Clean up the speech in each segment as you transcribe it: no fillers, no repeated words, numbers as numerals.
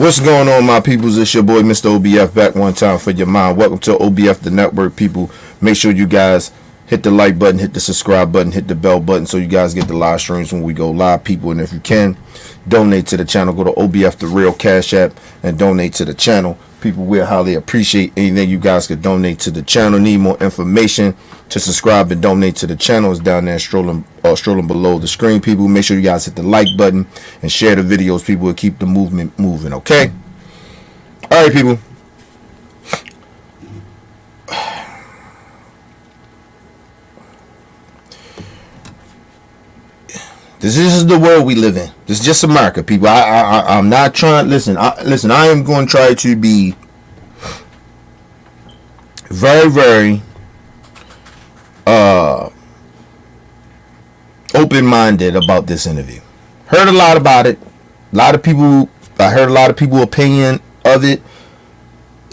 What's going on, my peoples? It's your boy, Mr. OBF, back one time for your mind. Welcome to OBF, the network, people. Make sure you guys hit the like button, hit the subscribe button, hit the bell button so you guys get the live streams when we go live, people. And if you can, donate to the channel. Go to OBF, the real Cash App, and donate to the channel. People, we highly appreciate anything you guys could donate to the channel. Need more information to subscribe and donate to the channel is down there strolling below the screen, people. Make sure you guys hit the like button and share the videos, people, will keep the movement moving, okay? All right, people. This is the world we live in. This is just America, people. I'm not trying. Listen. I am going to try to be very, very open-minded about this interview. Heard a lot about it. I heard a lot of people's opinion of it.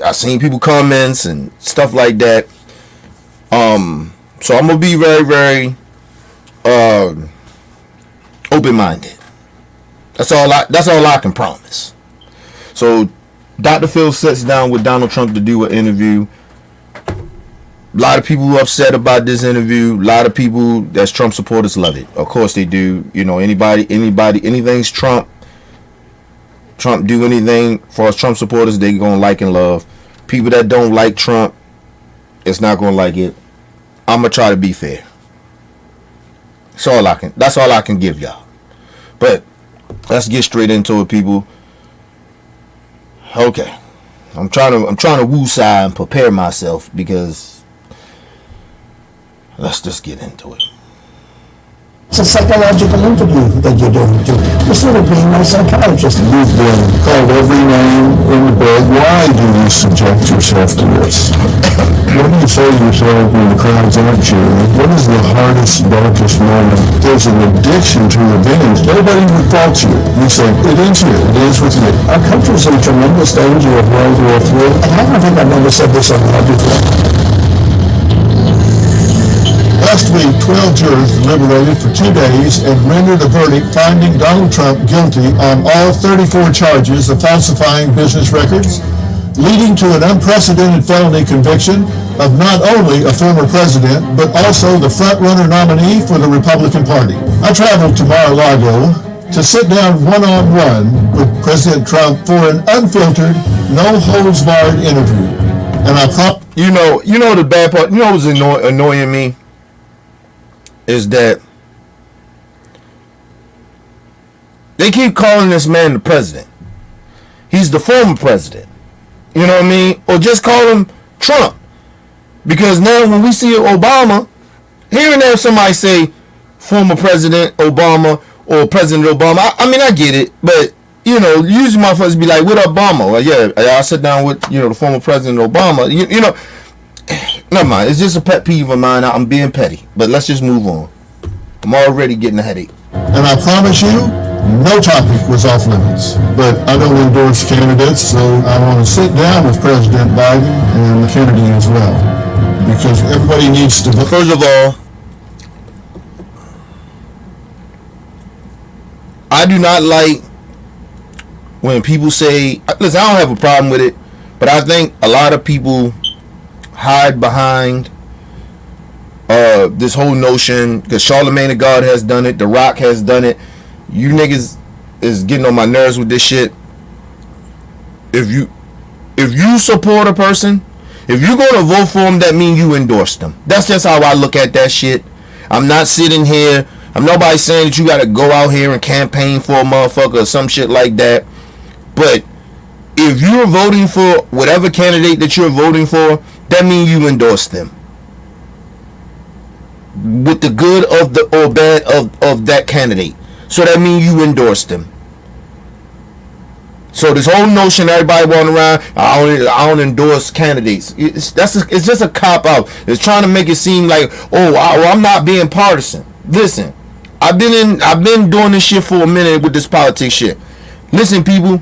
I seen people comments and stuff like that. So I'm gonna be very, very open-minded. That's all I can promise. So Dr. Phil sits down with Donald Trump to do an interview. A lot of people are upset about this interview. A lot of people that's Trump supporters love it. Of course they do. You know, anything's Trump do anything for us Trump supporters, they gonna like and love. People that don't like Trump, it's not gonna like it. I'm gonna try to be fair. That's all I can give y'all. But let's get straight into it, people. Okay. I'm trying to woo-side and prepare myself because let's just get into it. It's a psychological interview that you're doing. You're sort of being my psychiatrist. You've been called every name in the book. Why do you subject yourself to this? What do you say to yourself when the crowds aren't cheering? What is the hardest, darkest moment? There's an addiction to revenge. Nobody would fault you. You say, it ends here. It ends with me. Our country's in tremendous danger of World War III. And I don't think I've ever said this on radio before. Last week, 12 jurors deliberated for 2 days and rendered a verdict finding Donald Trump guilty on all 34 charges of falsifying business records, leading to an unprecedented felony conviction of not only a former president, but also the front-runner nominee for the Republican Party. I traveled to Mar-a-Lago to sit down one-on-one with President Trump for an unfiltered, no-holds-barred interview. And You know the bad part, what's annoying me? Is that they keep calling this man the president. He's the former president. You know what I mean? Or just call him Trump. Because now when we see Obama, hearing that somebody say former President Obama or President Obama, I mean, I get it. But, usually my friends be like, what up, Obama? Well, yeah, I sit down with, the former President Obama. Never mind. It's just a pet peeve of mine. I'm being petty. But let's just move on. I'm already getting a headache. And I promise you, no topic was off limits. But I don't endorse candidates, so I want to sit down with President Biden and Kennedy as well. Because everybody needs to... First of all, I do not like when people say... Listen, I don't have a problem with it. But I think a lot of people hide behind this whole notion, because Charlemagne the God has done it, The Rock has done it. You niggas is getting on my nerves with this shit. If you support a person, if you're going to vote for them, that means you endorse them. That's just how I look at that shit. I'm not sitting here, I'm nobody saying that you got to go out here and campaign for a motherfucker or some shit like that. But if you're voting for whatever candidate that you're voting for, that means you endorse them. With the good of the or bad of that candidate. So that means you endorse them. So this whole notion everybody walking around, I don't endorse candidates. It's just a cop out. It's trying to make it seem like, I'm not being partisan. Listen, I've been doing this shit for a minute with this politics shit. Listen, people,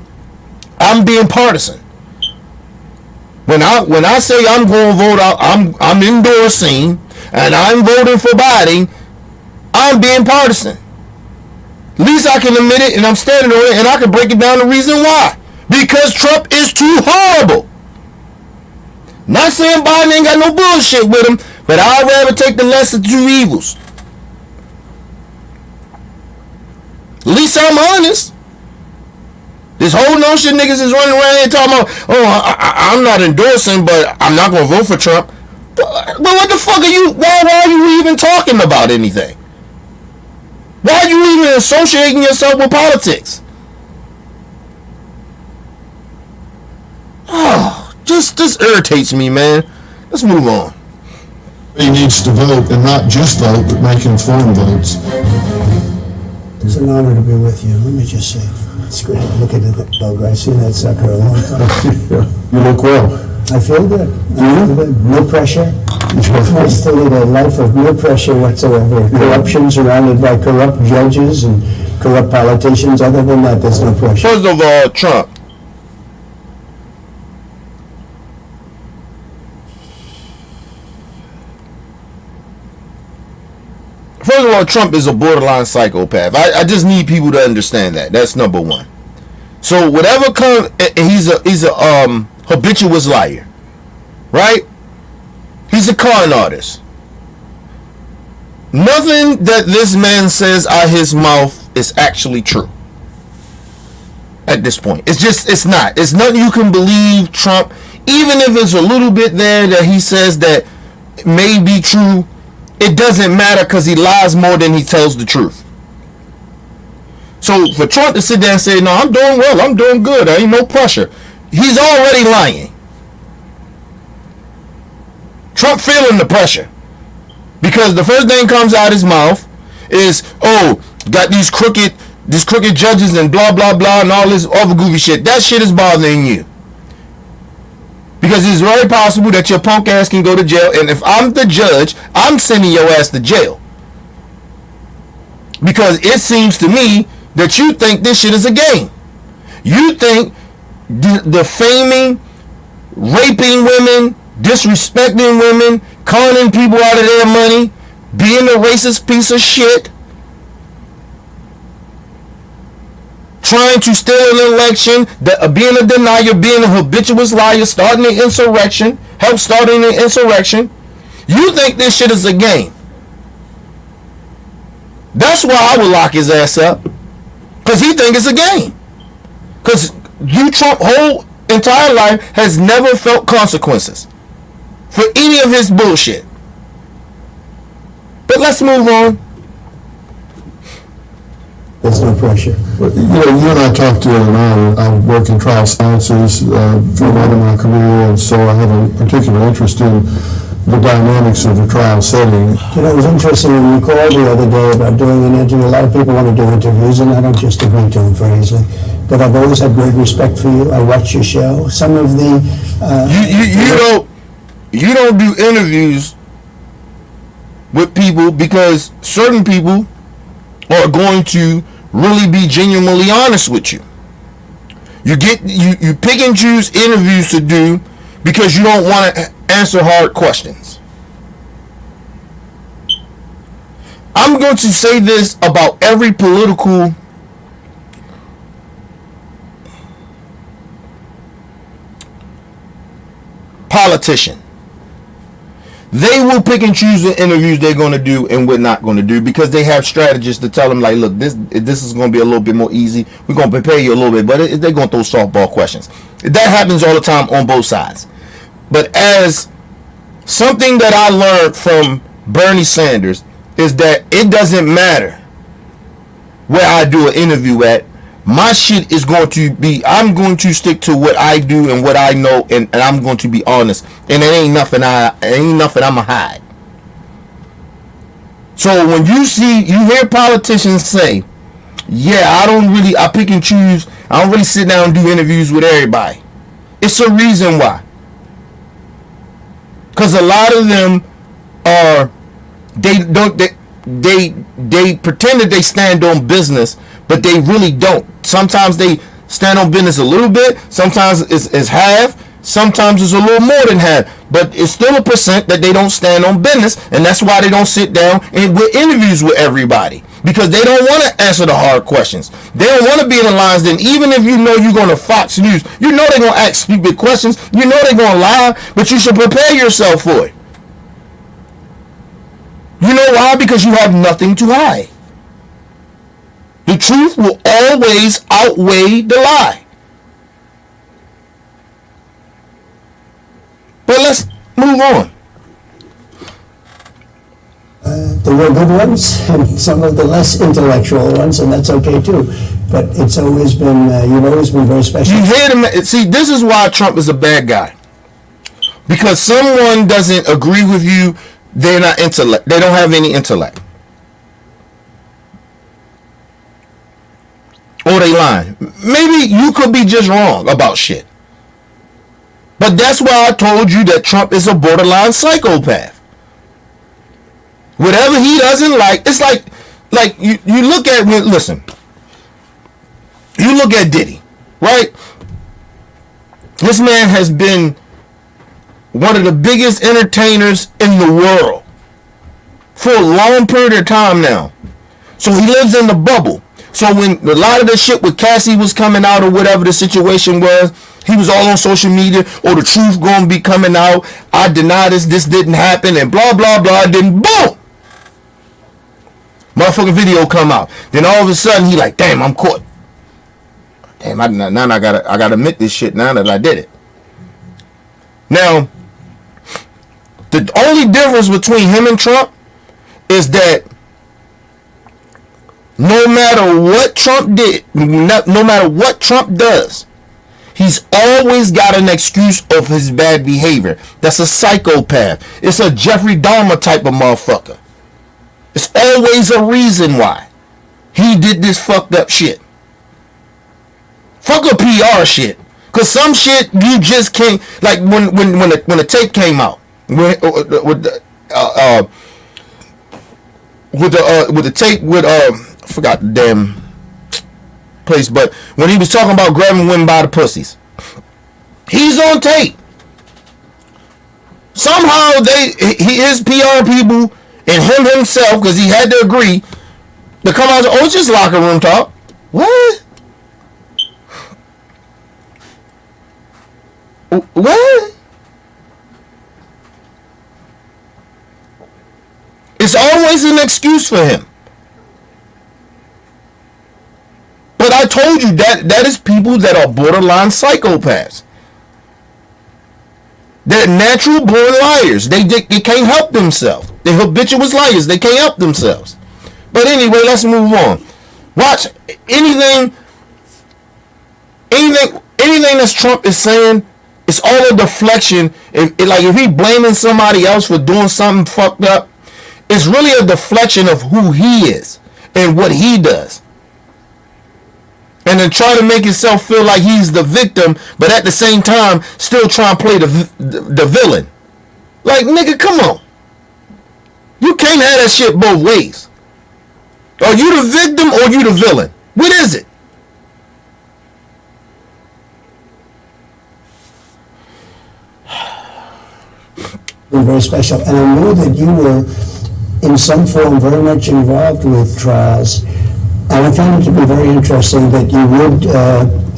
I'm being partisan. When I say I'm going to vote out, I'm endorsing and I'm voting for Biden, I'm being partisan. At least I can admit it, and I'm standing on it, and I can break it down the reason why. Because Trump is too horrible. Not saying Biden ain't got no bullshit with him, but I'd rather take the lesser of two evils. At least I'm honest. This whole notion niggas is running around here talking about, oh, I'm not endorsing, but I'm not going to vote for Trump. But what the fuck are you, why are you even talking about anything? Why are you even associating yourself with politics? Oh, this irritates me, man. Let's move on. He needs to vote, and not just vote, but make informed votes. It's an honor to be with you. Let me just say, it's great. Look at it, dog. I've seen that sucker a long time. You look well. I feel good. I feel good. No pressure. I still lead a life of no pressure whatsoever. Corruption surrounded by corrupt judges and corrupt politicians. Other than that, there's no pressure. First of all, Trump. First of all, Trump is a borderline psychopath. I just need people to understand that. That's number one. So whatever comes, he's a habitual liar, right? He's a con artist. Nothing that this man says out his mouth is actually true. At this point, it's not. It's nothing you can believe Trump, even if it's a little bit there that he says that may be true. It doesn't matter because he lies more than he tells the truth. So for Trump to sit there and say, no, I'm doing well, I'm doing good, there ain't no pressure, he's already lying. Trump feeling the pressure. Because the first thing comes out his mouth is, oh, got these crooked judges and blah, blah, blah, and all this other goofy shit. That shit is bothering you. Because it's very possible that your punk ass can go to jail, and if I'm the judge, I'm sending your ass to jail. Because it seems to me that you think this shit is a game. You think defaming, raping women, disrespecting women, conning people out of their money, being a racist piece of shit, trying to steal an election, being a denier, being a habitual liar, starting an insurrection, help starting an insurrection. You think this shit is a game. That's why I would lock his ass up. Because he think it's a game. Because Trump whole entire life has never felt consequences for any of his bullshit. But let's move on. There's no pressure. You and I talked the other night. I work in trial sciences for a lot of my career, and so I have a particular interest in the dynamics of the trial setting. You know, it was interesting when you called the other day about doing an interview. A lot of people want to do interviews, and I don't just agree to them very easily. But I've always had great respect for you. I watch your show. Some of the you don't do interviews with people because certain people are going to really be genuinely honest with you. You pick and choose interviews to do because you don't want to answer hard questions. I'm going to say this about every political politician. They will pick and choose the interviews they're going to do and what not going to do because they have strategists to tell them, like, look, this is going to be a little bit more easy. We're going to prepare you a little bit, but they're going to throw softball questions. That happens all the time on both sides. But as something that I learned from Bernie Sanders is that it doesn't matter where I do an interview at. My shit is going to be, I'm going to stick to what I do and what I know, and I'm going to be honest. And it ain't nothing I'ma hide. So when you hear politicians say, yeah, I pick and choose, I don't really sit down and do interviews with everybody. It's a reason why. Because a lot of them are, they pretend that they stand on business, but they really don't. Sometimes they stand on business a little bit. Sometimes it's half. Sometimes it's a little more than half. But it's still a percent that they don't stand on business. And that's why they don't sit down and with interviews with everybody. because they don't want to answer the hard questions. They don't want to be in the lines. Then even if you know you're going to Fox News, you know they're going to ask stupid questions. You know they're going to lie, but you should prepare yourself for it. You know why? Because you have nothing to hide. The truth will always outweigh the lie. But let's move on. There were good ones and some of the less intellectual ones, and that's okay too. But it's always been, you've always been very special. You hear them. See, this is why Trump is a bad guy. Because someone doesn't agree with you, they're not intellect. They don't have any intellect. Or they lying. Maybe you could be just wrong about shit. But that's why I told you that Trump is a borderline psychopath. Whatever he doesn't like, it's like you look at, listen, you look at Diddy, right? This man has been one of the biggest entertainers in the world for a long period of time now. So he lives in the bubble. So when a lot of the shit with Cassie was coming out or whatever the situation was, he was all on social media, or the truth gonna be coming out, I deny this didn't happen, and blah, blah, blah, then boom! Motherfucking video come out. Then all of a sudden he like, damn, I'm caught. Damn, now I gotta admit this shit now that I did it. Now, the only difference between him and Trump is that no matter what Trump did, no matter what Trump does, he's always got an excuse of his bad behavior. That's a psychopath. It's a Jeffrey Dahmer type of motherfucker. It's always a reason why he did this fucked up shit. Fuck a PR shit. Cause some shit you just can't, like when the tape came out with the tape with I forgot the damn place, but when he was talking about grabbing women by the pussies, he's on tape. Somehow his PR people and him himself, because he had to agree to come out and say, oh, it's just locker room talk. What? What? It's always an excuse for him. But I told you that is people that are borderline psychopaths. They're natural born liars. They can't help themselves. They're habitual liars. They can't help themselves. But anyway, let's move on. Watch anything that Trump is saying. It's all a deflection. If he blaming somebody else for doing something fucked up, it's really a deflection of who he is and what he does. And then try to make himself feel like he's the victim, but at the same time still trying to play the villain. Like, nigga, come on. You can't have that shit both ways. Are you the victim or you the villain? What is it? Very special, and I knew that you were in some form very much involved with trials, and I found it to be very interesting that you would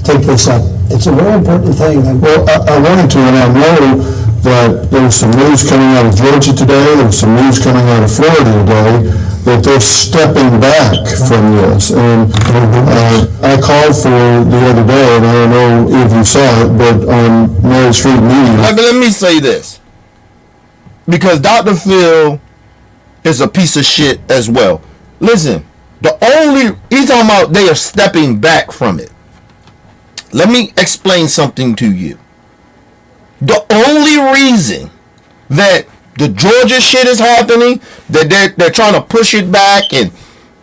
take this up. It's a very important thing. Well, I wanted to, and I know that there was some news coming out of Georgia today, there was some news coming out of Florida today, that they're stepping back from this. And I called for the other day, and I don't know if you saw it, but on Mary Street Media. Let me say this. Because Dr. Phil is a piece of shit as well. Listen, he's talking about they are stepping back from it. Let me explain something to you. The only reason that the Georgia shit is happening, that they're trying to push it back and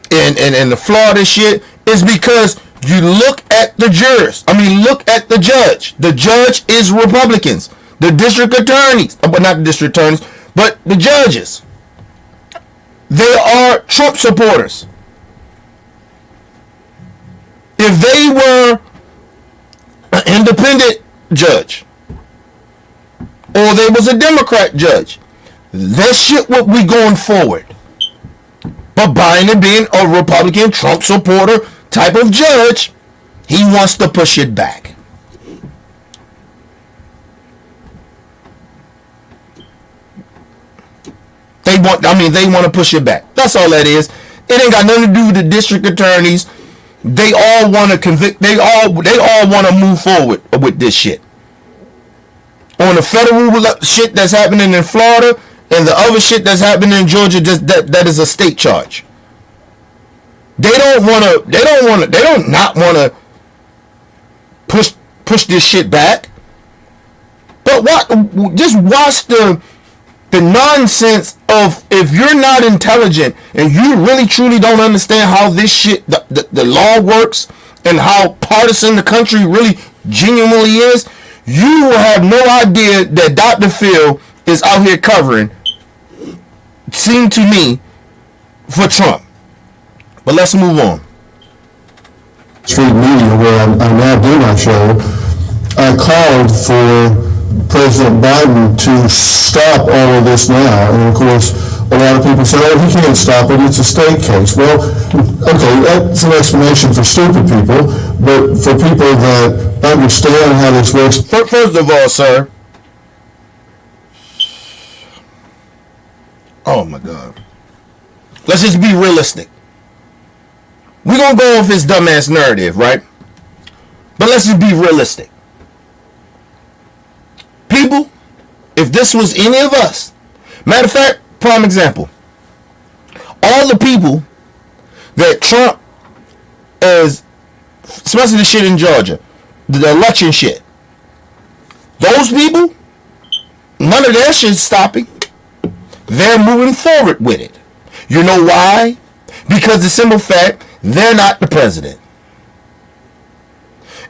the Florida shit, is because you look at the jurors. Look at the judge. The judge is Republicans. The district attorneys, but not the district attorneys, but the judges, they are Trump supporters. If they were an independent judge, or they was a Democrat judge, that shit would be going forward. But Biden being a Republican Trump supporter type of judge, he wants to push it back. They want to push it back. That's all that is. It ain't got nothing to do with the district attorneys. They all want to convict. They all want to move forward with this shit. On the federal shit that's happening in Florida and the other shit that's happening in Georgia, that is a state charge. They don't not want to push this shit back. But just watch the nonsense of, if you're not intelligent and you really truly don't understand how this shit, the law works and how partisan the country really genuinely is, you will have no idea that Dr. Phil is out here covering, seemed to me, for Trump. But let's move on. Street Media, where I now do my show, I called for President Biden to stop all of this now. And of course, a lot of people say, oh, he can't stop it, it's a state case. Well, okay, that's an explanation for stupid people, but for people that understand how this works. First of all, sir. Oh my God. Let's just be realistic. We're going to go off his dumbass narrative, right? But let's just be realistic. People, if this was any of us, matter of fact, prime example, all the people that Trump is, especially the shit in Georgia, the election shit, those people, none of their shit's stopping. They're moving forward with it. You know why? Because the simple fact, they're not the president.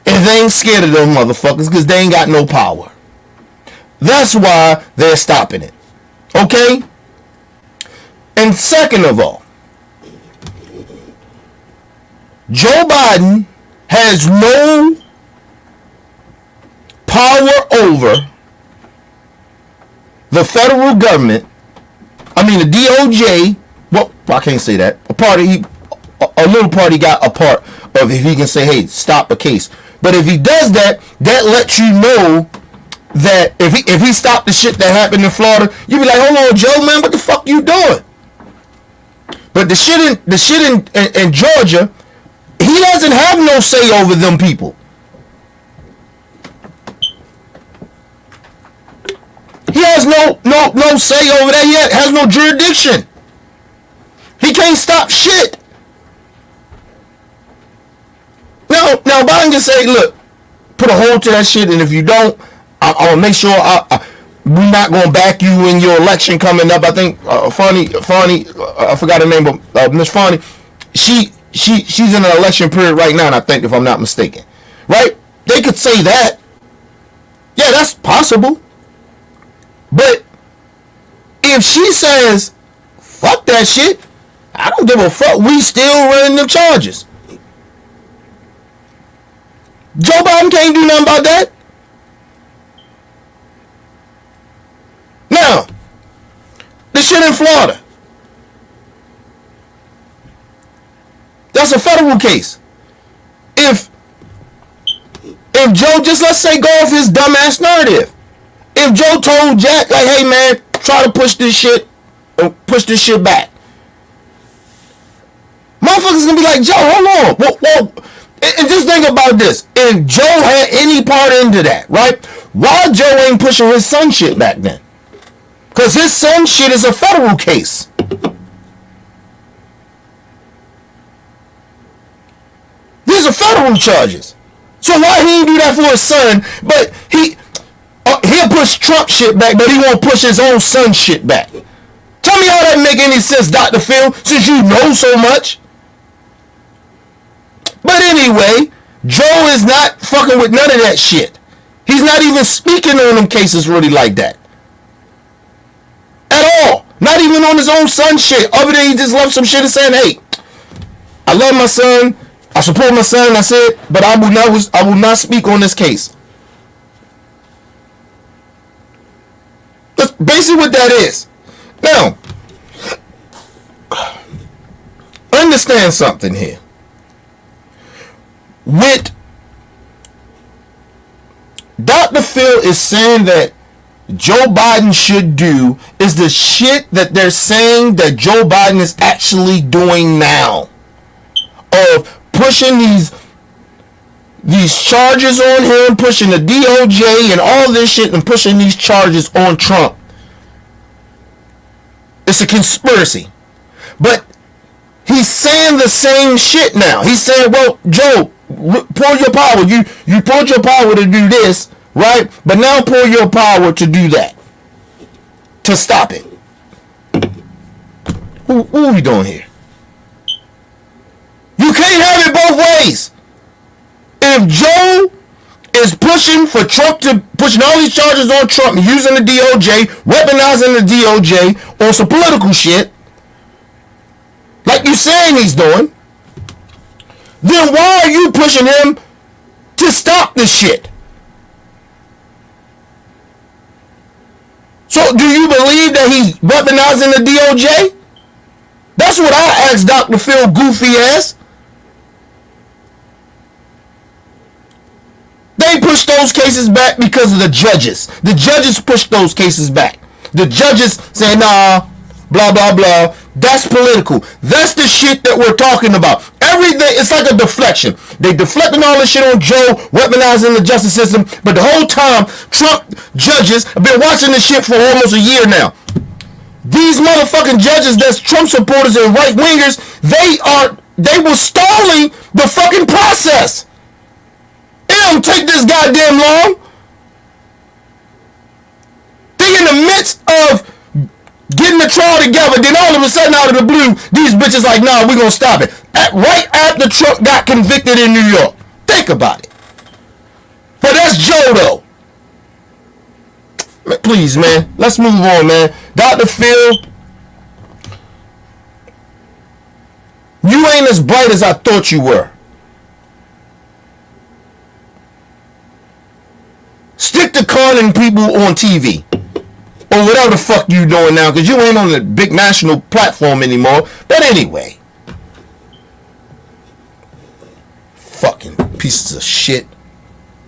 And they ain't scared of those motherfuckers because they ain't got no power. That's why they're stopping it. Okay? And second of all, Joe Biden has no power over the federal government. I mean, the DOJ. Well, I can't say that. A little party got a part of, if he can say, hey, stop a case. But if he does that, that lets you know that if he stopped the shit that happened in Florida, you be like, hold on, Joe, man, what the fuck you doing? But the shit in Georgia, he doesn't have no say over them people. He has no say over that yet. Has no jurisdiction. He can't stop shit. Now Biden can say, look, put a hold to that shit, and if you don't, I'll make sure we're not going to back you in your election coming up. I think Fani, I forgot her name, but Miss Fani, she's in an election period right now, and I think, if I'm not mistaken, right? They could say that. Yeah, that's possible. But if she says, fuck that shit, I don't give a fuck, we still running them charges. Joe Biden can't do nothing about that. Now, the shit in Florida, that's a federal case. If Joe, just let's say, go off his dumbass narrative. If Joe told Jack, like, hey man, try to push this shit back, motherfuckers gonna be like, Joe, hold on. Well, and just think about this. If Joe had any part into that, right? Why Joe ain't pushing his son shit back then? Because his son shit is a federal case. These are federal charges. So why he ain't do that for his son, but he'll push Trump shit back, but he won't push his own son shit back? Tell me how that make any sense, Dr. Phil, since you know so much. But anyway, Joe is not fucking with none of that shit. He's not even speaking on them cases really like that. At all. Not even on his own son shit. Other than he just loves some shit and saying, hey, I love my son, I support my son, that's it, but I will not speak on this case. That's basically what that is. Now, understand something here. With Dr. Phil is saying that Joe Biden should do is the shit that they're saying that Joe Biden is actually doing now, of pushing these charges on him, pushing the DOJ and all this shit, and pushing these charges on Trump. It's a conspiracy. But he's saying the same shit now. He's saying, well, Joe, pull your power. You pulled your power to do this, right? But now pull your power to do that, to stop it. What are we doing here? You can't have it both ways. If Joe is pushing for Trump to pushing all these charges on Trump, using the DOJ, weaponizing the DOJ on some political shit, like you saying he's doing, then why are you pushing him to stop this shit? So do you believe that he's weaponizing the DOJ? That's what I asked Dr. Phil goofy ass. They pushed those cases back because of the judges. The judges pushed those cases back. The judges say, nah, blah, blah, blah. That's political. That's the shit that we're talking about. Everything, it's like a deflection. They deflecting all this shit on Joe, weaponizing the justice system, but the whole time, Trump judges have been watching this shit for almost a year now. These motherfucking judges that's Trump supporters and right wingers, they were stalling the fucking process. It don't take this goddamn long. They in the midst of getting the trial together, then all of a sudden out of the blue, these bitches like, nah, we gonna stop it. Right after Trump got convicted in New York. Think about it. But that's Joe though. Please, man, let's move on, man. Dr. Phil, you ain't as bright as I thought you were. Stick to conning people on TV. Or whatever the fuck you doing now, because you ain't on the big national platform anymore. But anyway. Fucking pieces of shit.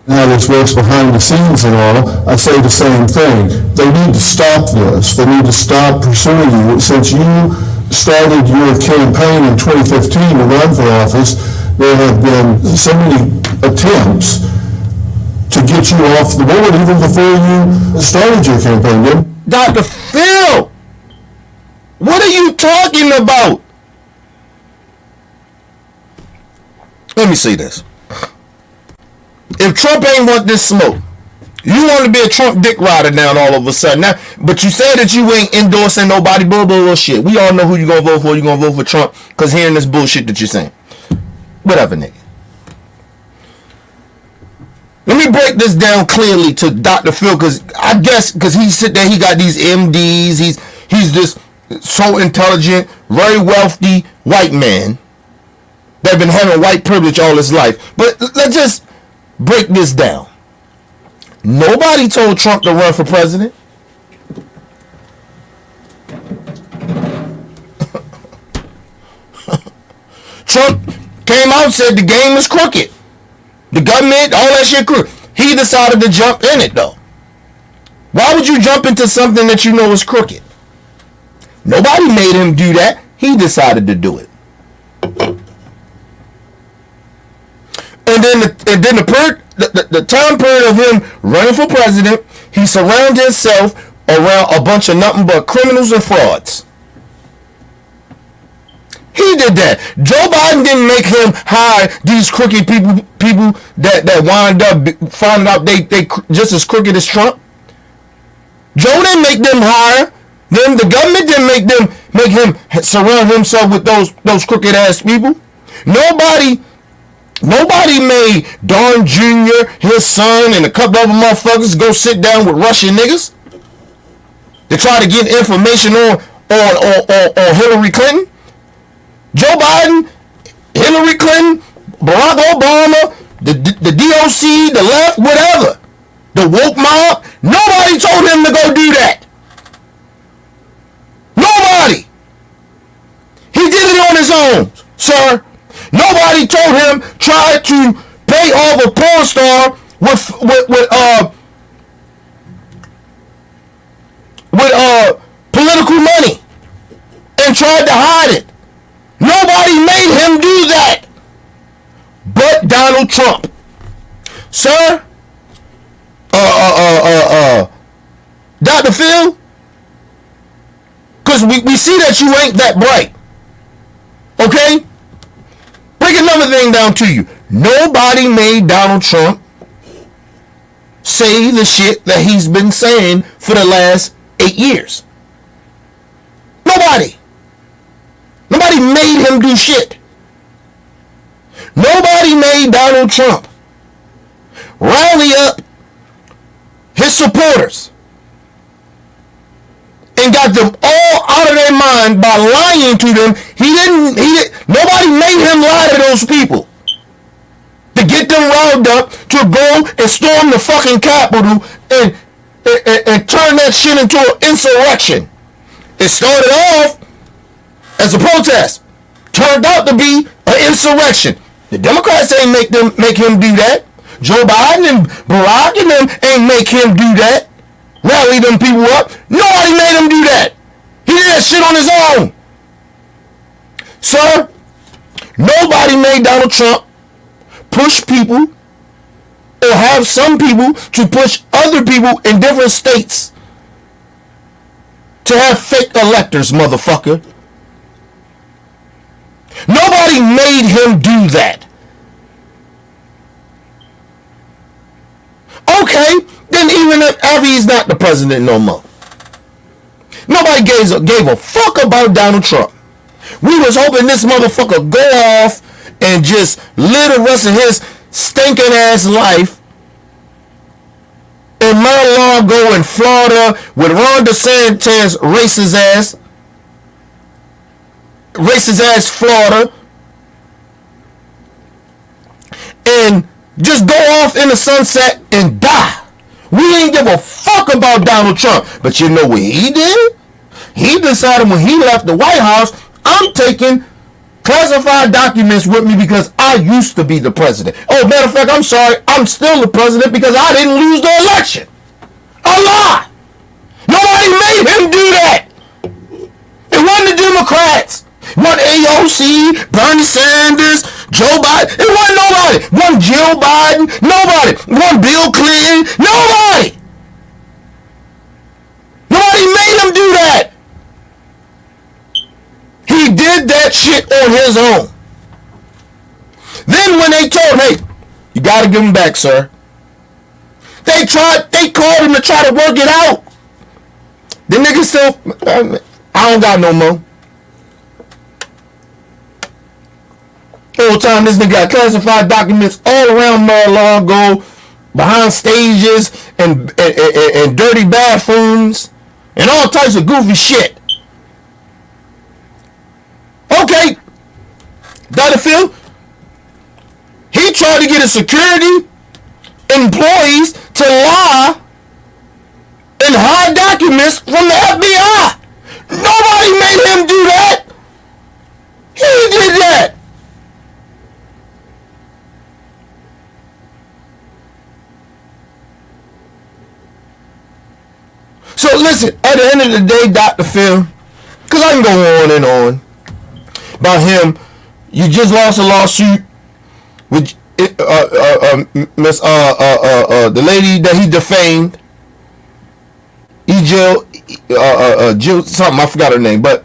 Now this works behind the scenes and all, I say the same thing. They need to stop this. They need to stop pursuing you. Since you started your campaign in 2015 to run for office, there have been so many attempts to get you off the board even before you started your campaign. Dr. Phil, what are you talking about? Let me see this. If Trump ain't want this smoke, you want to be a Trump dick rider now all of a sudden. Now, but you said that you ain't endorsing nobody, blah, blah, blah, shit. We all know who you going to vote for. You going to vote for Trump because hearing this bullshit that you're saying. Whatever, nigga. Let me break this down clearly to Dr. Phil, because I guess because he sit there, he got these MDs, he's this so intelligent, very wealthy white man that been having white privilege all his life. But let's just break this down. Nobody told Trump to run for president. Trump came out and said the game is crooked. The government, all that shit crooked. He decided to jump in it though. Why would you jump into something that you know is crooked? Nobody made him do that. He decided to do it. And then the time period of him running for president, he surrounded himself around a bunch of nothing but criminals and frauds. He did that. Joe Biden didn't make him hire these crooked people that wind up finding out they just as crooked as Trump. Joe didn't make them hire them. The government didn't make him surround himself with those crooked ass people. Nobody made Don Jr., his son, and a couple other motherfuckers go sit down with Russian niggas to try to get information on Hillary Clinton. Joe Biden, Hillary Clinton, Barack Obama, the DOC, the left, whatever, the woke mob, nobody told him to go do that. Nobody. He did it on his own. sir. Nobody told him try to pay off a porn star with political money and tried to hide it. Nobody made him do that but Donald Trump. Sir, Dr. Phil, because we see that you ain't that bright. Okay? Break another thing down to you. Nobody made Donald Trump say the shit that he's been saying for the last 8 years. Nobody. Nobody made him do shit. Nobody made Donald Trump rally up his supporters and got them all out of their mind by lying to them. Nobody made him lie to those people to get them riled up to go and storm the fucking Capitol and turn that shit into an insurrection. It started off as a protest, turned out to be an insurrection. The Democrats ain't make him do that. Joe Biden and Barack and them ain't make him do that. Rally them people up. Nobody made him do that. He did that shit on his own. Sir, nobody made Donald Trump push people or have some people to push other people in different states to have fake electors, motherfucker. Nobody made him do that. Okay, then even if he's not the president no more. Nobody gave a fuck about Donald Trump. We was hoping this motherfucker go off and just live the rest of his stinking ass life in Mar-a-Lago in Florida with Ron DeSantis racist ass Florida, and just go off in the sunset and die. We ain't give a fuck about Donald Trump. But you know what he did? He decided when he left the White House, I'm taking classified documents with me because I used to be the president. Oh, matter of fact, I'm sorry, I'm still the president because I didn't lose the election. A lie. Nobody made him do that. It wasn't the Democrats. It wasn't AOC, Bernie Sanders, Joe Biden. It wasn't nobody. It wasn't Jill Biden. Nobody. It wasn't Bill Clinton. Nobody. Nobody made him do that. He did that shit on his own. Then when they told him, hey, you gotta give him back, sir. They called him to try to work it out. The nigga still, I don't got no more. Whole time this nigga got classified documents all around Mar-a-Lago, behind stages and dirty bathrooms and all types of goofy shit. Okay, Dr. Phil, he tried to get his security employees to lie and hide documents from the FBI. Nobody made him do that. He did that. So listen, at the end of the day, Dr. Phil, because I can go on and on about him. You just lost a lawsuit with Miss the lady that he defamed, Jill something, I forgot her name, but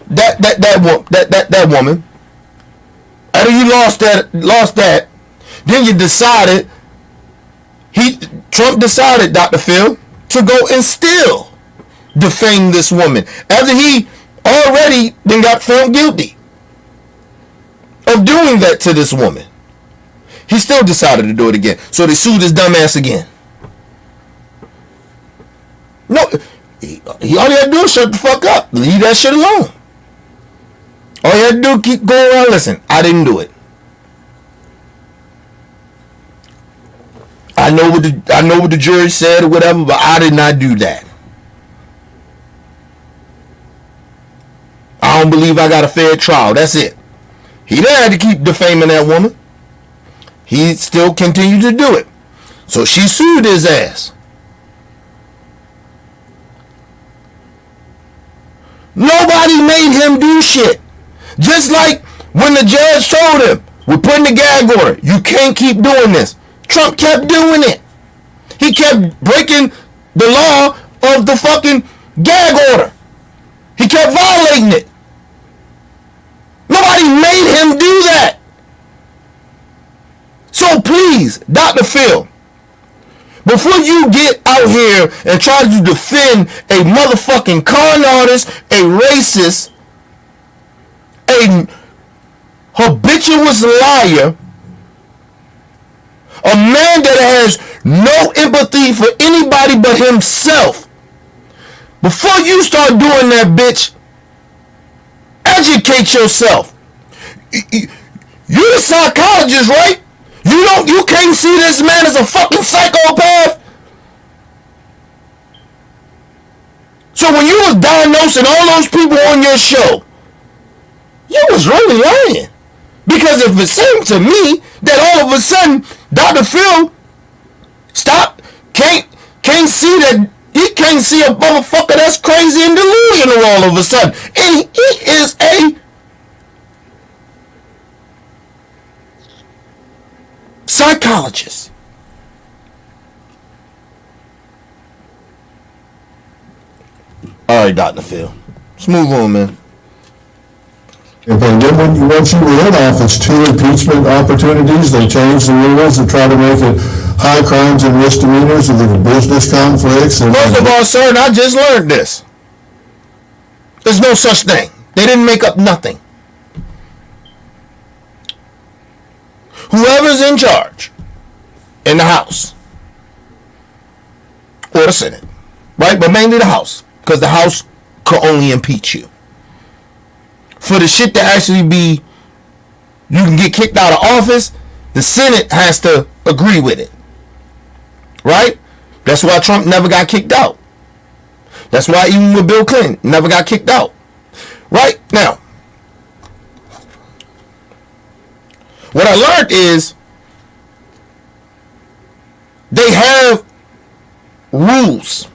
that woman. After you lost that, then you decided Trump decided, Dr. Phil, to go and still defame this woman after he already then got found guilty of doing that to this woman. He still decided to do it again. So they sued his dumb ass again. No, he all he had to do is shut the fuck up. Leave that shit alone. All he had to do keep going around. Listen, I didn't do it. I know what the jury said or whatever, but I did not do that. I don't believe I got a fair trial. That's it. He didn't have to keep defaming that woman. He still continued to do it. So she sued his ass. Nobody made him do shit. Just like when the judge told him, we're putting the gag order. You can't keep doing this. Trump kept doing it. He kept breaking the law of the fucking gag order. He kept violating it. Nobody made him do that. So please, Dr. Phil, before you get out here and try to defend a motherfucking con artist, a racist, a habituous liar, a man that has no empathy for anybody but himself, before you start doing that, bitch, educate yourself. You're a psychologist, right? You can't see this man as a fucking psychopath. So when you was diagnosing all those people on your show, you was really lying. Because if it seemed to me that all of a sudden Dr. Phil can't see that he can't see a motherfucker that's crazy and delusional all of a sudden. And he is a psychologist. All right, Dr. Phil. Let's move on, man. And then once you were in office, 2 impeachment opportunities, they changed the rules to try to make it high crimes and misdemeanors with the business conflicts. And first of all, sir, and I just learned this. There's no such thing. They didn't make up nothing. Whoever's in charge in the House or the Senate, right? But mainly the House, because the House could only impeach you. For the shit to actually be, you can get kicked out of office, the Senate has to agree with it. Right? That's why Trump never got kicked out. That's why even with Bill Clinton, never got kicked out. Right? Now, what I learned is they have rules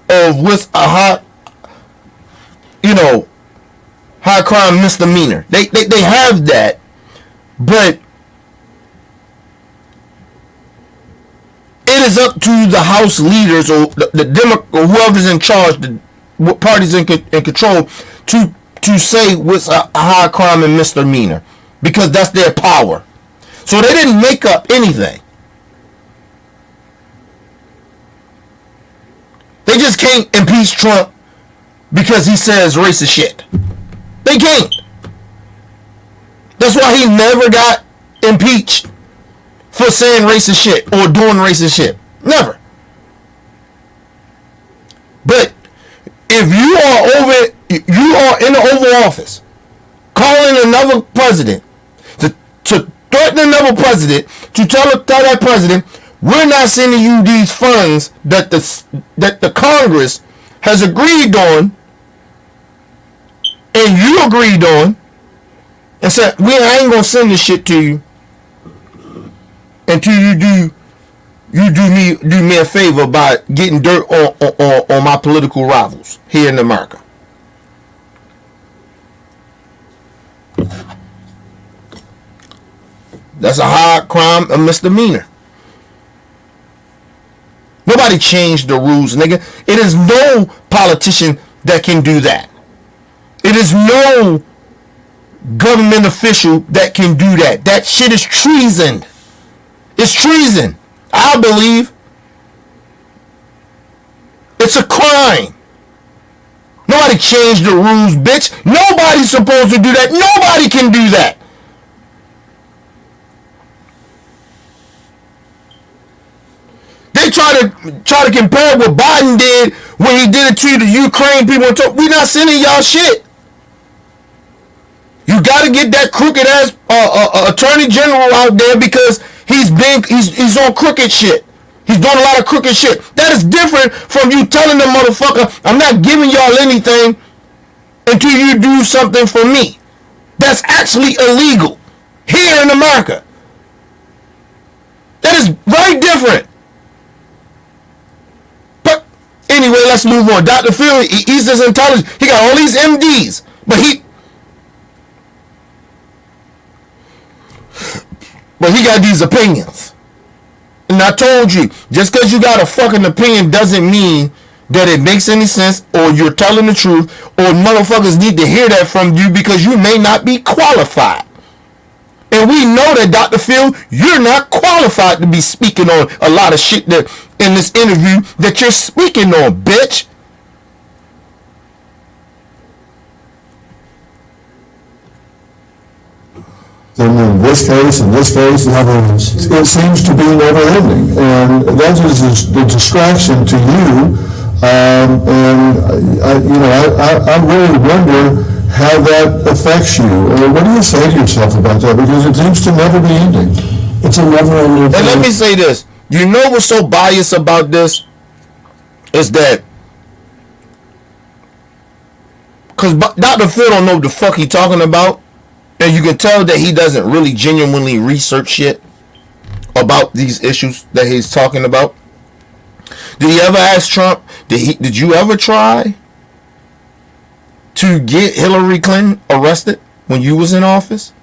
of what's a high crime misdemeanor. They have that, but it is up to the House leaders or or whoever's in charge, what parties in control, to say what's a high crime and misdemeanor, because that's their power. So they didn't make up anything. They just can't impeach Trump because he says racist shit. They can't. That's why he never got impeached for saying racist shit or doing racist shit. Never. But if you are in the Oval Office calling another president to threaten another president, to tell that president, we're not sending you these funds that the Congress has agreed on and you agreed on, and said, we ain't gonna send this shit to you until you do me a favor by getting dirt on my political rivals here in America. That's a high crime, a misdemeanor. Nobody changed the rules, nigga. It is no politician that can do that. It is no government official that can do that. That shit is treason. It's treason. I believe it's a crime. Nobody changed the rules, bitch. Nobody's supposed to do that. Nobody can do that. They try to compare what Biden did when he did it to the Ukraine people. We're not sending y'all shit. You got to get that crooked ass attorney general out there because he's on crooked shit. He's doing a lot of crooked shit. That is different from you telling the motherfucker, I'm not giving y'all anything until you do something for me. that's actually illegal here in America. That is very different. But anyway, let's move on. Dr. Phil, he's this intelligent. He got all these MDs, but he got these opinions. And I told you, just because you got a fucking opinion doesn't mean that it makes any sense, or you're telling the truth, or motherfuckers need to hear that from you because you may not be qualified. And we know that, Dr. Phil, you're not qualified to be speaking on a lot of shit that in this interview that you're speaking on, bitch. In this case, it seems to be never ending, and that is the distraction to you. I really wonder how that affects you. What do you say to yourself about that? Because it seems to never be ending. It's a never-ending thing. And let me say this: you know what's so biased about this is that because Dr. Phil don't know what the fuck he talking about. And you can tell that he doesn't really genuinely research shit about these issues that he's talking about. Did he ever ask Trump, did you ever try to get Hillary Clinton arrested when you was in office?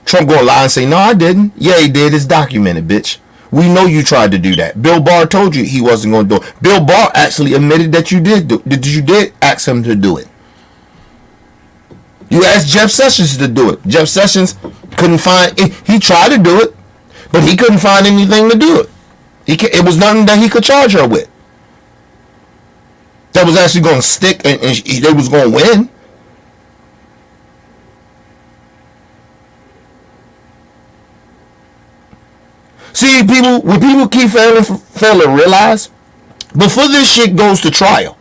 Trump gonna lie and say, no, I didn't. Yeah, he did. It's documented, bitch. We know you tried to do that. Bill Barr told you he wasn't gonna do it. Bill Barr actually admitted that you did you did ask him to do it. You asked Jeff Sessions to do it. Jeff Sessions couldn't find it. He tried to do it, but he couldn't find anything to do it. It was nothing that he could charge her with that was actually going to stick and they was going to win. See, when people keep failing to realize, before this shit goes to trial,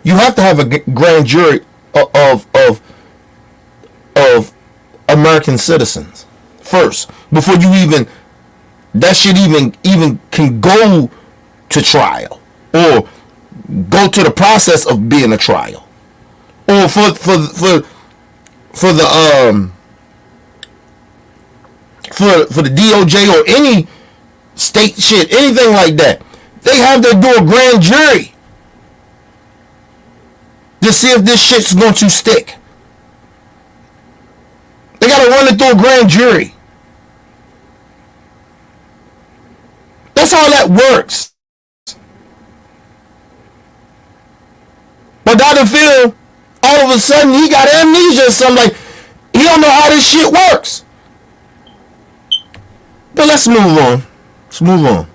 you have to have a grand jury of American citizens first before you even that shit even can go to trial or go to the process of being a trial, or for the DOJ or any state shit, anything like that. They have to do a grand jury to see if this shit's going to stick. They gotta run it through a grand jury. That's how that works. But Dr. Phil, all of a sudden, he got amnesia or something. Like, he don't know how this shit works. But let's move on. Let's move on.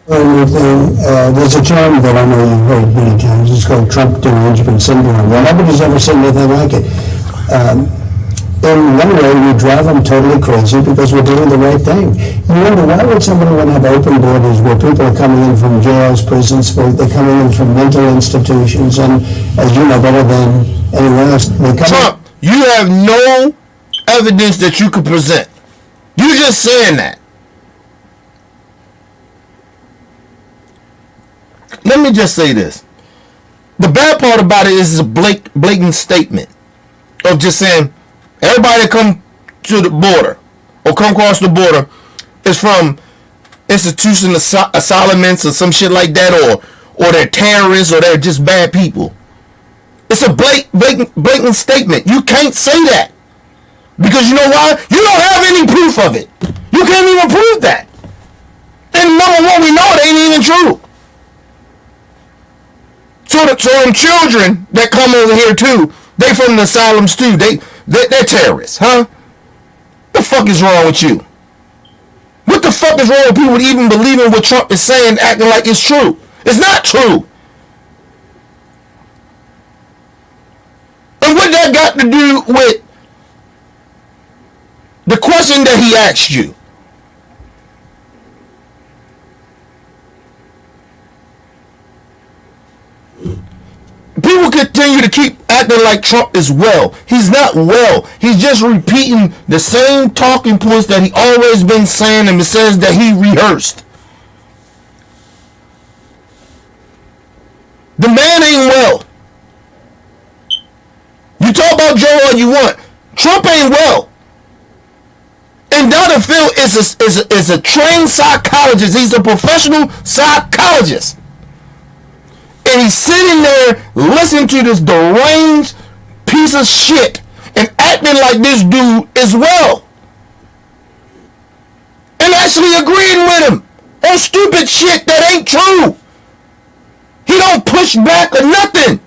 There's a term that I know you've heard many times. It's called Trump derangement syndrome. Well, nobody's ever seen anything like it. In one way, we drive them totally crazy because we're doing the right thing. You wonder, why would somebody want to have open borders where people are coming in from jails, prisons, where they're coming in from mental institutions, and as you know better than anyone else, Trump, you have no evidence that you could present. You're just saying that. Let me just say this. The bad part about it is it's a blatant statement of just saying everybody that come to the border or come across the border is from institution asylums or some shit like that, or they're terrorists or they're just bad people. It's a blatant statement. You can't say that because you know why? You don't have any proof of it. You can't even prove that. And number one, we know it ain't even true. So them children that come over here too, they from the asylums too. They're terrorists, huh? The fuck is wrong with you? What the fuck is wrong with people even believing what Trump is saying, acting like it's true? It's not true. And what that got to do with the question that he asked you? People continue to keep acting like Trump is well. He's not well. He's just repeating the same talking points that he always been saying and says that he rehearsed. The man ain't well. You talk about all you want. Trump ain't well. And Dr. Phil is a trained psychologist. He's a professional psychologist. And he's sitting there listening to this deranged piece of shit and acting like this dude is well. And actually agreeing with him on stupid shit that ain't true. He don't push back or nothing.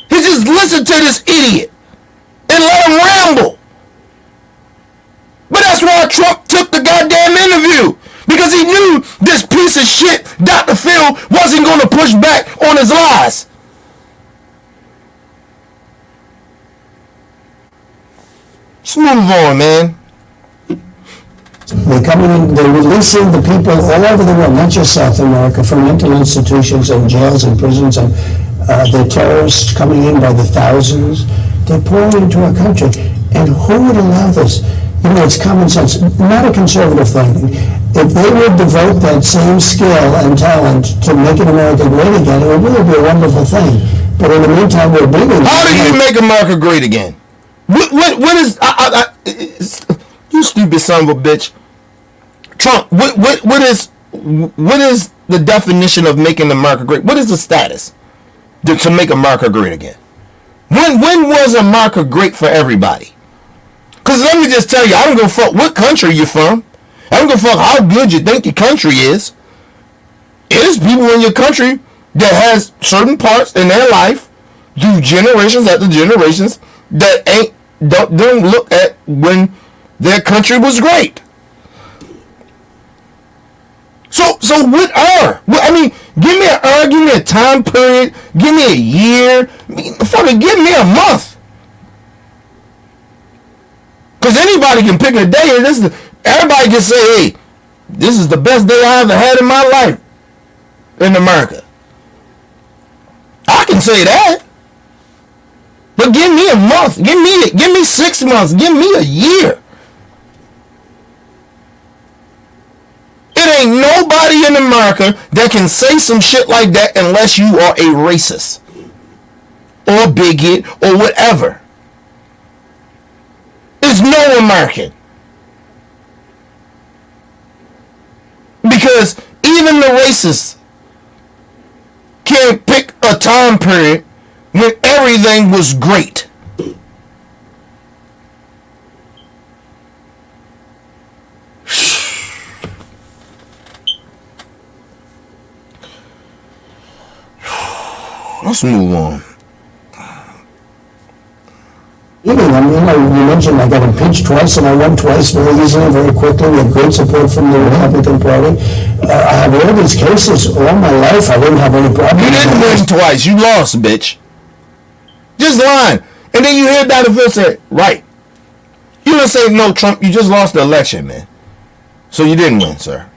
He just listen to this idiot and let him ramble. But that's why Trump took the goddamn interview. Because he knew this piece of shit, Dr. Phil, wasn't going to push back on his lies. Let's move on, man. They're coming in, they're releasing the people all over the world, not just South America, from mental institutions and jails and prisons, and the terrorists coming in by the thousands. They're pouring into our country. And who would allow this? You know, it's common sense, not a conservative thing. If they would devote that same skill and talent to making America great again, it would really be a wonderful thing. But in the meantime, we're bringing... How do you make America great again? What is... you stupid son of a bitch. Trump, what is the definition of making America great? What is the status to make America great again? When was America great for everybody? Because let me just tell you, I don't give a fuck what country you're from. I don't give a fuck how good you think your country is. There's people in your country that has certain parts in their life through generations after generations that don't look at when their country was great. So what are? I mean, give me an hour, give me a time period, give me a year, fucking give me a month. Because anybody can pick a day, and everybody can say, hey, this is the best day I ever had in my life in America. I can say that. But give me a month, give me 6 months, give me a year. It ain't nobody in America that can say some shit like that unless you are a racist or bigot or whatever. There's no American. Because even the racists can't pick a time period when everything was great. Let's move on. I mean, you mentioned I got impeached twice and I won twice very easily, very quickly. We had great support from the Republican Party. I have all these cases all my life. I didn't have any problem. You didn't win twice. You lost, bitch. Just lying. And then you hear Dr. Phil say, right. You didn't say, no, Trump, you just lost the election, man. So you didn't win, sir.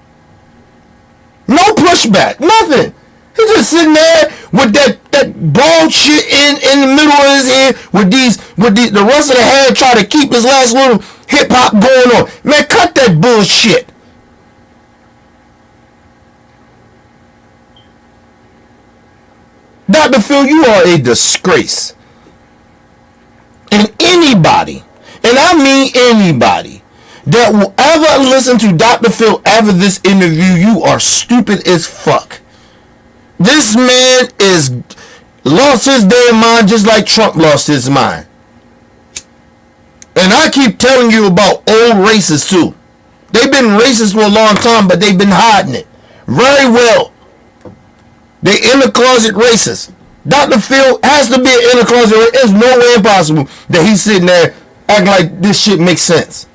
No pushback. Nothing. He's just sitting there with that bald shit in the middle of his head with the rest of the hair trying to keep his last little hip hop going on. Man, cut that bullshit. Dr. Phil, you are a disgrace. And anybody, and I mean anybody, that will ever listen to Dr. Phil after this interview, you are stupid as fuck. This man is lost his damn mind just like Trump lost his mind. And I keep telling you about old racists too. They've been racist for a long time, but they've been hiding it very well. They in the closet racist. Dr. Phil has to be in the closet racist. There's no way impossible that he's sitting there acting like this shit makes sense.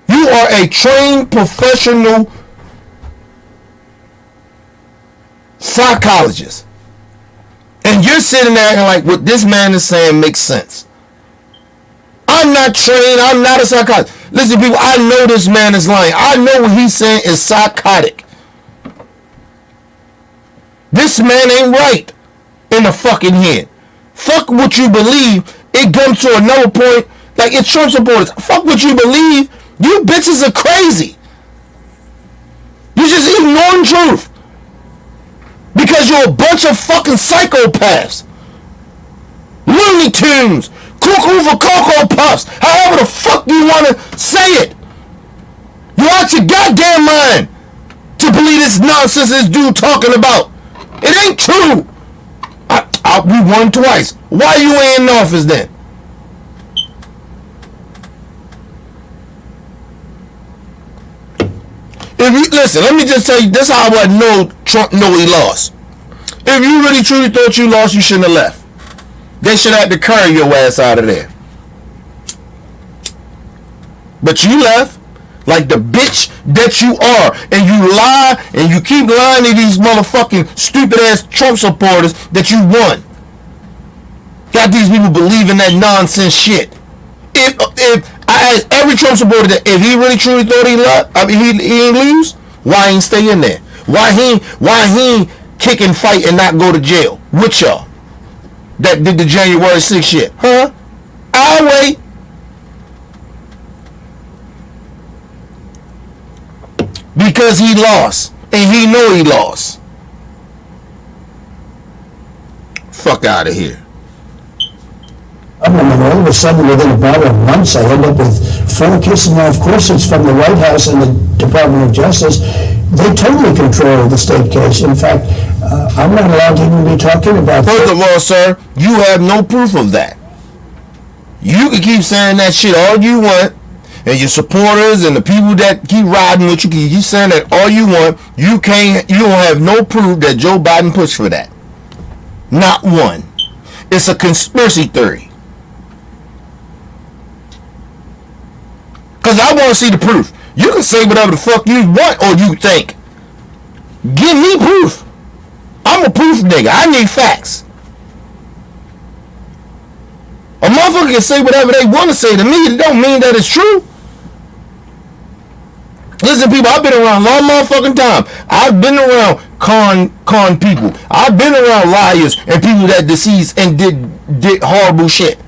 You are a trained professional psychologist. And you're sitting there acting like what this man is saying makes sense. I'm not trained. I'm not a psychologist. Listen, people, I know this man is lying. I know what he's saying is psychotic. This man ain't right in the fucking head. Fuck what you believe. It comes to another point. Like, it's Trump supporters. Fuck what you believe. You bitches are crazy. You're just ignoring truth. Because you're a bunch of fucking psychopaths. Literally Looney Tunes, Cuckoo for Cocoa Puffs, however the fuck you want to say it. You out your goddamn mind to believe this nonsense this dude talking about. It ain't true. We won twice. Why you ain't in office then? If you listen, let me just tell you, this is how I know Trump know he lost. If you really truly thought you lost, you shouldn't have left. They should have to carry your ass out of there. But you left like the bitch that you are, and you lie and you keep lying to these motherfucking stupid ass Trump supporters that you won. Got these people believing that nonsense shit. If I ask every Trump supporter that if he really truly thought he lost, he ain't lose, why ain't stay in there? Why he kick and fight and not go to jail with y'all that did the January 6th shit? Huh? I'll wait. Because he lost. And he know he lost. Fuck out of here. And all of a sudden, within a matter of months, I end up with 4 cases. Now, of course, it's from the White House and the Department of Justice. They totally control the state case. In fact, I'm not allowed to even be talking about that. First of all, sir, you have no proof of that. You can keep saying that shit all you want, and your supporters and the people that keep riding with you can keep saying that all you want. You don't have no proof that Joe Biden pushed for that. Not one. It's a conspiracy theory. Because I want to see the proof. You can say whatever the fuck you want or you think. Give me proof. I'm a proof nigga. I need facts. A motherfucker can say whatever they want to say to me. It don't mean that it's true. Listen, people, I've been around a long motherfucking time. I've been around con people. I've been around liars and people that deceased and did horrible shit.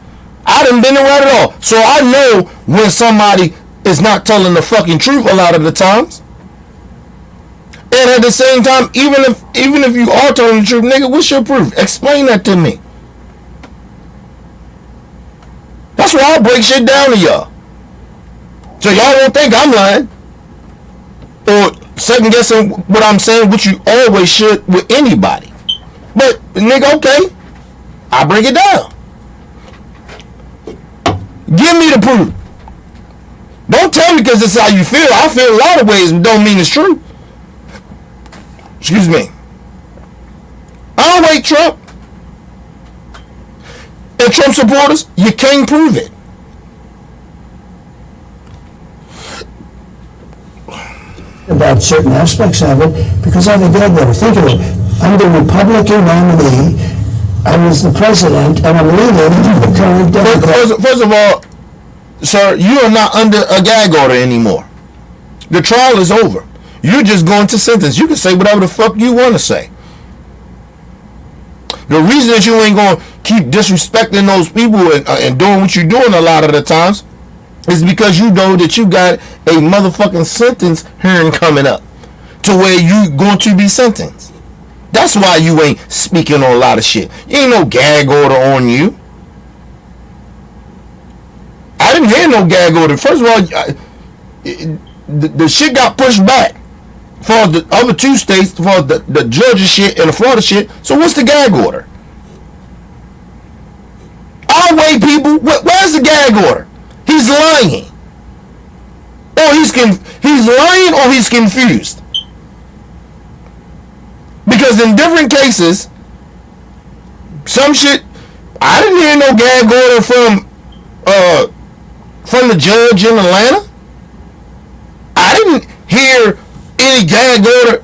I done been around it all. So I know when somebody is not telling the fucking truth a lot of the times. And at the same time, even if you are telling the truth, nigga, what's your proof? Explain that to me. That's why I break shit down to y'all. So y'all don't think I'm lying. Or second guessing what I'm saying, which you always should with anybody. But nigga, okay, I break it down. Give me the proof. Don't tell me because this is how you feel. I feel a lot of ways and don't mean it's true. Excuse me. I don't hate Trump. And Trump supporters, you can't prove it. About certain aspects of it, because I'm a dead. Think of it. I'm the Republican nominee. I was the president, and I'm leading the current Democrat. First of all, sir, you are not under a gag order anymore. The trial is over. You're just going to sentence. You can say whatever the fuck you want to say. The reason that you ain't going to keep disrespecting those people and doing what you're doing a lot of the times is because you know that you got a motherfucking sentence hearing coming up to where you going to be sentenced. That's why you ain't speaking on a lot of shit. Ain't no gag order on you. I didn't hear no gag order. First of all, the shit got pushed back for the other 2 states, for the Georgia shit and the Florida shit. So what's the gag order? I'll wait, people. Where's the gag order? He's lying. Or he's lying or he's confused. Because in different cases, some shit, I didn't hear no gag order from the judge in Atlanta. I didn't hear any gag order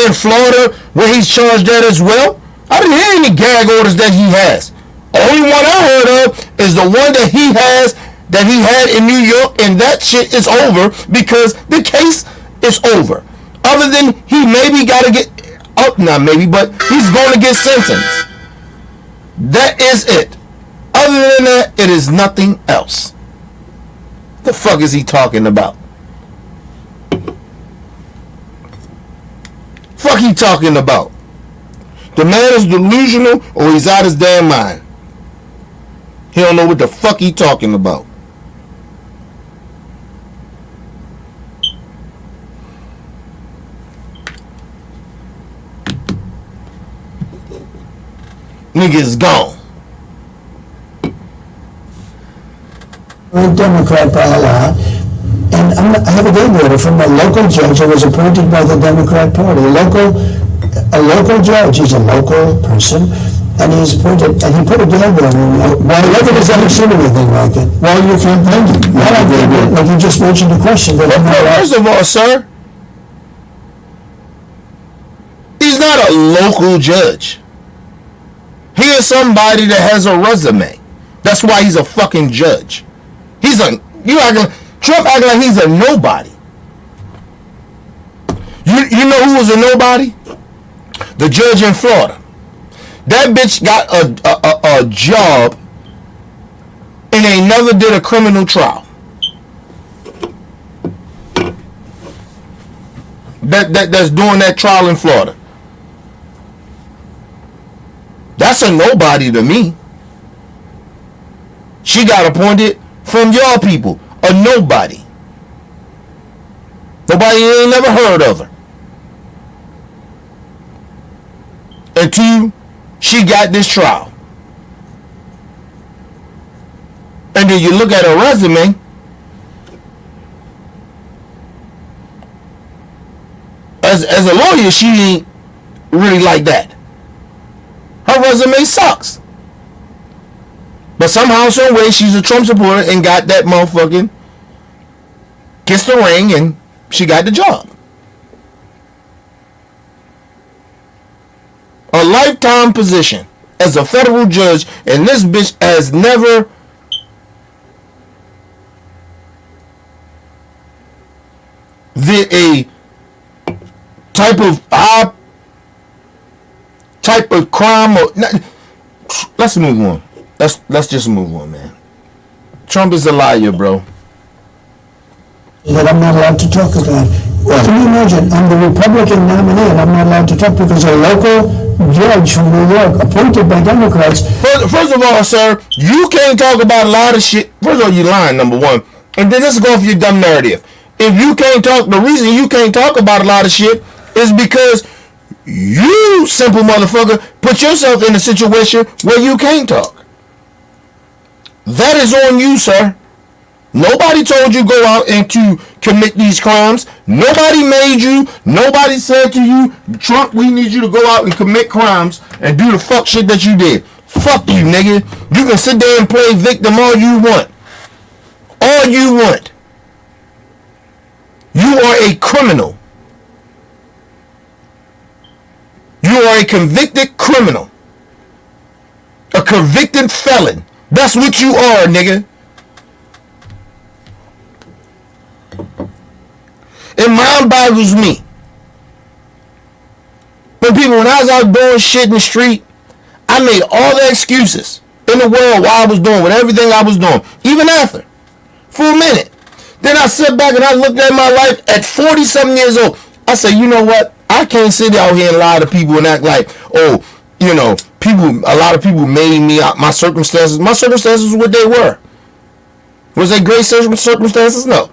in Florida where he's charged at as well. I didn't hear any gag orders that he has. Only one I heard of is the one that he had in New York, and that shit is over because the case is over. Other than he maybe got to get up, not maybe, but he's going to get sentenced. That is it. Other than that, it is nothing else. The fuck is he talking about? Fuck he talking about? The man is delusional or he's out his damn mind. He don't know what the fuck he talking about. Nigga's gone. I'm a Democrat by a lot, and I have a gag order from a local judge who was appointed by the Democrat Party. A local judge, he's a local person, and he's appointed, and he put a gag order on me. Nobody has ever seen anything like it. While you're campaigning. Like you just mentioned the question, but I'm not. First of all, sir, he's not a local judge. He is somebody that has a resume. That's why he's a fucking judge. Trump acting like he's a nobody. You know who was a nobody? The judge in Florida. That bitch got a job and they never did a criminal trial. That's doing that trial in Florida. That's a nobody to me. She got appointed from your people. A nobody. Nobody ain't never heard of her. And two, she got this trial. And then you look at her resume. As a lawyer, she ain't really like that. Her resume sucks. But somehow, some way, she's a Trump supporter and got that motherfucking kissed the ring and she got the job. A lifetime position as a federal judge, and this bitch has never did a type of crime or let's move on. Let's just move on, man. Trump is a liar, bro. That I'm not allowed to talk about. Well, can you imagine? I'm the Republican nominee and I'm not allowed to talk because a local judge from New York, appointed by Democrats. First of all, sir, you can't talk about a lot of shit. First of all, you're lying, number one. And then let's go for your dumb narrative. If you can't talk, the reason you can't talk about a lot of shit is because you, simple motherfucker, put yourself in a situation where you can't talk. That is on you, sir. Nobody told you go out and to commit these crimes. Nobody made you. Nobody said to you, Trump, we need you to go out and commit crimes and do the fuck shit that you did. Fuck you, nigga. You can sit there and play victim all you want. All you want. You are a criminal. You are a convicted criminal. A convicted felon. That's what you are, nigga. It mind boggles me. When I was out doing shit in the street, I made all the excuses in the world while I was doing with everything I was doing. Even after. For a minute. Then I sit back and I looked at my life at 40-something years old. I said, you know what? I can't sit out here and lie to people and act like, oh, you know, a lot of people made me out. My circumstances were what they were. Was they great circumstances? No.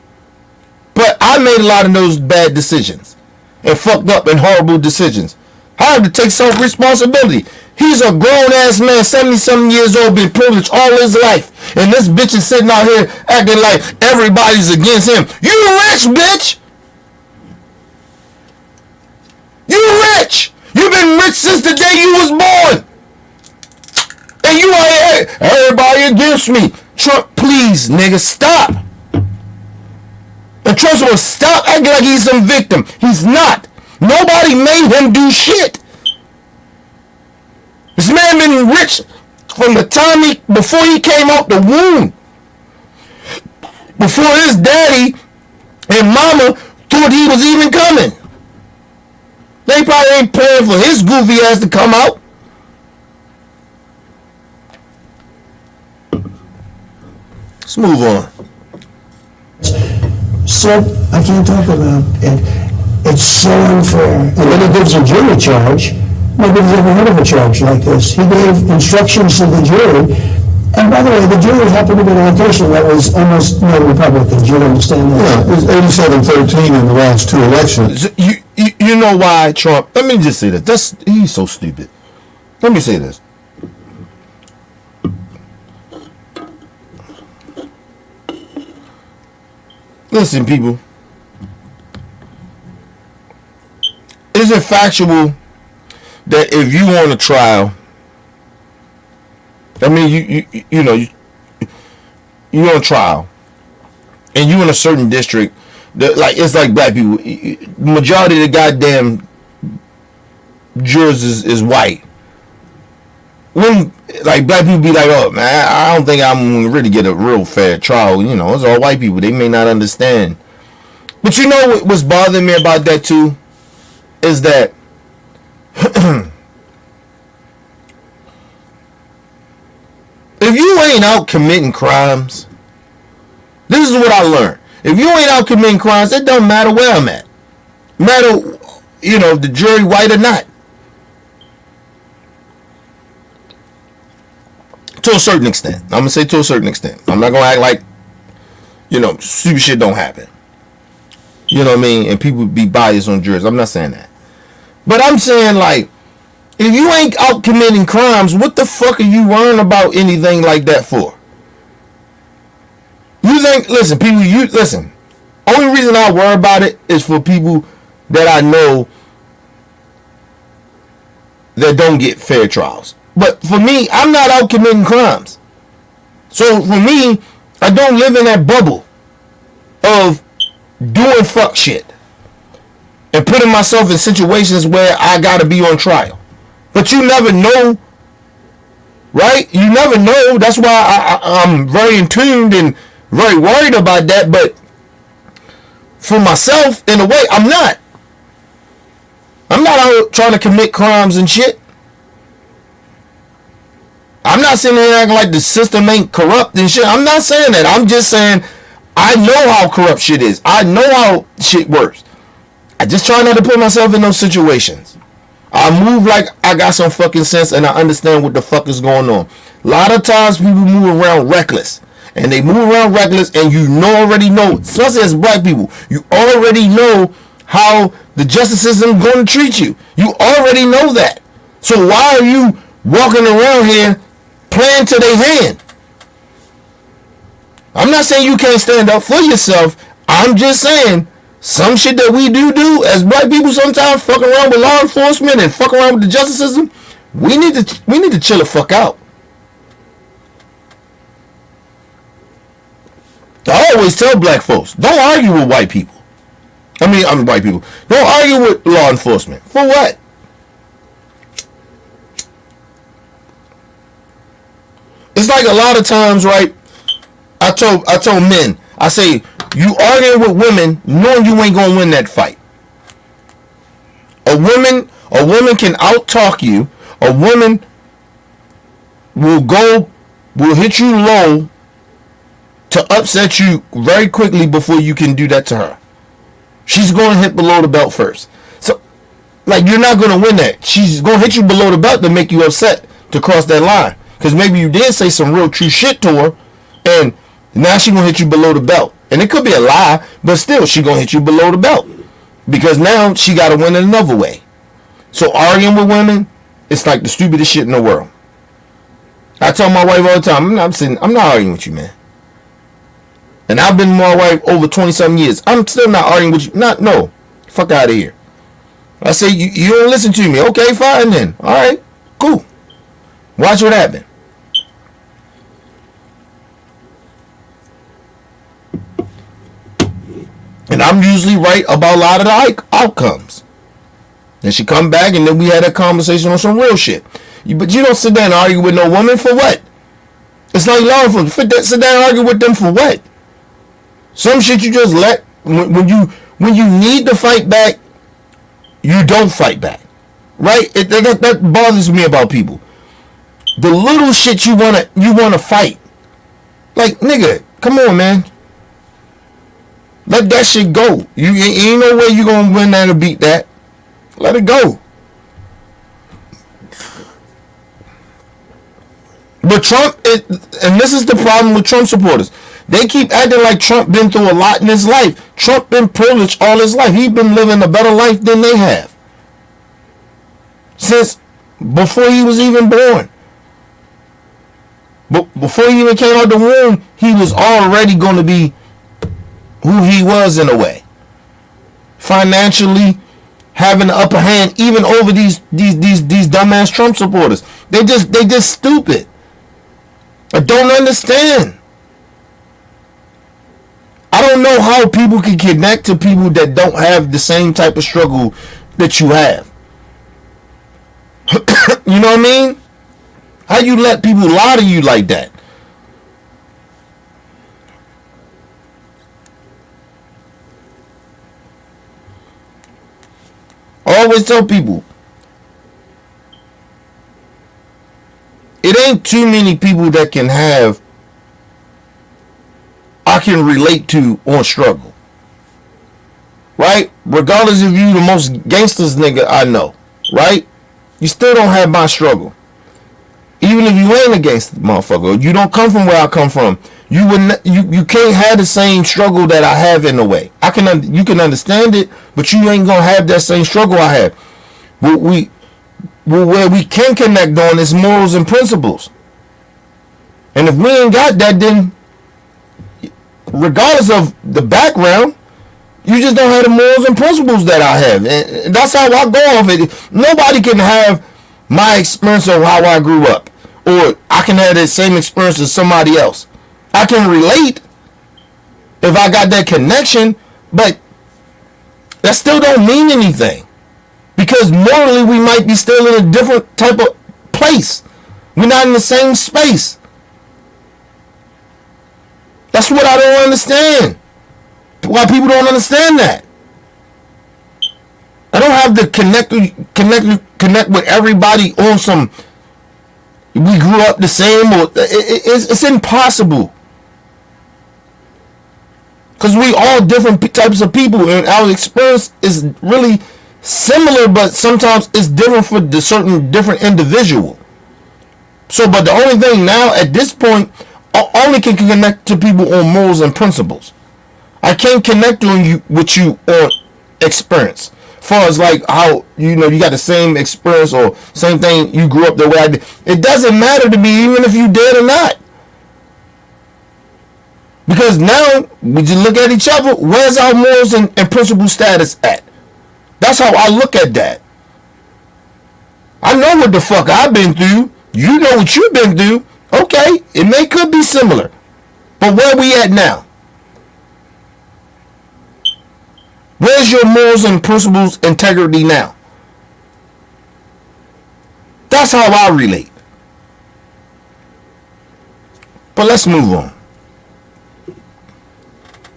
But I made a lot of those bad decisions and fucked up and horrible decisions. I have to take some responsibility. He's a grown-ass man, 70-something years old, been privileged all his life. And this bitch is sitting out here acting like everybody's against him. You rich, bitch! You rich! You've been rich since the day you was born! And you are here, everybody against me. Trump, please, nigga, stop! And Trump will stop acting like he's some victim. He's not. Nobody made him do shit. This man been rich from the time before he came out the womb. Before his daddy and mama thought he was even coming. They probably ain't paying for his goofy ass to come out. Let's move on. So, I can't talk about it. It's so unfair. And then he gives a jury charge. Nobody's ever heard of a charge like this. He gave instructions to the jury, And by the way, the jury happened to be in a location that was almost no Republicans. You understand that? Yeah, it was 87-13 in the last two elections. You know why Trump? Let me just say this. He's so stupid. Let me say this. Listen, people. Is it factual that if you on a trial, I mean, you on trial, and you in a certain district, like it's like black people. Majority of the goddamn jurors is white. When like black people be like, oh man, I don't think I'm gonna really get a real fair trial. You know, it's all white people. They may not understand. But you know what's bothering me about that too is that if you ain't out committing crimes, this is what I learned. If you ain't out committing crimes, it don't matter where I'm at. Matter, if the jury white or not. To a certain extent. I'm going to say to a certain extent. I'm not going to act like, stupid shit don't happen. You know what I mean? And people be biased on juries. I'm not saying that. But I'm saying, like, if you ain't out committing crimes, what the fuck are you worrying about anything like that for? You think, listen, people, listen. Only reason I worry about it is for people that I know that don't get fair trials. But for me, I'm not out committing crimes. So for me, I don't live in that bubble of doing fuck shit and putting myself in situations where I gotta be on trial. But you never know, right? You never know. That's why I'm very in tune and very worried about that. But for myself, in a way, I'm not. I'm not out trying to commit crimes and shit. I'm not sitting there acting like the system ain't corrupt and shit. I'm not saying that. I'm just saying I know how corrupt shit is. I know how shit works. I just try not to put myself in those situations. I move like I got some fucking sense and I understand what the fuck is going on. A lot of times people move around reckless. And they move around reckless and you already know, especially as black people, you already know how the justice system is going to treat you. You already know that. So why are you walking around here playing to their hand? I'm not saying you can't stand up for yourself. I'm just saying some shit that we do as black people sometimes, fuck around with law enforcement and fuck around with the justice system. We need to chill the fuck out. I always tell black folks, don't argue with white people. I'm white people. Don't argue with law enforcement. For what? It's like a lot of times, right? I told men, I say, you arguing with women knowing you ain't gonna win that fight. A woman can out-talk you. A woman will hit you low to upset you very quickly before you can do that to her. She's going to hit below the belt first. So, like, you're not going to win that. She's going to hit you below the belt to make you upset to cross that line. Because maybe you did say some real true shit to her, and now she's going to hit you below the belt. And it could be a lie, but still, she's going to hit you below the belt. Because now she got to win it another way. So arguing with women, it's like the stupidest shit in the world. I tell my wife all the time, I'm not arguing with you, man. And I've been with my wife over 20-something years. I'm still not arguing with you. No. Fuck out of here. I say, you don't listen to me. Okay, fine then. All right, cool. Watch what happens. And I'm usually right about a lot of the outcomes. Then she come back and then we had a conversation on some real shit. But you don't sit down and argue with no woman for what? It's like law enforcement. Sit down and argue with them for what? Some shit you just let, when you need to fight back, you don't fight back. Right? That bothers me about people. The little shit you wanna fight. Like, nigga, come on, man. Let that shit go. You ain't no way you gonna win that or beat that. Let it go. But Trump, and this is the problem with Trump supporters. They keep acting like Trump been through a lot in his life. Trump been privileged all his life. He's been living a better life than they have. Since before he was even born. But before he even came out the womb, he was already going to be who he was in a way. Financially, having the upper hand even over these dumbass Trump supporters. They just stupid. I don't understand. I don't know how people can connect to people that don't have the same type of struggle that you have. You know what I mean? How you let people lie to you like that? I always tell people, it ain't too many people that I can relate to on struggle. Right? Regardless if you the most gangsters nigga I know. Right? You still don't have my struggle. Even if you ain't a gangster motherfucker, you don't come from where I come from. You can't have the same struggle that I have in a way. You can understand it, but you ain't gonna have that same struggle I have. But where we can connect on is morals and principles. And if we ain't got that, then regardless of the background, you just don't have the morals and principles that I have. And that's how I go off it. Nobody can have my experience of how I grew up. Or I can have that same experience as somebody else. I can relate if I got that connection, but that still don't mean anything. Because morally we might be still in a different type of place. We're not in the same space. That's what I don't understand. Why people don't understand that. I don't have to connect with everybody on some we grew up the same, or it's impossible. Because we all different types of people, and our experience is really similar, but sometimes it's different for the certain different individual. So, but the only thing now at this point, I only can connect to people on morals and principles. I can't connect with you on experience. Far as like how you got the same experience or same thing, you grew up the way I did. It doesn't matter to me even if you did or not. Because now we just look at each other. Where's our morals and principle status at? That's how I look at that. I know what the fuck I've been through. You know what you've been through. Okay, could be similar. But where we at now? Where's your morals and principles integrity now? That's how I relate. But let's move on.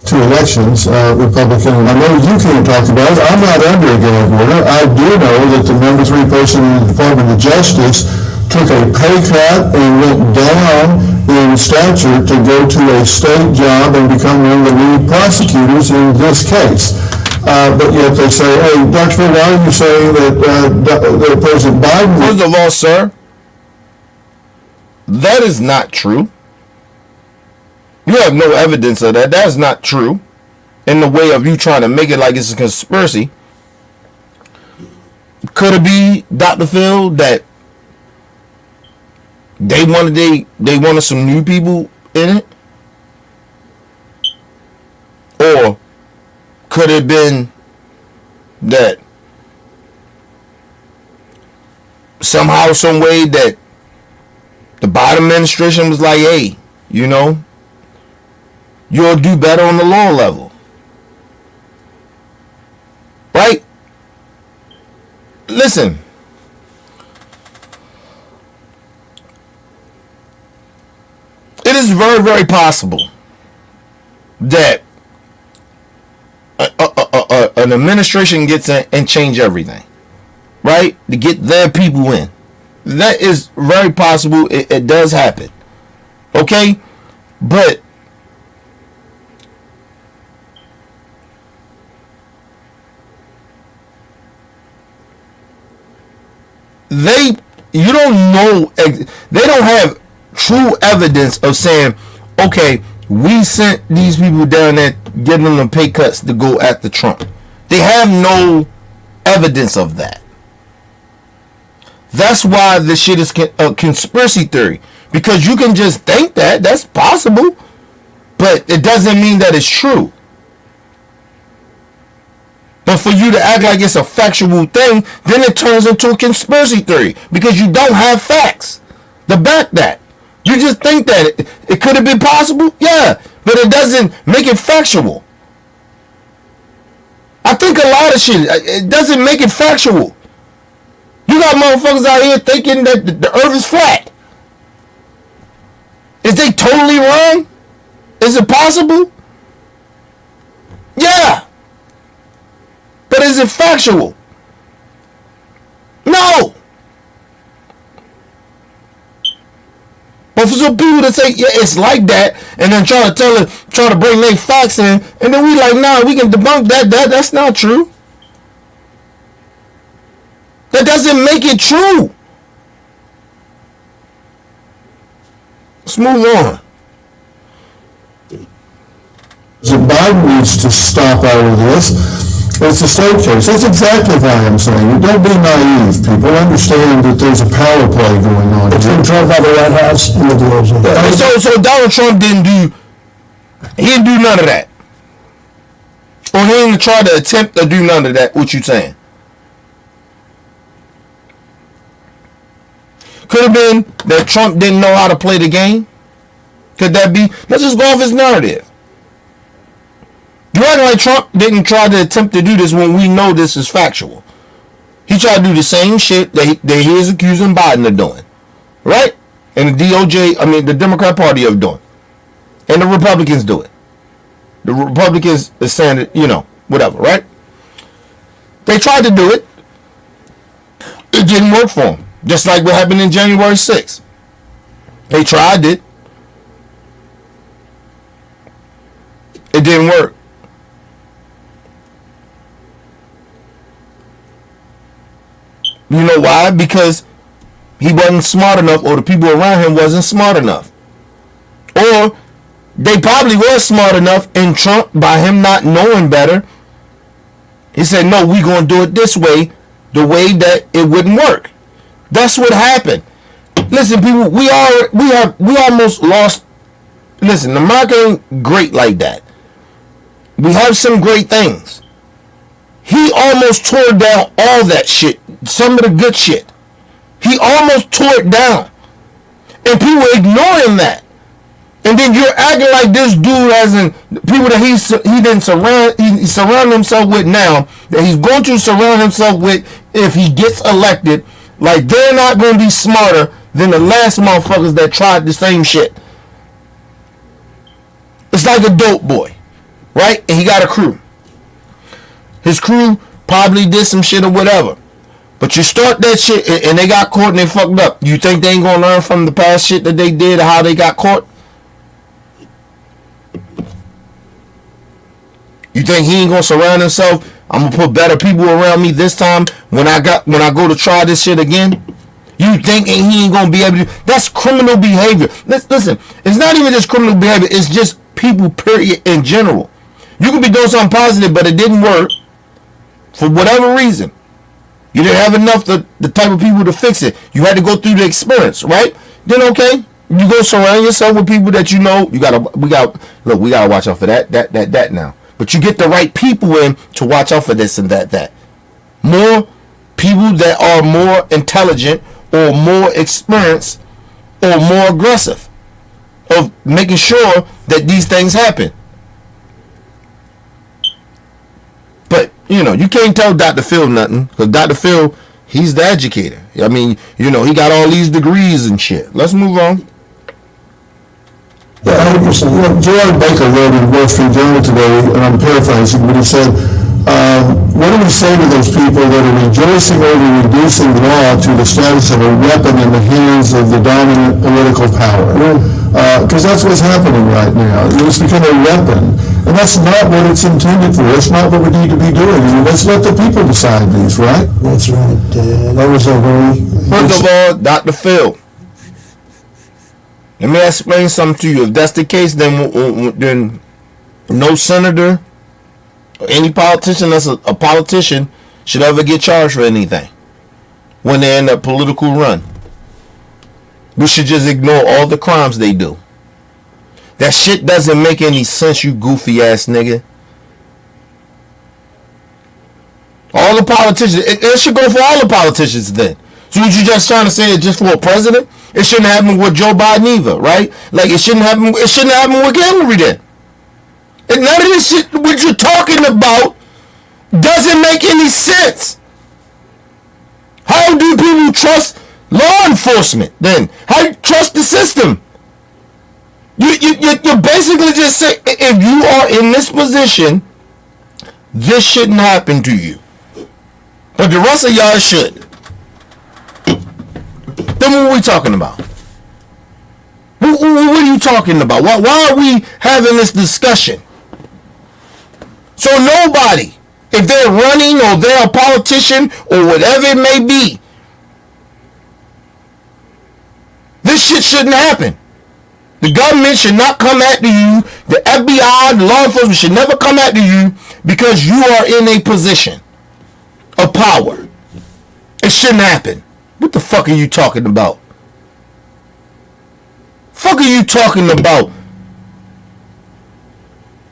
To elections, Republican, I know you can't talk about it. I'm not under a gag order. I do know that the number 3 person in the Department of Justice took a pay cut and went down in stature to go to a state job and become one of the lead prosecutors in this case. But yet they say, hey, Dr. Phil, why are you saying that President Biden... First of all, sir, that is not true. You have no evidence of that. That is not true. In the way of you trying to make it like it's a conspiracy. Could it be, Dr. Phil, that they wanted some new people in it? Or could it have been that somehow, some way that the Biden administration was like, hey, you'll do better on the law level. Right? Listen. It is very, very possible that an administration gets in and change everything, right? To get their people in. That is very possible. It does happen. Okay? But they don't have true evidence of saying, okay, we sent these people down there, giving them pay cuts to go after Trump. They have no evidence of that. That's why this shit is a conspiracy theory. Because you can just think that. That's possible. But it doesn't mean that it's true. But for you to act like it's a factual thing, then it turns into a conspiracy theory. Because you don't have facts to back that. You just think that it could have been possible. Yeah. But it doesn't make it factual. I think a lot of shit, it doesn't make it factual. You got motherfuckers out here thinking that the earth is flat. Is they totally wrong? Is it possible? Yeah. But is it factual? No. But for some people to say, yeah, it's like that, and then try to bring their facts in, and then we like, nah, we can debunk that. That's not true. That doesn't make it true. Let's move on. So Biden needs to stop all of this. It's a state case. That's exactly why I'm saying it. Don't be naive. People understand that there's a power play going on. It's controlled by the White House and the DOJ. So Donald Trump didn't do none of that. Or he didn't try to attempt to do none of that, what you saying? Could have been that Trump didn't know how to play the game. Could that be? Let's just go off his narrative. You act like Trump didn't try to attempt to do this when we know this is factual. He tried to do the same shit that he is accusing Biden of doing. Right? And the DOJ, the Democrat Party of doing. And the Republicans do it. The Republicans are saying it, whatever, right? They tried to do it. It didn't work for them. Just like what happened in January 6th. They tried it. It didn't work. You know why? Because he wasn't smart enough, or the people around him wasn't smart enough. Or they probably were smart enough in Trump, by him not knowing better. He said, no, we're going to do it this way, the way that it wouldn't work. That's what happened. Listen, people, we almost lost. Listen, America ain't great like that. We have some great things. He almost tore down all that shit. Some of the good shit. He almost tore it down. And people ignoring that. And then you're acting like this dude hasn't, people that he didn't surround himself with now, that he's going to surround himself with if he gets elected, like they're not going to be smarter than the last motherfuckers that tried the same shit. It's like a dope boy, right? And he got a crew. His crew probably did some shit or whatever. But you start that shit and they got caught and they fucked up. You think they ain't gonna learn from the past shit that they did or how they got caught? You think he ain't gonna surround himself? I'm gonna put better people around me this time when I go to try this shit again? You think he ain't gonna be able to? That's criminal behavior. Listen, it's not even just criminal behavior. It's just people, period, in general. You can be doing something positive, but it didn't work for whatever reason. You didn't have enough the type of people to fix it. You had to go through the experience, right? Then okay, you go surround yourself with people that you know. We gotta watch out for that now. But you get the right people in to watch out for this and that. More people that are more intelligent or more experienced or more aggressive of making sure that these things happen. But, you can't tell Dr. Phil nothing, because Dr. Phil, he's the educator. I mean, he got all these degrees and shit. Let's move on. Yeah, 100%. Gerard Baker wrote in Wall Street Journal today, and I'm paraphrasing, but he said, what do we say to those people that are rejoicing over reducing law to the status of a weapon in the hands of the dominant political power? Because that's what's happening right now. It's become a weapon. And that's not what it's intended for. That's not what we need to be doing. Let's let the people decide these, right? That's right. That was a very... First of all, Dr. Phil. Let me explain something to you. If that's the case, then no senator or any politician that's a politician should ever get charged for anything when they're in a political run. We should just ignore all the crimes they do. That shit doesn't make any sense, you goofy ass nigga. All the politicians, it should go for all the politicians then. So what you just trying to say is just for a president? It shouldn't happen with Joe Biden either, right? Like it shouldn't happen with Hillary then. And none of this shit what you're talking about doesn't make any sense. How do people trust law enforcement then? How do you trust the system? You're basically just saying if you are in this position, this shouldn't happen to you. But the rest of y'all should. Then what are we talking about? What are you talking about? Why are we having this discussion? So nobody, if they're running or they're a politician or whatever it may be, this shit shouldn't happen. The government should not come after you. The FBI, the law enforcement should never come after you because you are in a position of power. It shouldn't happen. What the fuck are you talking about? Fuck are you talking about?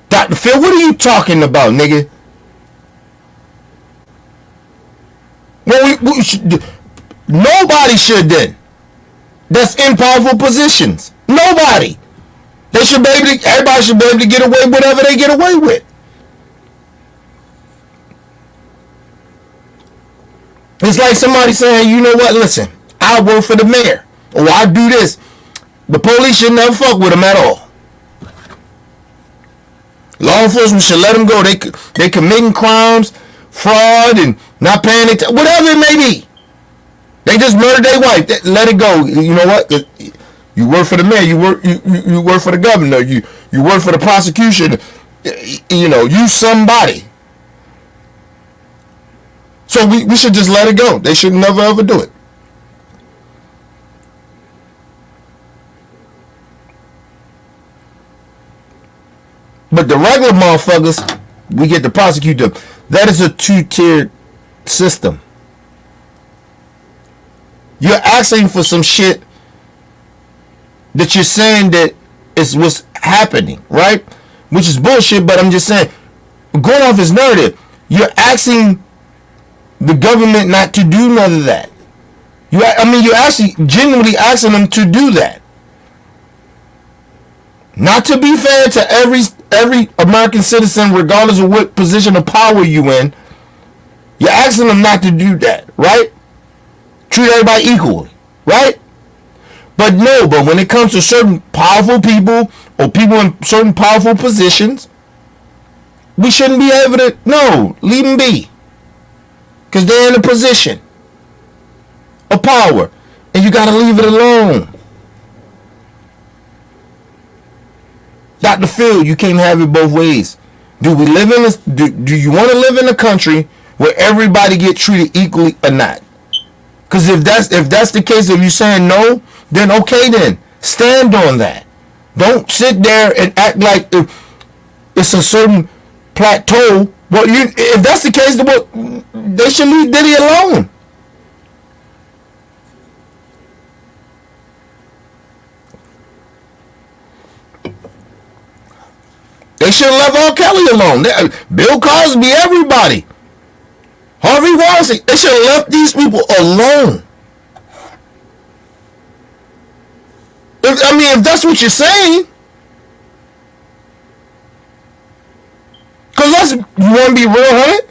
Dr. Phil, what are you talking about, nigga? Well, we should, nobody should then. That's in powerful positions. Nobody. They should be able to, everybody should be able to get away with whatever they get away with. It's like somebody saying, you know what, listen, I work for the mayor. Or I do this. The police should never fuck with them at all. Law enforcement should let them go. They committing crimes, fraud, and not paying it, whatever it may be. They just murdered their wife. Let it go. You know what? You work for the mayor. You work for the governor. You work for the prosecution. You know, you somebody. So we should just let it go. They should never ever do it. But the regular motherfuckers, we get to prosecute them. That is a two-tiered system. You're asking for some shit that you're saying that is what's happening, right? Which is bullshit, but I'm just saying, going off his narrative, you're asking the government not to do none of that. You're actually genuinely asking them to do that. Not to be fair to every American citizen, regardless of what position of power you in, you're asking them not to do that, right? Treat everybody equally, right? But when it comes to certain powerful people or people in certain powerful positions, we shouldn't be able to, leave them be. Because they're in a position of power. And you got to leave it alone. Dr. Phil, you can't have it both ways. Do we live in this? Do you want to live in a country where everybody get treated equally or not? Because if that's the case, if you're saying no, then okay, then stand on that. Don't sit there and act like it's a certain plateau. Well, if that's the case, they should leave Diddy alone. They should have left R. Kelly alone. Bill Cosby, everybody. Harvey Weinstein. They should have left these people alone. If that's what you're saying. Because you want to be real, honey?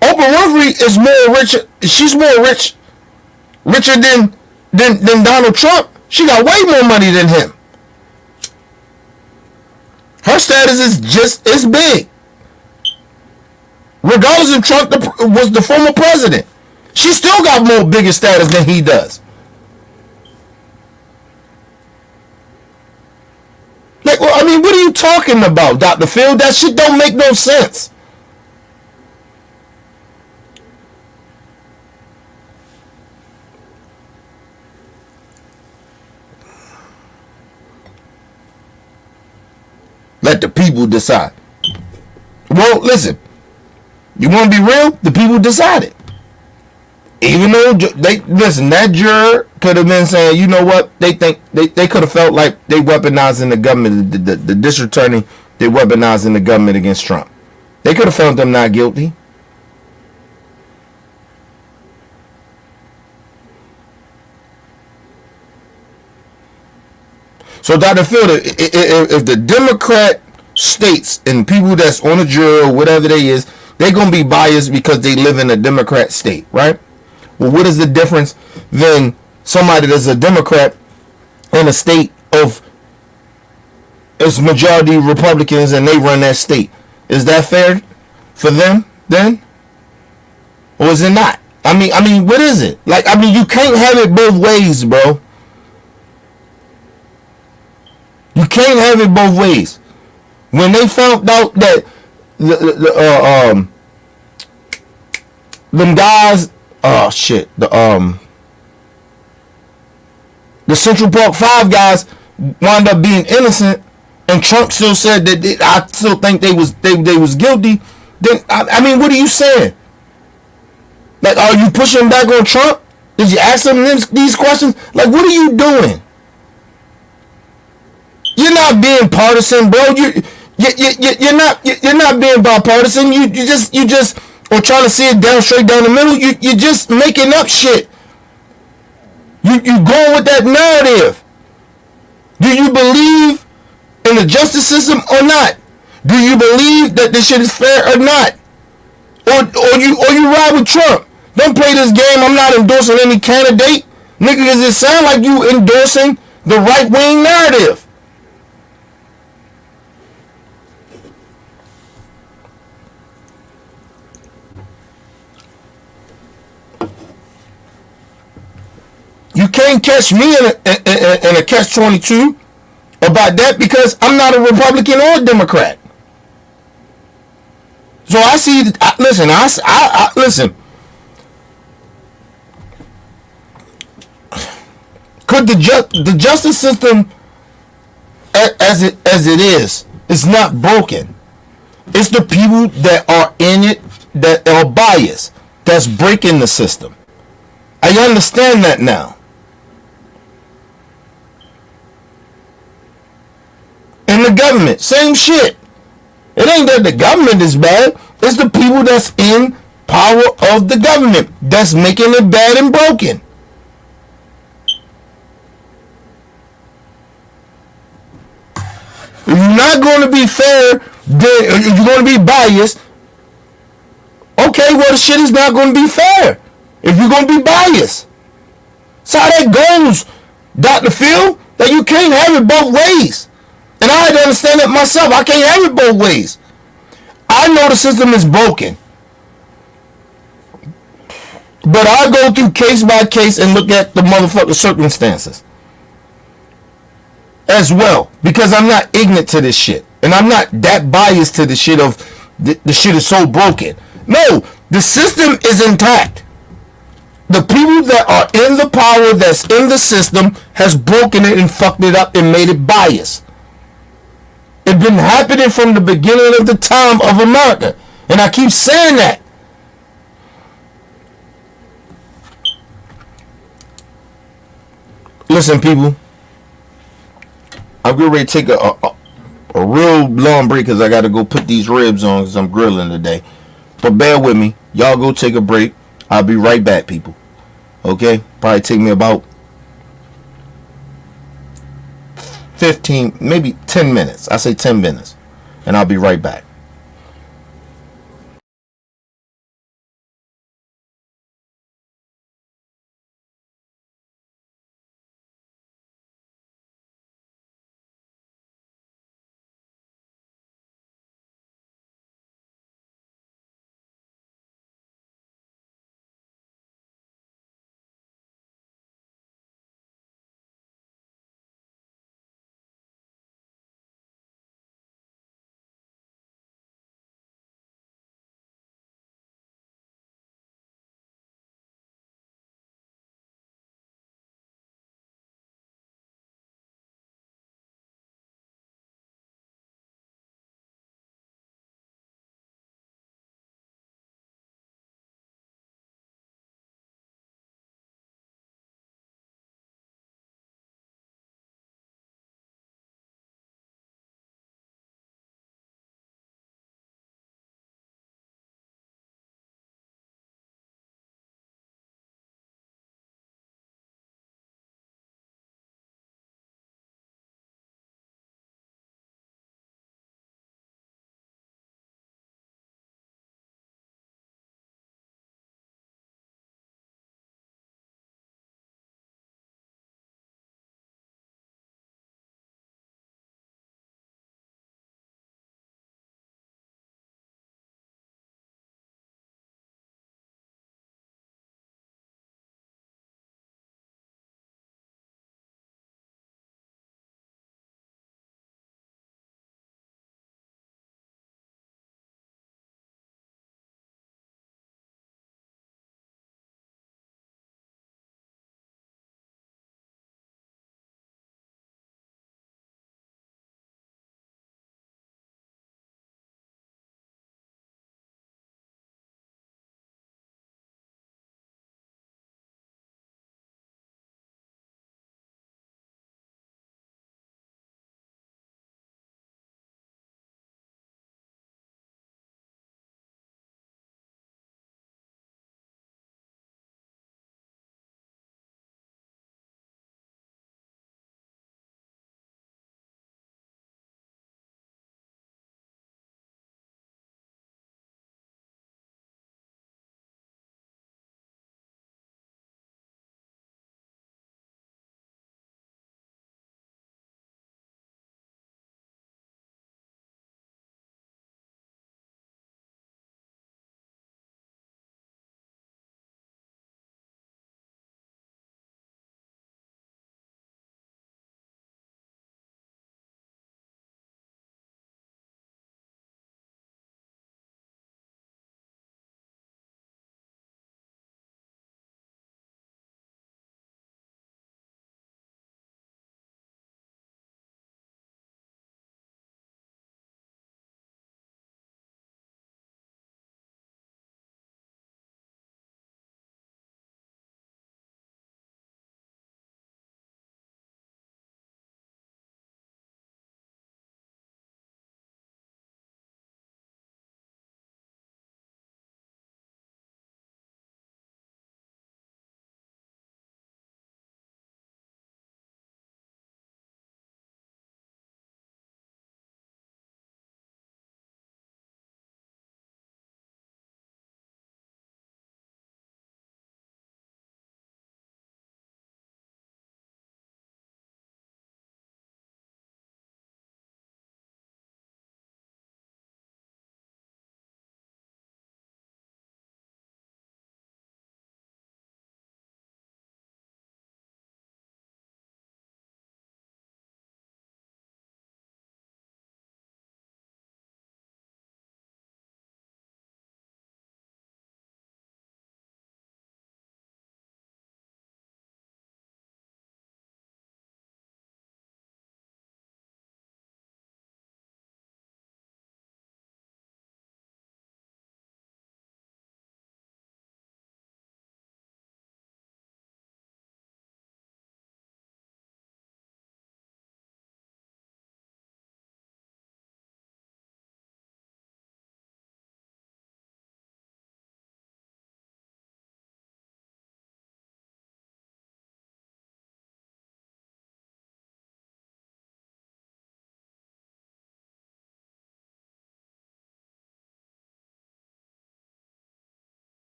Oprah Winfrey is more rich. She's more richer than Donald Trump. She got way more money than him. Her status is just as big. Regardless if Trump was the former president, she still got more bigger status than he does. What are you talking about, Dr. Phil? That shit don't make no sense. Let the people decide. Well, listen. You want to be real? The people decided. Even though that juror could have been saying, you know what, they think they could have felt like they weaponizing the government. The district attorney, they weaponizing the government against Trump. They could have found them not guilty. So, Dr. Fielder, if the Democrat states and people that's on the jury or whatever they is, they're going to be biased because they live in a Democrat state, right? Well, what is the difference than somebody that's a Democrat in a state of it's majority Republicans and they run that state? Is that fair for them then? Or is it not? I mean, what is it? Like, I mean, you can't have it both ways, bro. You can't have it both ways. When they found out that them guys, oh shit, the Central Park 5 guys wound up being innocent, and Trump still said that I still think they was guilty. Then I mean, what are you saying? Like, are you pushing back on Trump? Did you ask him these questions? Like, what are you doing? You're not being partisan, bro. You're not being bipartisan. You just or trying to see it straight down the middle. You're just making up shit. You going with that narrative. Do you believe in the justice system or not? Do you believe that this shit is fair or not? Or you ride with Trump? Don't play this game. I'm not endorsing any candidate. Nigga, does it sound like you endorsing the right-wing narrative? You can't catch me in a catch-22 about that because I'm not a Republican or a Democrat. So I see. Listen. Listen. Could the justice system, as it is not broken. It's the people that are in it that are biased that's breaking the system. I understand that now. And the government, same shit. It ain't that the government is bad. It's the people that's in power of the government that's making it bad and broken. If you're not going to be fair, then you're going to be biased. Okay, well, the shit is not going to be fair if you're going to be biased. That's how that goes, Dr. Phil. That you can't have it both ways. And I had to understand it myself. I can't have it both ways. I know the system is broken. But I go through case by case and look at the motherfucking circumstances as well. Because I'm not ignorant to this shit. And I'm not that biased to the shit of the shit is so broken. No, the system is intact. The people that are in the power that's in the system has broken it and fucked it up and made it biased. It's been happening from the beginning of the time of America. And I keep saying that. Listen, people. I'm getting ready to take a real long break because I got to go put these ribs on because I'm grilling today. But bear with me. Y'all go take a break. I'll be right back, people. Okay? Probably take me about 15, maybe 10 minutes. I say 10 minutes. And I'll be right back.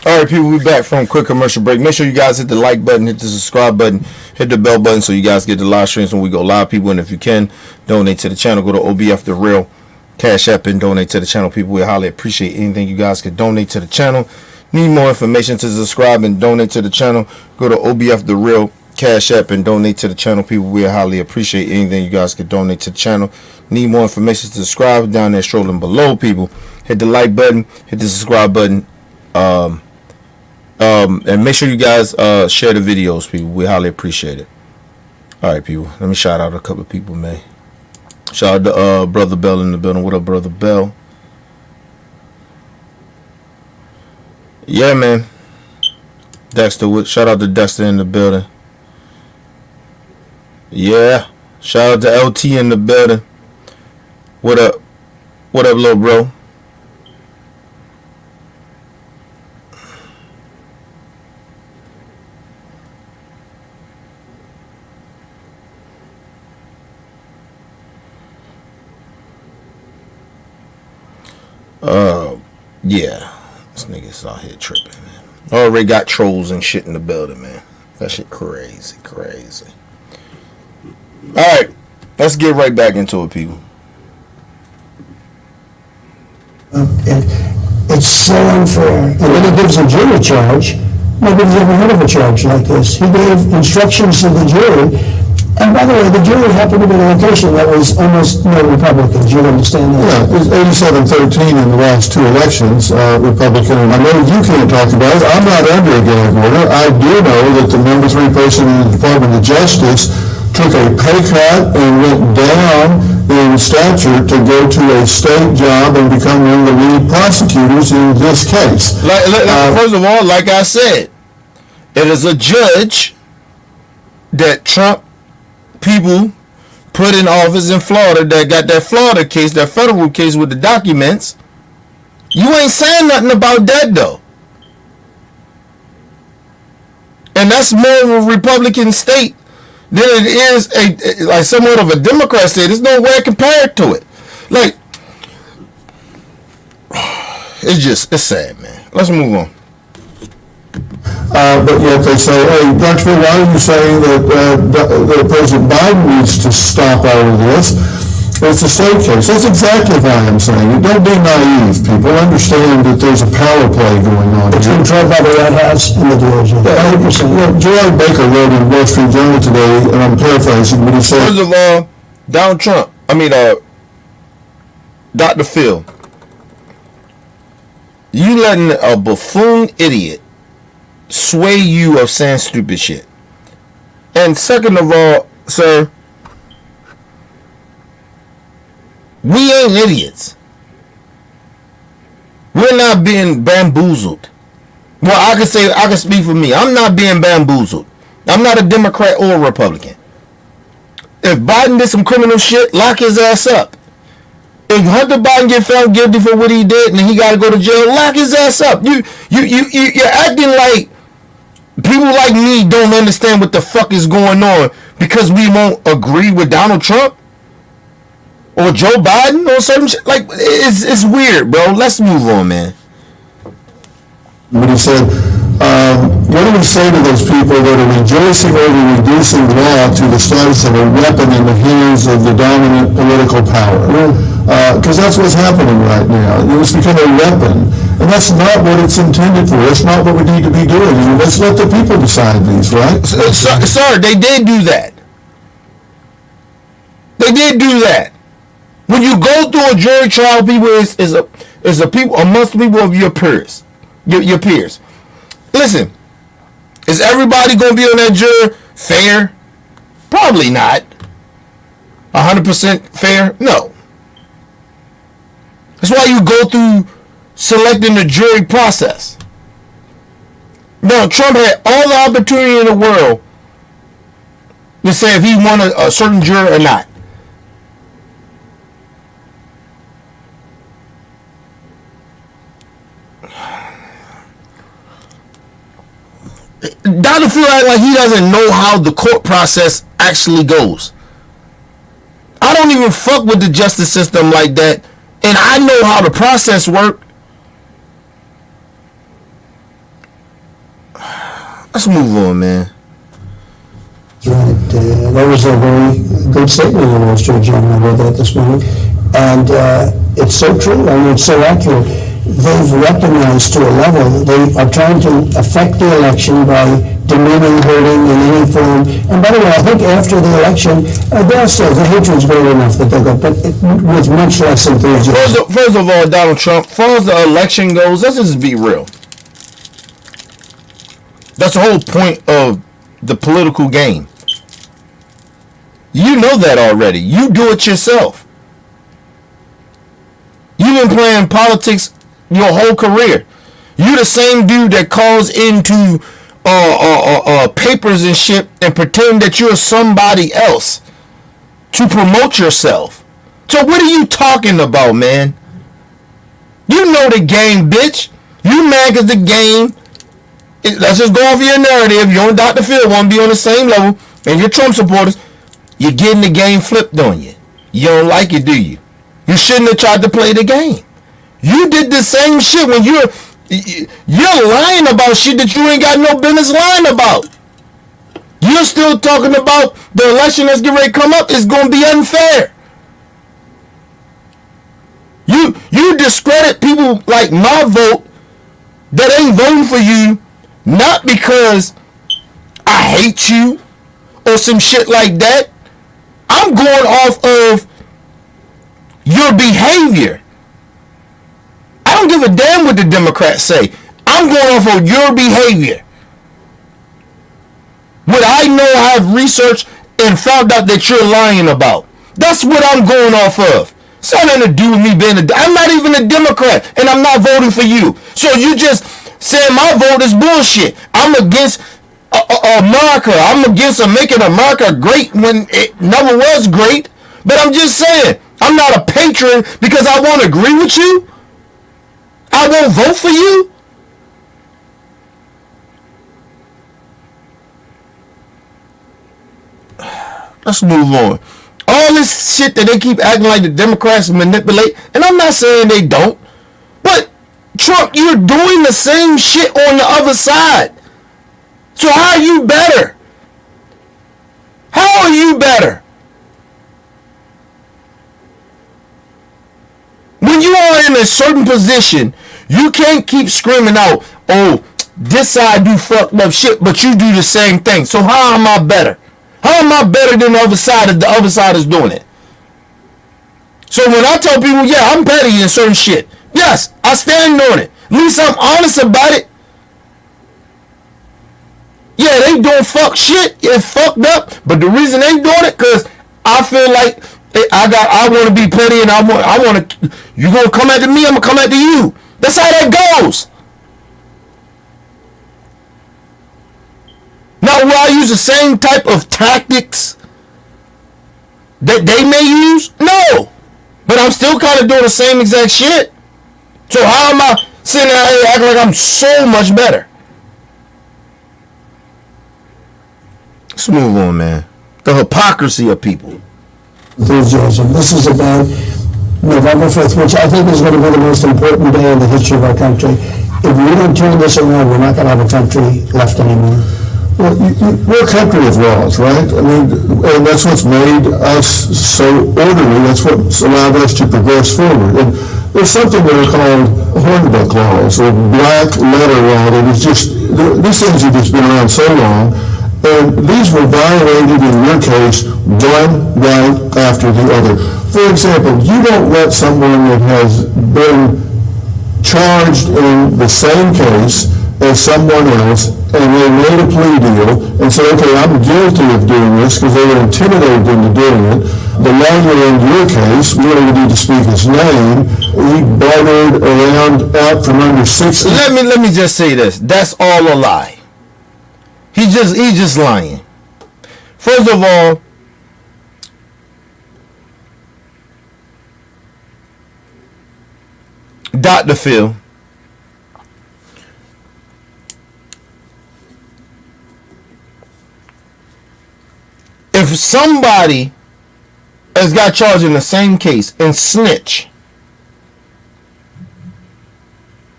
All right, people, we back from a quick commercial break. Make sure you guys hit the like button, hit the subscribe button, hit the bell button so you guys get the live streams when we go live, people. And if you can, donate to the channel. Go to OBF The Real Cash App and donate to the channel, people. We highly appreciate anything you guys can donate to the channel. Need more information to subscribe and donate to the channel? Go to OBF The Real Cash App and donate to the channel, people. We highly appreciate anything you guys can donate to the channel. Need more information to subscribe? Down there scrolling below, people. Hit the like button, hit the subscribe button. And make sure you guys share the videos, people. We highly appreciate it. All right, people. Let me shout out a couple of people, man. Shout out to Brother Bell in the building. What up, Brother Bell? Yeah, man. Dexter. Shout out to Dexter in the building. Yeah. Shout out to LT in the building. What up? What up, little bro? Yeah, this nigga's out here tripping, man. Already got trolls and shit in the building, man. That shit crazy. Alright, let's get right back into it, people. It's so unfair. And then he gives a jury charge. Nobody's ever heard of a charge like this. He gave instructions to the jury. And by the way, the jury happened to be in a location that was almost no Republicans. You understand that? Yeah, it was 87-13 in the last two elections, Republican. And I know you can't talk about it. I'm not under a gag order. I do know that the number 3 person in the Department of Justice took a pay cut and went down in stature to go to a state job and become one of the lead prosecutors in this case. First of all, like I said, it is a judge that Trump people put in office in Florida that got that Florida case, that federal case with the documents. You ain't saying nothing about that, though. And that's more of a Republican state than it is like somewhat of a Democrat state. There's no way compared to it. Like, it's sad, man. Let's move on. But yet they say, hey, Dr. Phil, why are you saying that President Biden needs to stop all of this? It's a state case. That's exactly why I'm saying it. Don't be naive, people. Understand that there's a power play going on It's here. controlled by the White House and the DOJ. 100%. Gerard Baker wrote in Wall Street Journal today, and I'm paraphrasing, but he said, First of all, Donald Trump, Dr. Phil, you letting a buffoon idiot sway you of saying stupid shit. And second of all, sir, we ain't idiots. We're not being bamboozled. Well, I can speak for me. I'm not being bamboozled. I'm not a Democrat or a Republican. If Biden did some criminal shit, lock his ass up. If Hunter Biden get found guilty for what he did and he got to go to jail, lock his ass up. You're acting like people like me don't understand what the fuck is going on because we won't agree with Donald Trump or Joe Biden or certain shit. Like, it's weird, bro. Let's move on, man. but he said, what do we say to those people that are rejoicing over reducing law to the status of a weapon in the hands of the dominant political power? Because that's what's happening right now. It's become a weapon. And that's not what it's intended for. That's not what we need to be doing. Let's let the people decide these, right? Sir, they did do that. They did do that. When you go through a jury trial, people is a people amongst people of your peers. Your peers. Listen, is everybody going to be on that jury fair? Probably not. 100% fair? No. That's why you go through selecting the jury process. Now, Trump had all the opportunity in the world to say if he won a certain jury or not. Donald feel like he doesn't know how the court process actually goes. I don't even fuck with the justice system like that, and I know how the process works. Let's move on, man. Right. That was a very good statement in the Wall Street Journal. I read that this morning. And it's so true, and it's so accurate. They've recognized to a level, they are trying to affect the election by demeaning, hurting in any form. And by the way, I think after the election, they'll still, the hatred's great enough that they'll go, but with much less enthusiasm. First of all, Donald Trump, as far as the election goes, let's just be real. That's the whole point of the political game. You know that already. You do it yourself. You've been playing politics your whole career. You the same dude that calls into papers and shit and pretend that you're somebody else to promote yourself. So what are you talking about, man? You know the game, bitch. You mad because the game. Let's just go off your narrative. You and Dr. Phil want to be on the same level, and your Trump supporters, you're getting the game flipped on you. You don't like it, do you? You shouldn't have tried to play the game. You did the same shit when you're lying about shit that you ain't got no business lying about. You're still talking about the election that's getting ready to come up is going to be unfair. You discredit people like my vote that ain't voting for you, not because I hate you or some shit like that. I'm going off of your behavior. I don't give a damn what the Democrats say. I'm going off of your behavior. What I know, I've researched and found out that you're lying about. That's what I'm going off of. It's got nothing to do with me being I'm not even a Democrat, and I'm not voting for you. So you just saying my vote is bullshit. I'm against America. I'm against making America great when it never was great. But I'm just saying, I'm not a patron because I won't agree with you. I won't vote for you. Let's move on. All this shit that they keep acting like the Democrats manipulate, and I'm not saying they don't, but Trump, you're doing the same shit on the other side. So how are you better? How are you better? When you are in a certain position, you can't keep screaming out, oh, this side do fucked up shit, but you do the same thing. So how am I better? How am I better than the other side if the other side is doing it? So when I tell people, yeah, I'm petty in certain shit, yes, I stand on it. At least I'm honest about it. Yeah, they doing fuck shit. It's fucked up. But the reason they doing it, because I feel like I want to be petty and I want to, you going to come after me, I'm going to come after you. That's how that goes. Now, will I use the same type of tactics that they may use? No. But I'm still kind of doing the same exact shit. So how am I sitting out here acting like I'm so much better? Let's move on, man. The hypocrisy of people. Enthusiasm. This is about November 5th, which I think is going to be the most important day in the history of our country. If we don't turn this around, we're not going to have a country left anymore. Well, we're a country of laws, right? I mean, and that's what's made us so orderly. That's what's allowed us to progress forward. And there's something that are called Hornbook laws or black letter law that is just, these things have just been around so long. And these were violated in your case, one right after the other. For example, you don't let someone that has been charged in the same case as someone else, and they made a plea deal and said, okay, I'm guilty of doing this because they were intimidated into doing it. The lawyer in your case, we don't even need to speak his name, he bartered around out from under 60. Let me just say this. That's all a lie. He's just lying. First of all, Dr. Phil, if somebody has got charged in the same case and snitch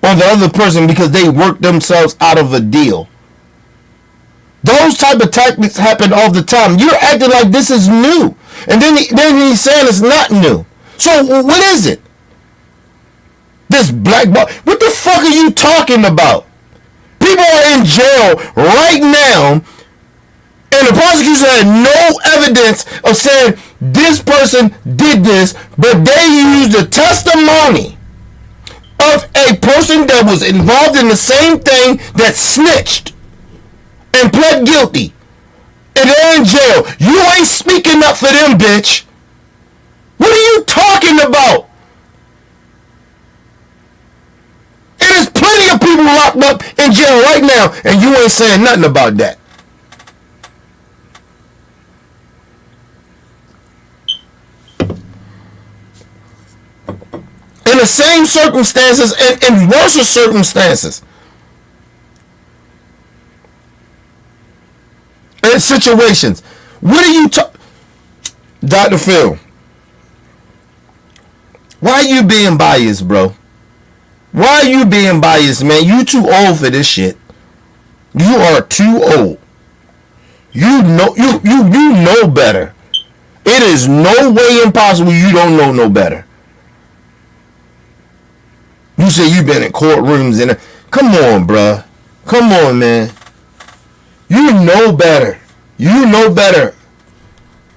on the other person because they worked themselves out of a deal, Those type of tactics happen all the time. You're acting like this is new. And then he's saying it's not new. So what is it? This black box. What the fuck are you talking about? People are in jail right now, and the prosecution had no evidence of saying this person did this, but they used the testimony of a person that was involved in the same thing that snitched and pled guilty. And they're in jail. You ain't speaking up for them, bitch. What are you talking about? There's plenty of people locked up in jail right now, and you ain't saying nothing about that. In the same circumstances and in worse circumstances. And situations. What are you talking? Dr. Phil, why are you being biased, bro? Why are you being biased, man? You too old for this shit. You are too old. You know better. It is no way impossible you don't know no better. You say you've been in courtrooms and come on, bruh. Come on, man. You know better. You know better.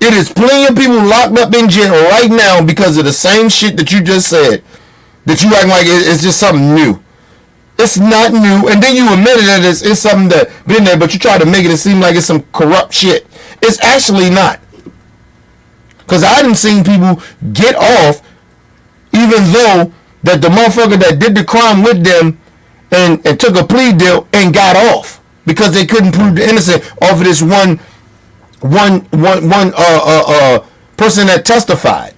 It is plenty of people locked up in jail right now because of the same shit that you just said. That you act like it's just something new. It's not new. And then you admitted that it's something that been there, but you try to make it seem like it's some corrupt shit. It's actually not. Because I done seen people get off even though that the motherfucker that did the crime with them and took a plea deal and got off because they couldn't prove the innocent off of this one person that testified.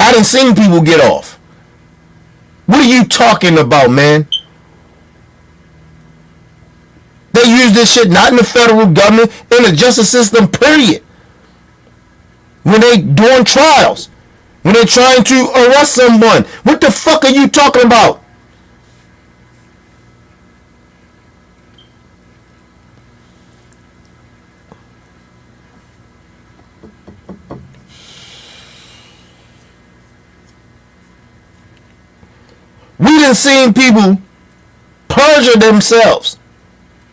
I done seen people get off. What are you talking about, man? They use this shit not in the federal government, in the justice system, period. When they doing trials, when they trying to arrest someone, what the fuck are you talking about? We done seen people perjure themselves,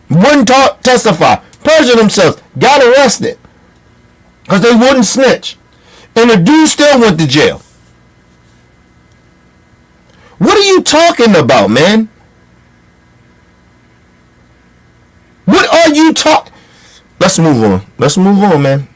wouldn't testify, perjure themselves, got arrested because they wouldn't snitch, and the dude still went to jail. What are you talking about, man? What are you talking? Let's move on. Let's move on, man.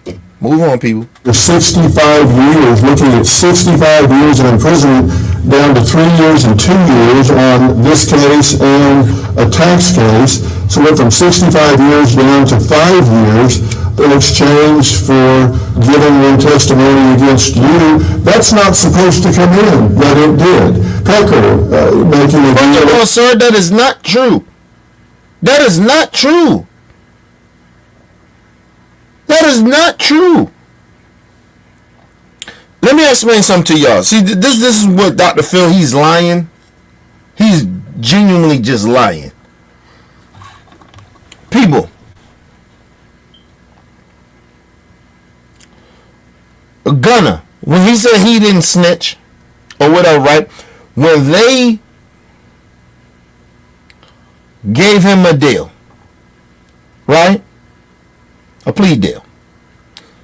Move on, people. For 65 years, looking at 65 years of imprisonment down to 3 years and 2 years on this case and a tax case. So went from 65 years down to 5 years in exchange for giving them testimony against you. That's not supposed to come in, but it did. Pecker making a First of all, sir, that is not true. That is not true. That is not true. Let me explain something to y'all. See, this is what Dr. Phil, he's lying. He's genuinely just lying. People, Gunner, when he said he didn't snitch or whatever, right? When they gave him a deal, right? A plea deal.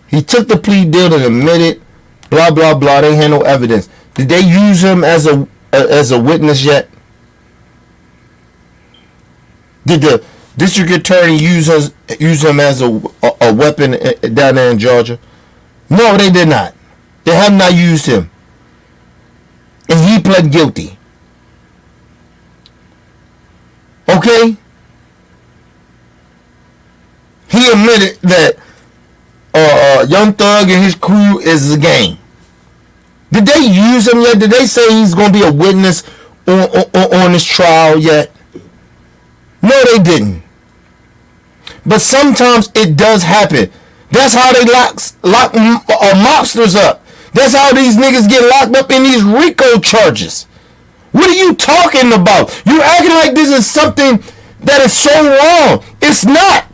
He took the plea deal and admitted, blah, blah, blah. They had no evidence. Did they use him as a witness yet? Did the district attorney use him as a weapon down there in Georgia? No, they did not. They have not used him. And he pled guilty. Okay? He admitted that Young Thug and his crew is a gang. Did they use him yet? Did they say he's going to be a witness on this trial yet? No, they didn't. But sometimes it does happen. That's how they lock mobsters up. That's how these niggas get locked up in these RICO charges. What are you talking about? You acting like this is something that is so wrong. It's not.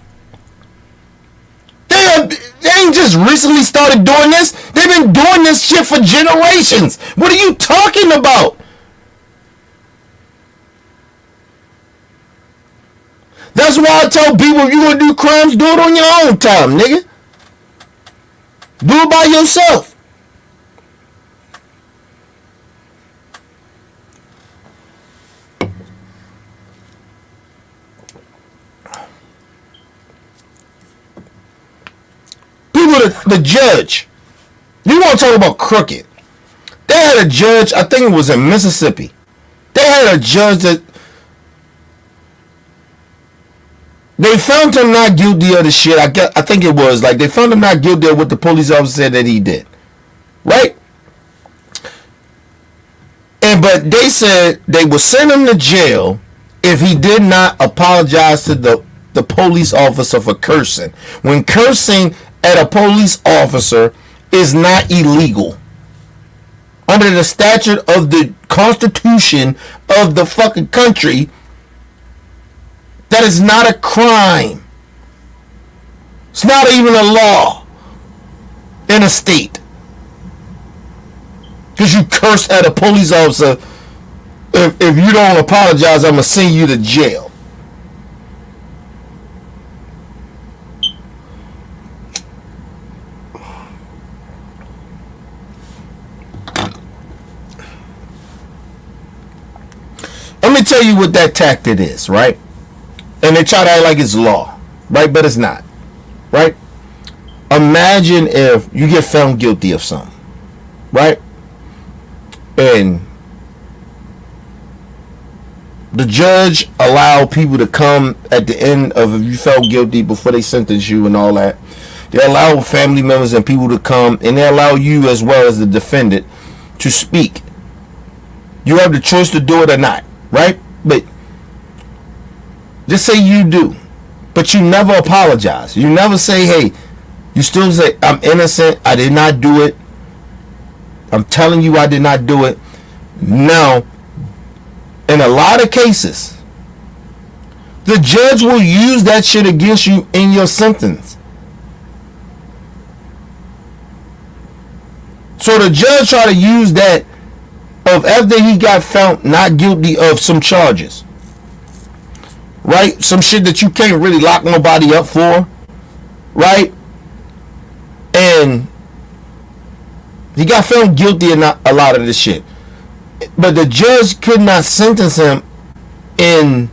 They ain't just recently started doing this. They've been doing this shit for generations. What are you talking about? That's why I tell people, if you gonna do crimes, do it on your own time, nigga. Do it by yourself. The judge, you want to talk about crooked? They had a judge, I think it was in Mississippi. They had a judge that they found him not guilty of the shit. I think it was like they found him not guilty of what the police officer said that he did, right? But they said they would send him to jail if he did not apologize to the police officer for cursing. When cursing at a police officer is not illegal under the statute of the Constitution of the fucking country. That is not a crime. It's not even a law in a state. Because you cursed at a police officer, if you don't apologize, I'm gonna send you to jail. Let me tell you what that tactic is, right? And they try to act like it's law, right? But it's not, right? Imagine if you get found guilty of something, right? And the judge allow people to come at the end of if you felt guilty before they sentence you and all that. They allow family members and people to come, and they allow you as well as the defendant to speak. You have the choice to do it or not, right? But just say you do, but you never apologize. You never say, hey, you still say, I'm innocent, I did not do it. I'm telling you I did not do it. Now, in a lot of cases, the judge will use that shit against you in your sentence. So the judge tried to use that of after he got found not guilty of some charges, right? Some shit that you can't really lock nobody up for, right? And he got found guilty of a lot of this shit. But the judge could not sentence him in,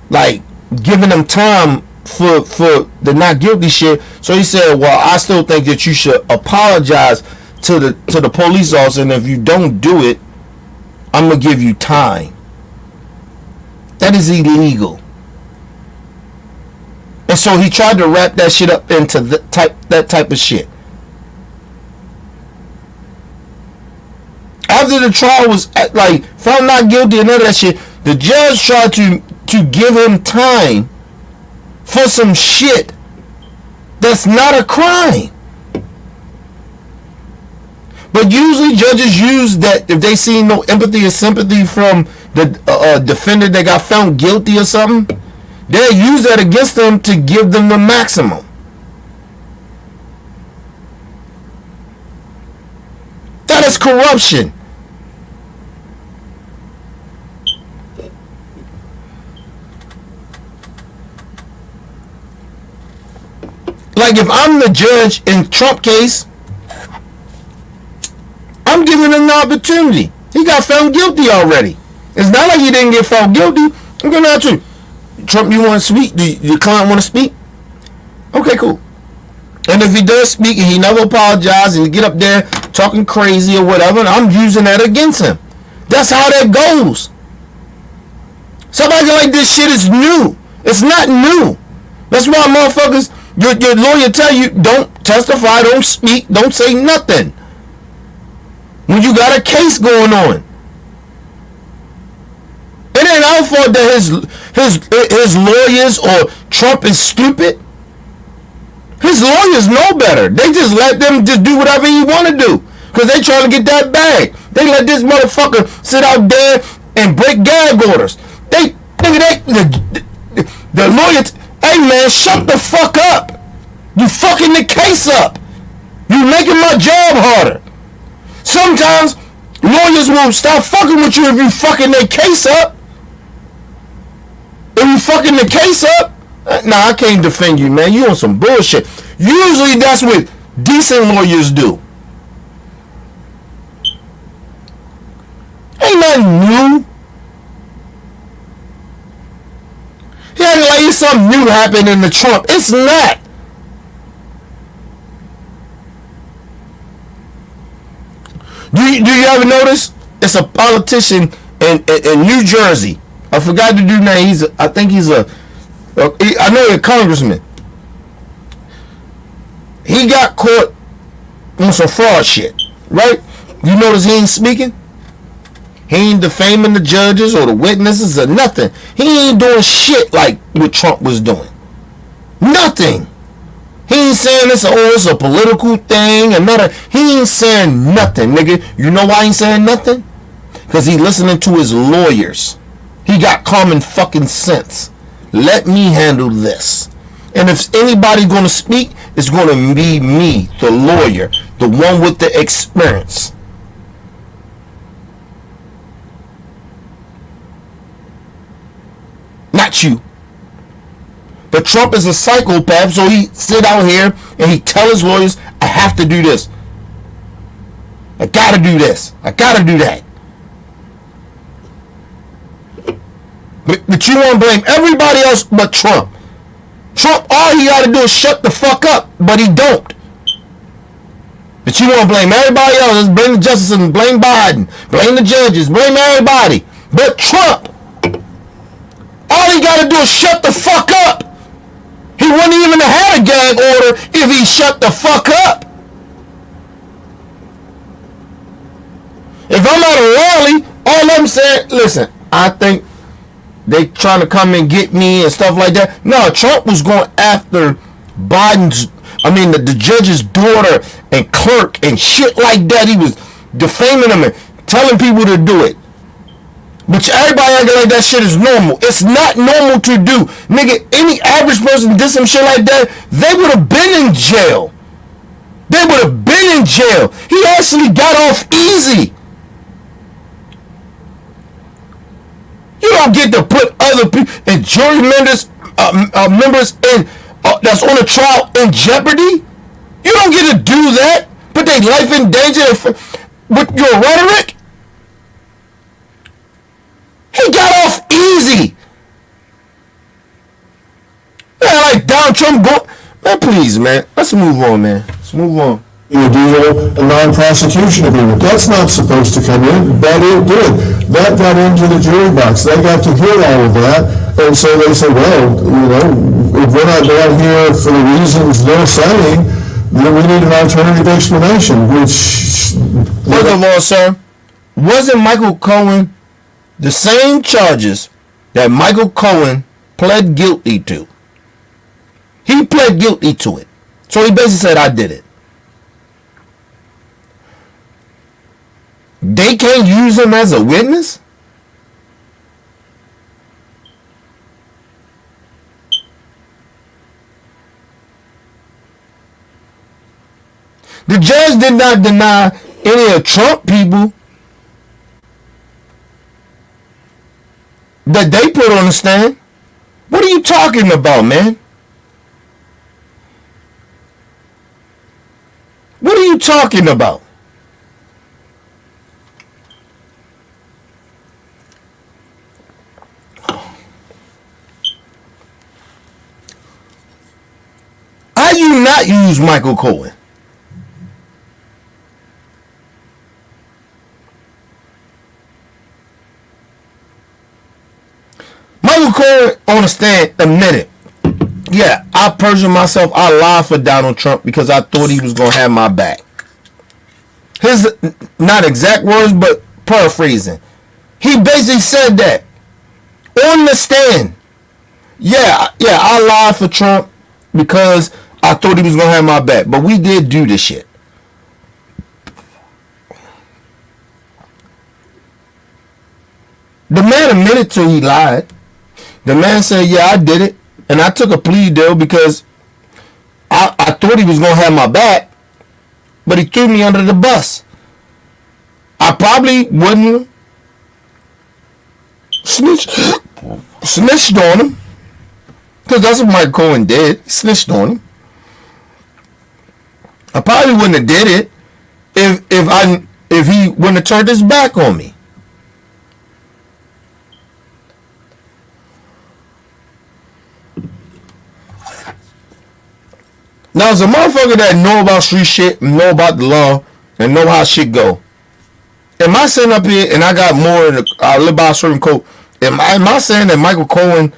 like, giving him time for the not guilty shit. So he said, well, I still think that you should apologize to the police officer, and if you don't do it, I'm gonna give you time. That is illegal. And so he tried to wrap that shit up into that type of shit. After the trial was like found not guilty and none of that shit, the judge tried to give him time for some shit that's not a crime. But usually judges use that if they see no empathy or sympathy from the defendant that got found guilty or something, they'll use that against them to give them the maximum. That is corruption. Like if I'm the judge in Trump case, I'm giving him the opportunity. He got found guilty already. It's not like he didn't get found guilty. I'm going to ask you, Trump, you want to speak? Do your client want to speak? Okay, cool. And if he does speak and he never apologized and he get up there talking crazy or whatever, I'm using that against him. That's how that goes. Somebody like this shit is new. It's not new. That's why motherfuckers, your lawyer tell you, don't testify, don't speak, don't say nothing when you got a case going on. It ain't our fault that his lawyers or Trump is stupid. His lawyers know better. They just let them just do whatever he want to do because they trying to get that bag. They let this motherfucker sit out there and break gag orders. The lawyers, hey man, shut the fuck up. You fucking the case up. You making my job harder. Sometimes lawyers will stop fucking with you if you fucking their case up. If you fucking the case up, nah, I can't defend you, man. You on some bullshit. Usually that's what decent lawyers do. Ain't nothing new. He acting like it's something new happening to Trump. It's not. Do you ever notice? It's a politician in New Jersey. I forgot to do name. I think he's I know he's a congressman. He got caught on some fraud shit, right? You notice he ain't speaking? He ain't defaming the judges or the witnesses or nothing. He ain't doing shit like what Trump was doing. Nothing. He ain't saying it's a political thing and nothing. He ain't saying nothing, nigga. You know why he ain't saying nothing? Because he listening to his lawyers. He got common fucking sense. Let me handle this. And if anybody gonna speak, it's gonna be me, the lawyer, the one with the experience. Not you. But Trump is a psychopath, so he sit out here and he tell his lawyers, I have to do this. I gotta do this. I gotta do that. But you want to blame everybody else but Trump. Trump, all he got to do is shut the fuck up, but he don't. But you want to blame everybody else. Blame the justices, blame Biden, blame the judges, blame everybody. But Trump, all he got to do is shut the fuck up. He wouldn't even have had a gag order if he shut the fuck up. If I'm at a rally, all I'm saying, listen, I think they trying to come and get me and stuff like that. No, Trump was going after the judge's daughter and clerk and shit like that. He was defaming them and telling people to do it. But everybody acting like that shit is normal. It's not normal to do. Nigga, any average person did some shit like that, they would have been in jail. They would have been in jail. He actually got off easy. You don't get to put other people and jury members in that's on a trial in jeopardy. You don't get to do that. Put their life in danger with your rhetoric. He got off easy. Man, like Donald Trump man, please, man. Let's move on, man. Let's move on. A deal, a non-prosecution agreement. That's not supposed to come in, but it did. That got into the jury box. They got to hear all of that, and so they said, well, if we're not down here for the reasons they're saying, then we need an alternative explanation, which... First of all, sir, wasn't Michael Cohen the same charges that Michael Cohen pled guilty to? He pled guilty to it. So he basically said, I did it. They can't use him as a witness? The judge did not deny any of Trump people that they put on the stand. What are you talking about, man? What are you talking about? How you not use Michael Cohen? Michael Cohen on the stand admitted, yeah, I perjured myself. I lied for Donald Trump because I thought he was going to have my back. His, not exact words, but paraphrasing. He basically said that on the stand. Yeah, I lied for Trump because I thought he was going to have my back. But we did do this shit. The man admitted to he lied. The man said, yeah, I did it. And I took a plea deal because I thought he was going to have my back, but he threw me under the bus. I probably wouldn't snitched on him, because that's what Mike Cohen did. He snitched on him. I probably wouldn't have did it if he wouldn't have turned his back on me. Now, as a motherfucker that know about street shit, know about the law, and know how shit go, am I sitting up here and I got more, I live by a certain code, am I saying that Michael Cohen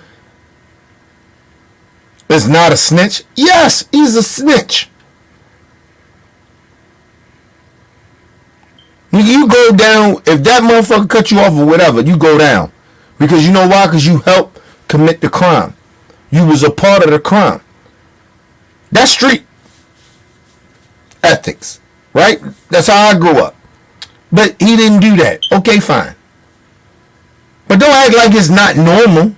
is not a snitch? Yes, he's a snitch. You go down, if that motherfucker cut you off or whatever, you go down. Because you know why? Because you helped commit the crime. You was a part of the crime. That's street ethics, right? That's how I grew up. But he didn't do that. Okay, fine. But don't act like it's not normal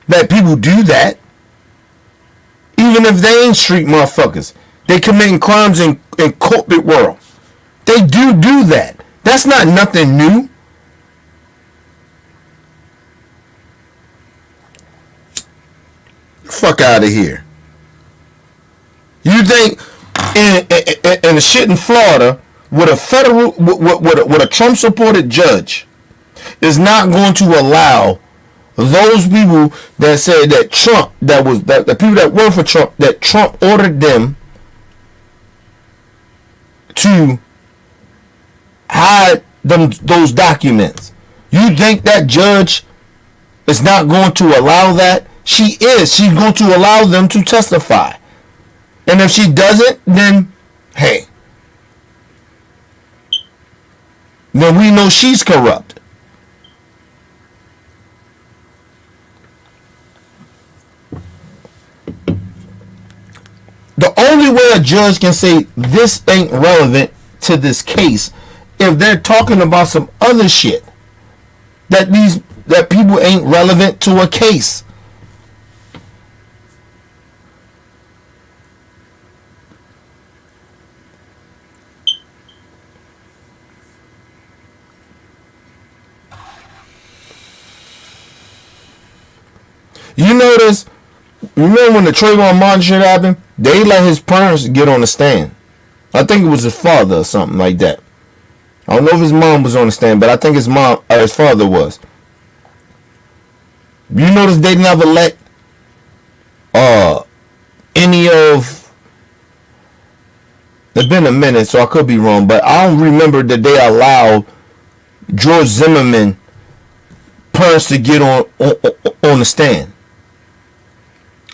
that people do that. Even if they ain't street motherfuckers. They committing crimes in corporate world. They do that. That's not nothing new. Fuck out of here. You think in the shit in Florida with a Trump supported judge is not going to allow those people that said that Trump, the people that work for Trump, that Trump ordered them to hide those documents? You think that judge is not going to allow that? She is. She's going to allow them to testify. And if she doesn't, then, hey, then we know she's corrupt. The only way a judge can say this ain't relevant to this case if they're talking about some other shit that people ain't relevant to a case. You notice, remember when the Trayvon Martin shit happened? They let his parents get on the stand. I think it was his father or something like that. I don't know if his mom was on the stand, but I think his father was. You notice they never let any of, it's been a minute, so I could be wrong, but I don't remember that they allowed George Zimmerman parents to get on the stand.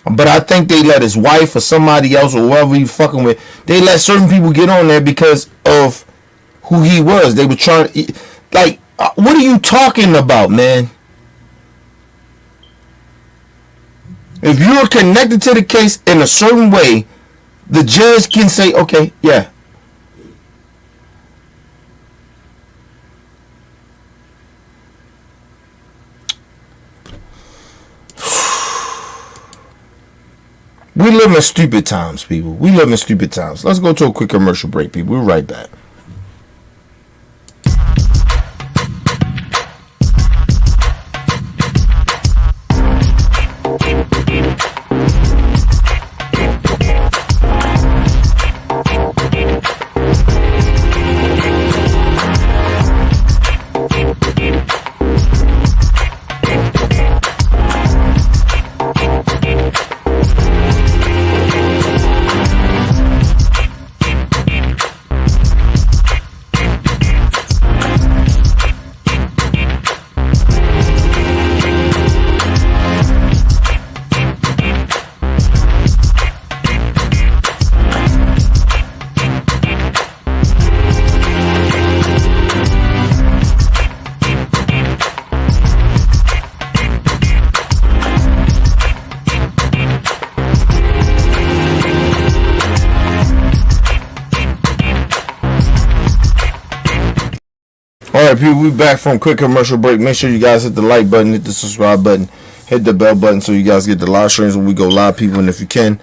But I think they let his wife or somebody else or whoever he fucking with, they let certain people get on there because of who he was. They were trying to, like, what are you talking about, man? If you're connected to the case in a certain way, the judge can say, okay, yeah. We live in stupid times, people. We live in stupid times. Let's go to a quick commercial break, people. We'll be right back. Alright, people, we back from quick commercial break. Make sure you guys hit the like button, hit the subscribe button, hit the bell button so you guys get the live streams when we go live, people. And if you can,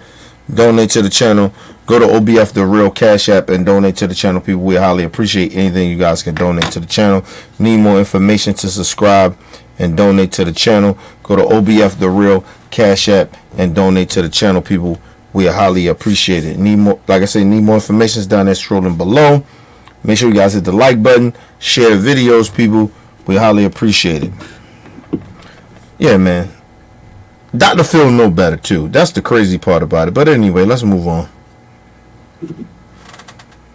donate to the channel. Go to OBF The Real Cash App and donate to the channel, people. We highly appreciate anything you guys can donate to the channel. Need more information to subscribe and donate to the channel. Go to OBF The Real Cash App and donate to the channel, people. We highly appreciate it. Need more, like I said, need more information is down there scrolling below. Make sure you guys hit the like button, share videos, people. We highly appreciate it. Yeah, man. Dr. Phil know better too. That's the crazy part about it. But anyway, let's move on.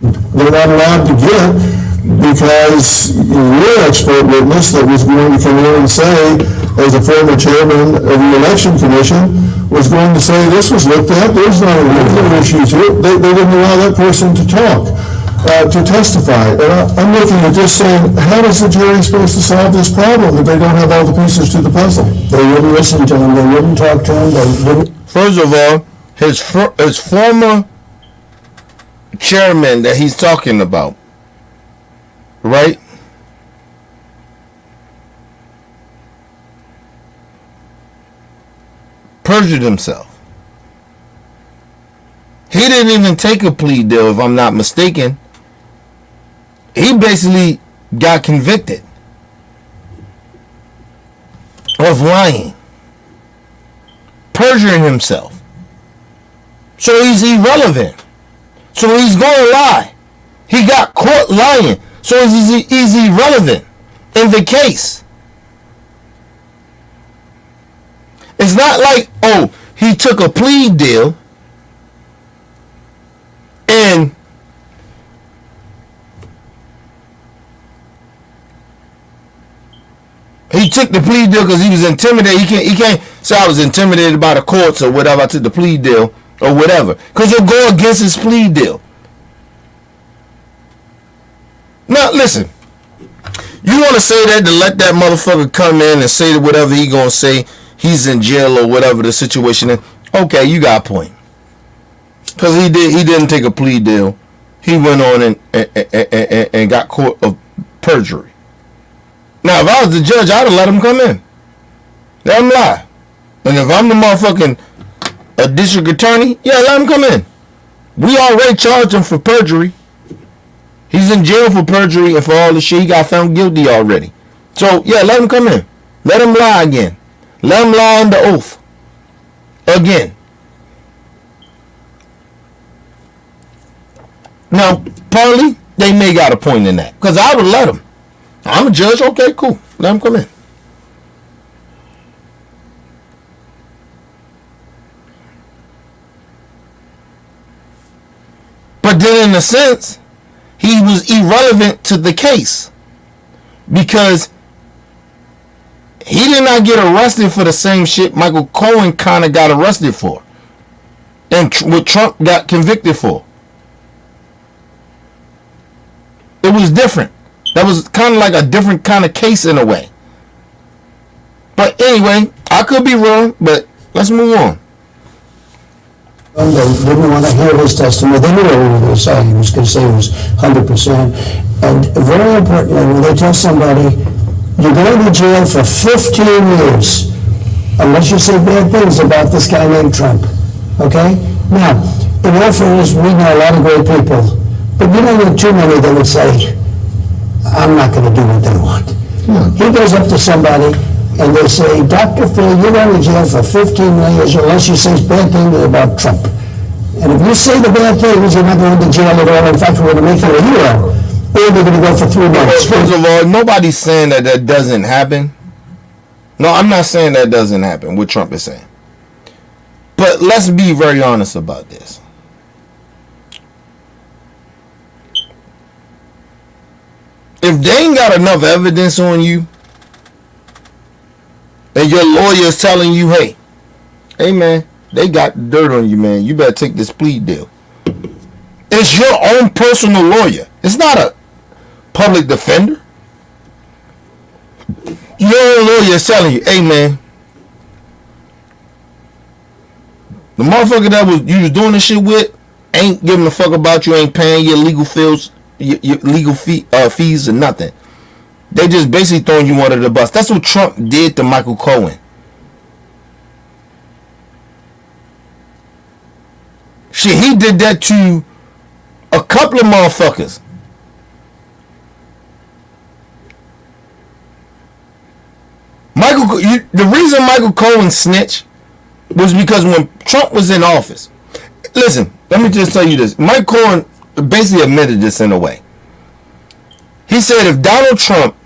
They're not allowed to get because your expert witness that was going to come in and say, as a former chairman of the election commission, was going to say this was looked at, there's not a legal issue to it. They didn't allow that person to talk, to testify. And I'm looking at this saying, how is the jury supposed to solve this problem if they don't have all the pieces to the puzzle? They wouldn't listen to him, they wouldn't talk to him, they didn't. First of all, his former chairman that he's talking about, right? Perjured himself. He didn't even take a plea deal, if I'm not mistaken. He basically got convicted of lying, perjuring himself. So he's irrelevant. So he's going to lie. He got caught lying. So he's irrelevant in the case. It's not like, oh, he took a plea deal and he took the plea deal because he was intimidated. He can't say I was intimidated by the courts or whatever. I took the plea deal or whatever, because he'll go against his plea deal. Now listen, you want to say that to let that motherfucker come in and say whatever he gonna say, he's in jail or whatever the situation is. Okay, you got a point, because he didn't take a plea deal. He went on and got caught of perjury. Now if I was the judge, I'd have let him come in, let him lie. And if I'm the motherfucking a district attorney, yeah, let him come in. We already charged him for perjury. He's in jail for perjury and for all the shit. He got found guilty already. So yeah, let him come in. Let him lie again. Let him lie under oath again. Now, partly they may got a point in that, because I would let him. I'm a judge. Okay, cool. Let him come in. But then in a sense, he was irrelevant to the case, because he did not get arrested for the same shit Michael Cohen kind of got arrested for, and what Trump got convicted for. It was different. That was kind of like a different kind of case in a way. But anyway, I could be wrong, but let's move on. They didn't want to hear his testimony. They knew what he was going to say. He was going to say it was 100%. And very importantly, when they tell somebody, you're going to jail for 15 years, unless you say bad things about this guy named Trump. Okay? Now, in all fairness, we know a lot of great people, but we don't know too many that would say, I'm not going to do what they want. He goes up to somebody and they say, Dr. Phil, you're going to jail for 15 years unless you say bad things about Trump. And if you say the bad things, you're not going to jail at all. In fact, we're going to make you a hero. Or they're going to go for 3 months. First of all, nobody's saying that doesn't happen. No, I'm not saying that doesn't happen, what Trump is saying. But let's be very honest about this. If they ain't got enough evidence on you, and your lawyer is telling you, hey man, they got dirt on you, man, you better take this plea deal. It's your own personal lawyer. It's not a public defender. Your own lawyer is telling you, hey man, the motherfucker that you was doing this shit with ain't giving a fuck about you, ain't paying your legal fees or nothing. They just basically throwing you under the bus. That's what Trump did to Michael Cohen. Shit, he did that to a couple of motherfuckers. The reason Michael Cohen snitched was because when Trump was in office. Listen, let me just tell you this. Mike Cohen basically admitted this in a way. He said if Donald Trump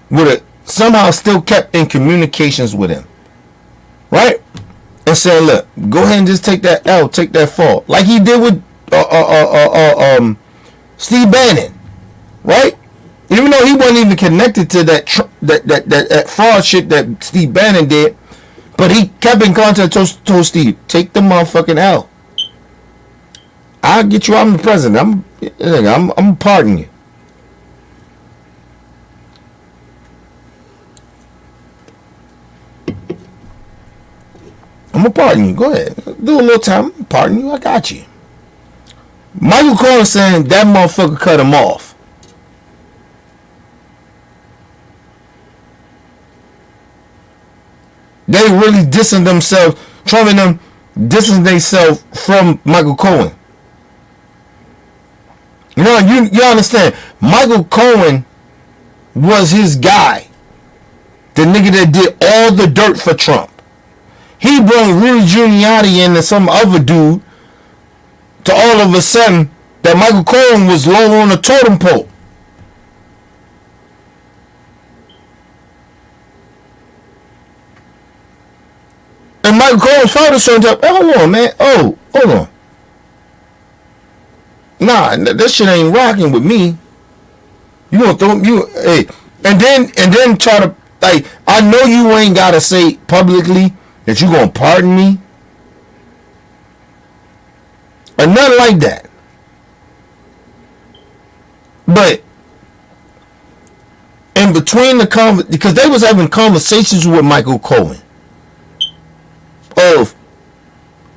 would have somehow still kept in communications with him, right? And said, look, go ahead and just take that L, take that fall. Like he did with Steve Bannon, right? Even though he wasn't even connected to that fraud shit that Steve Bannon did, but he kept in contact, told Steve, take the motherfucking L. I'll get you. I'm the president. I'm pardon you. I'm gonna pardon you. Go ahead. Do a little time. Pardon you. I got you. Michael Cohen saying that motherfucker cut him off. They really dissing themselves. Trump and them dissing themselves from Michael Cohen. You know, you understand. Michael Cohen was his guy. The nigga that did all the dirt for Trump. He brought Rudy Giuliani in and some other dude to all of a sudden that Michael Cohen was low on the totem pole. And Michael Cohen felt a certain type. Hold on, man. Oh, hold on. Nah, this shit ain't rocking with me. You gonna throw hey, and then try to like. I know you ain't gotta say publicly that you gonna pardon me or nothing like that. But in between because they was having conversations with Michael Cohen of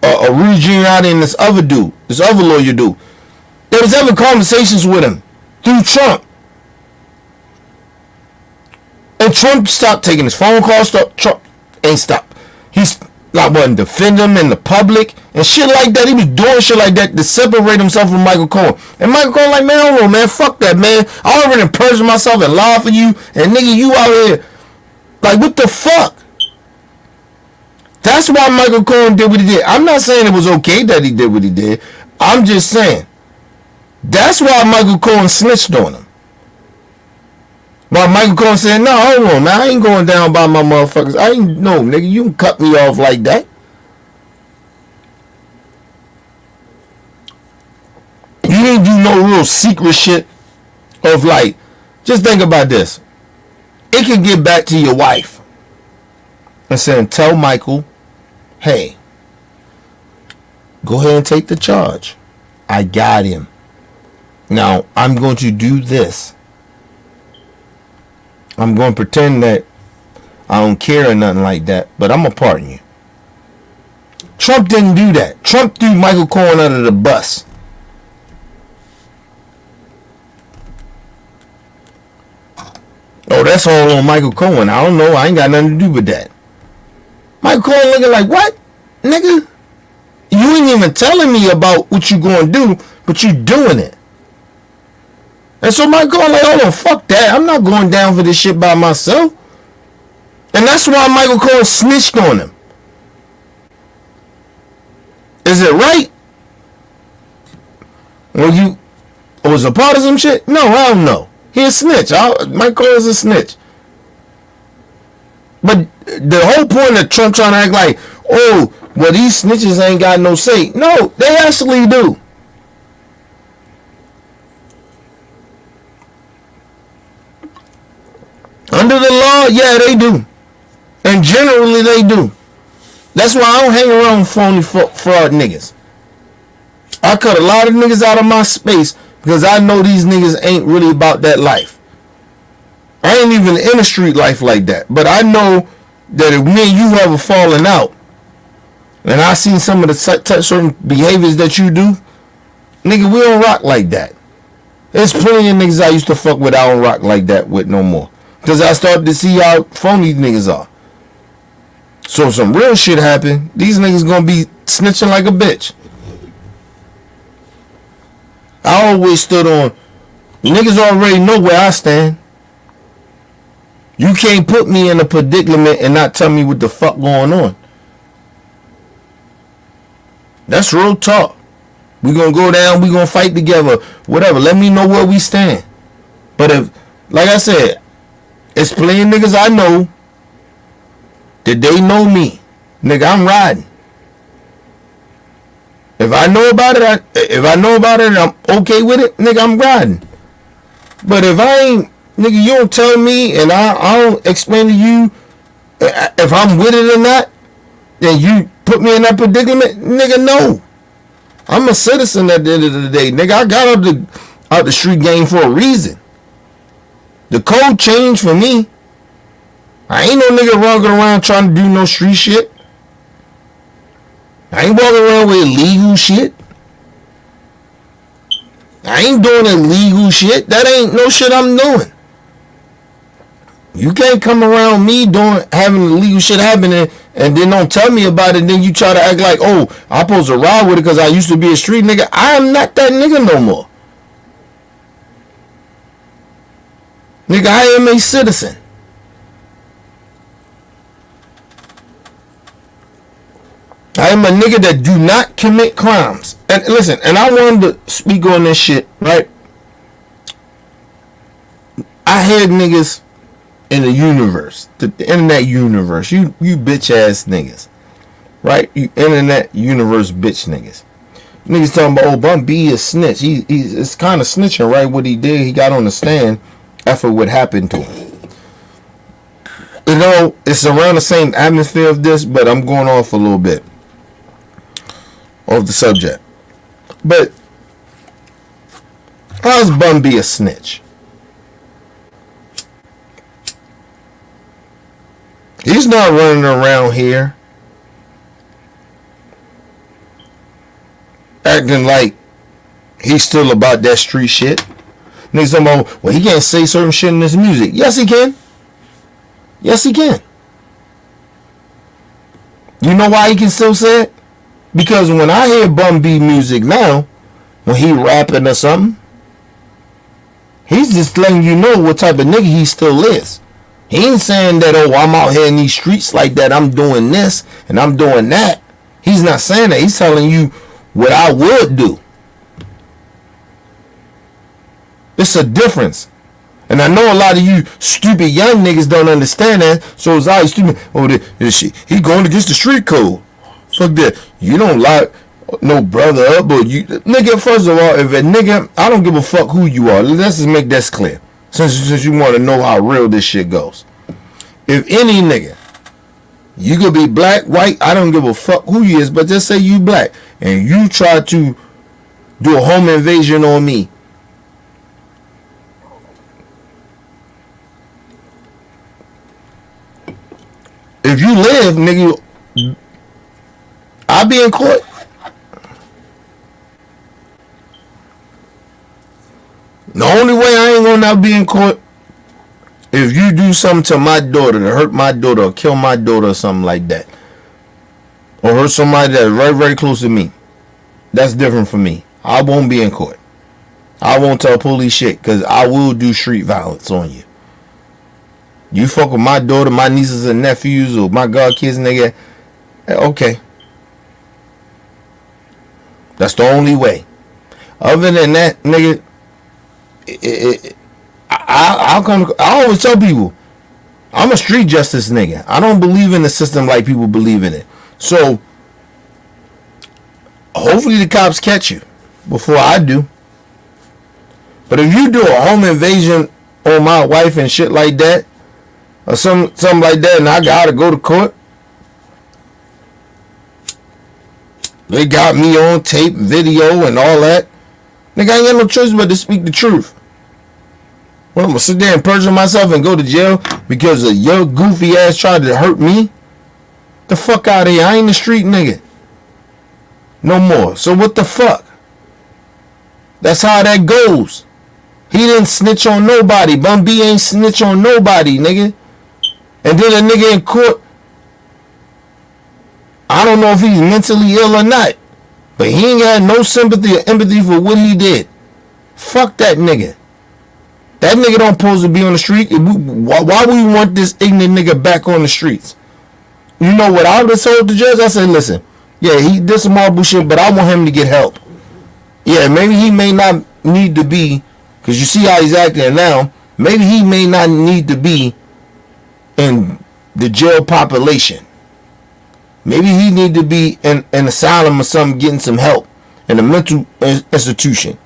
Rudy Giuliani and this other dude, this other lawyer dude. They was having conversations with him through Trump. And Trump stopped taking his phone calls. Trump ain't stopped. He's like wasn't defend him in the public and shit like that. He was doing shit like that to separate himself from Michael Cohen. And Michael Cohen like, man, hold on, man, fuck that, man. I already purged myself and lied for you. And nigga, you out here. Like, what the fuck? That's why Michael Cohen did what he did. I'm not saying it was okay that he did what he did. I'm just saying. That's why Michael Cohen snitched on him. While Michael Cohen said, no, hold on, man. I ain't going down by my motherfuckers. I ain't, no, nigga, you can cut me off like that. You didn't do no real secret shit of like, just think about this. It can get back to your wife and saying, tell Michael, hey, go ahead and take the charge. I got him. Now, I'm going to do this. I'm going to pretend that I don't care or nothing like that, but I'm going to pardon you. Trump didn't do that. Trump threw Michael Cohen under the bus. Oh, that's all on Michael Cohen. I don't know. I ain't got nothing to do with that. Michael Cohen looking like, what? Nigga? You ain't even telling me about what you going to do, but you doing it. And so Michael Cohen like, hold on, fuck that. I'm not going down for this shit by myself. And that's why Michael Cohen snitched on him. Is it right? Well, you was a part of some shit? No, I don't know. He a snitch. Michael Cohen's a snitch. But the whole point of Trump trying to act like, oh, well, these snitches ain't got no say. No, they actually do. Under the law, yeah, they do. And generally, they do. That's why I don't hang around phony fraud niggas. I cut a lot of niggas out of my space because I know these niggas ain't really about that life. I ain't even in the street life like that. But I know that if me and you have a falling out, and I seen some of the certain behaviors that you do, nigga, we don't rock like that. There's plenty of niggas I used to fuck with I don't rock like that with no more. Because I started to see how phony niggas are. So if some real shit happen, these niggas gonna be snitching like a bitch. I always stood on, niggas already know where I stand. You can't put me in a predicament and not tell me what the fuck going on. That's real talk. We gonna go down, we gonna fight together, whatever. Let me know where we stand. But if, like I said, it's plenty of niggas I know that they know me. Nigga, I'm riding. If I know about it, and I'm okay with it, nigga, I'm riding. But if I ain't, nigga, you don't tell me and I don't explain to you if I'm with it or not, then you put me in that predicament, nigga, no. I'm a citizen at the end of the day, nigga. I got out the street game for a reason. The code changed for me. I ain't no nigga walking around trying to do no street shit. I ain't walking around with illegal shit. I ain't doing illegal shit. That ain't no shit I'm doing. You can't come around me having illegal shit happening and then don't tell me about it. And then you try to act like, oh, I'm supposed to ride with it because I used to be a street nigga. I am not that nigga no more. Nigga, I am a citizen. I am a nigga that do not commit crimes. And listen, and I wanted to speak on this shit, right? I had niggas in the universe, the internet universe, you bitch ass niggas, right? You internet universe bitch niggas. Niggas talking about, oh, Bun B is snitch. He's kind of snitching, right? What he did, he got on the stand after what happened to him. You know, it's around the same atmosphere of this, but I'm going off a little bit of the subject. But how's Bun B a snitch? He's not running around here acting like he's still about that street shit. Niggas talking about, well, he can't say certain shit in his music. Yes, he can. Yes, he can. You know why he can still say it? Because when I hear Bun B music now, when he rapping or something, he's just letting you know what type of nigga he still is. He ain't saying that, oh, I'm out here in these streets like that, I'm doing this and I'm doing that. He's not saying that. He's telling you what I would do. It's a difference. And I know a lot of you stupid young niggas don't understand that. So it's always stupid. Oh, this shit. He going against the street code. Fuck that. You don't like no brother up, but you nigga, first of all, if a nigga, I don't give a fuck who you are. Let's just make that clear. Since you want to know how real this shit goes. If any nigga, you could be black, white, I don't give a fuck who you is, but just say you black, and you try to do a home invasion on me, if you live, nigga, I'll be in court. The only way I ain't gonna not be in court if you do something to my daughter to hurt my daughter or kill my daughter or something like that, or hurt somebody that's very, very close to me. That's different for me. I won't be in court. I won't tell police shit because I will do street violence on you. You fuck with my daughter, my nieces and nephews, or my godkids, nigga, okay. That's the only way. Other than that, nigga, I always tell people, I'm a street justice nigga. I don't believe in the system like people believe in it. So, hopefully the cops catch you before I do. But if you do a home invasion on my wife and shit like that, or something like that, and I gotta go to court, they got me on tape, video, and all that. Nigga, I ain't got no choice but to speak the truth. Well, I'm gonna sit there and perjure myself and go to jail because of your goofy ass tried to hurt me? The fuck out of here. I ain't a street nigga. No more. So what the fuck? That's how that goes. He didn't snitch on nobody. Bun B ain't snitch on nobody, nigga. And then a nigga in court, I don't know if he's mentally ill or not, but he ain't got no sympathy or empathy for what he did. Fuck that nigga. That nigga don't supposed to be on the street. Why we want this ignorant nigga back on the streets? You know what I would have told the judge? I said, listen, yeah, he did some more bullshit, but I want him to get help. Yeah, maybe he may not need to be, because you see how he's acting now, maybe he may not need to be in the jail population. Maybe he need to be in an asylum or something, getting some help in a mental institution.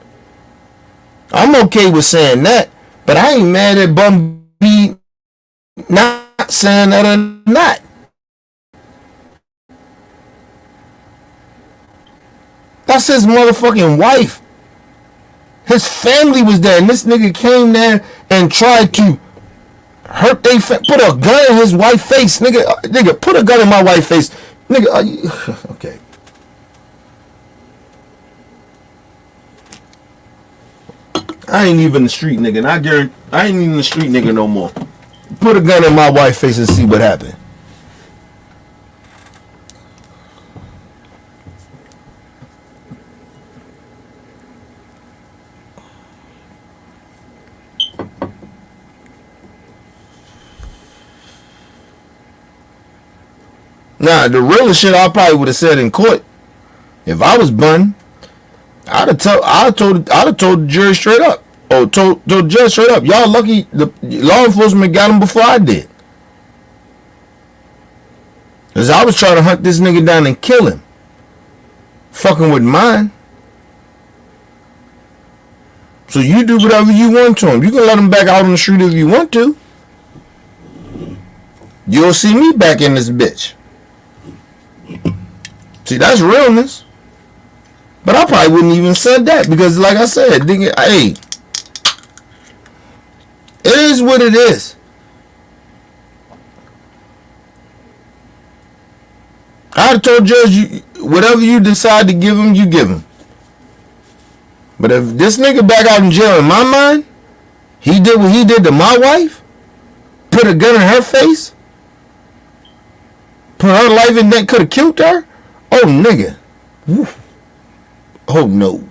I'm okay with saying that, but I ain't mad at Bun B not saying that or not. That's his motherfucking wife. His family was there, and this nigga came there and tried to hurt they put a gun in his wife's face, nigga. Put a gun in my wife's face, nigga. Okay. I ain't even the street nigga, and I guarantee I ain't even the street nigga no more. Put a gun in my wife's face and see what happened. Nah, the realest shit I probably would have said in court, if I was Bun, I'd have told the jury straight up, or told the judge straight up, y'all lucky the law enforcement got him before I did, cause I was trying to hunt this nigga down and kill him, fucking with mine. So you do whatever you want to him. You can let him back out on the street if you want to. You'll see me back in this bitch. See, that's realness. But I probably wouldn't even said that, because like I said, nigga, hey, it is what it is. I'd have told Judge, whatever you decide to give him, you give him. But if this nigga back out in jail, in my mind, he did what he did to my wife, put a gun in her face, put her life in that, could have killed her. Oh, nigga. Woof. Oh, no.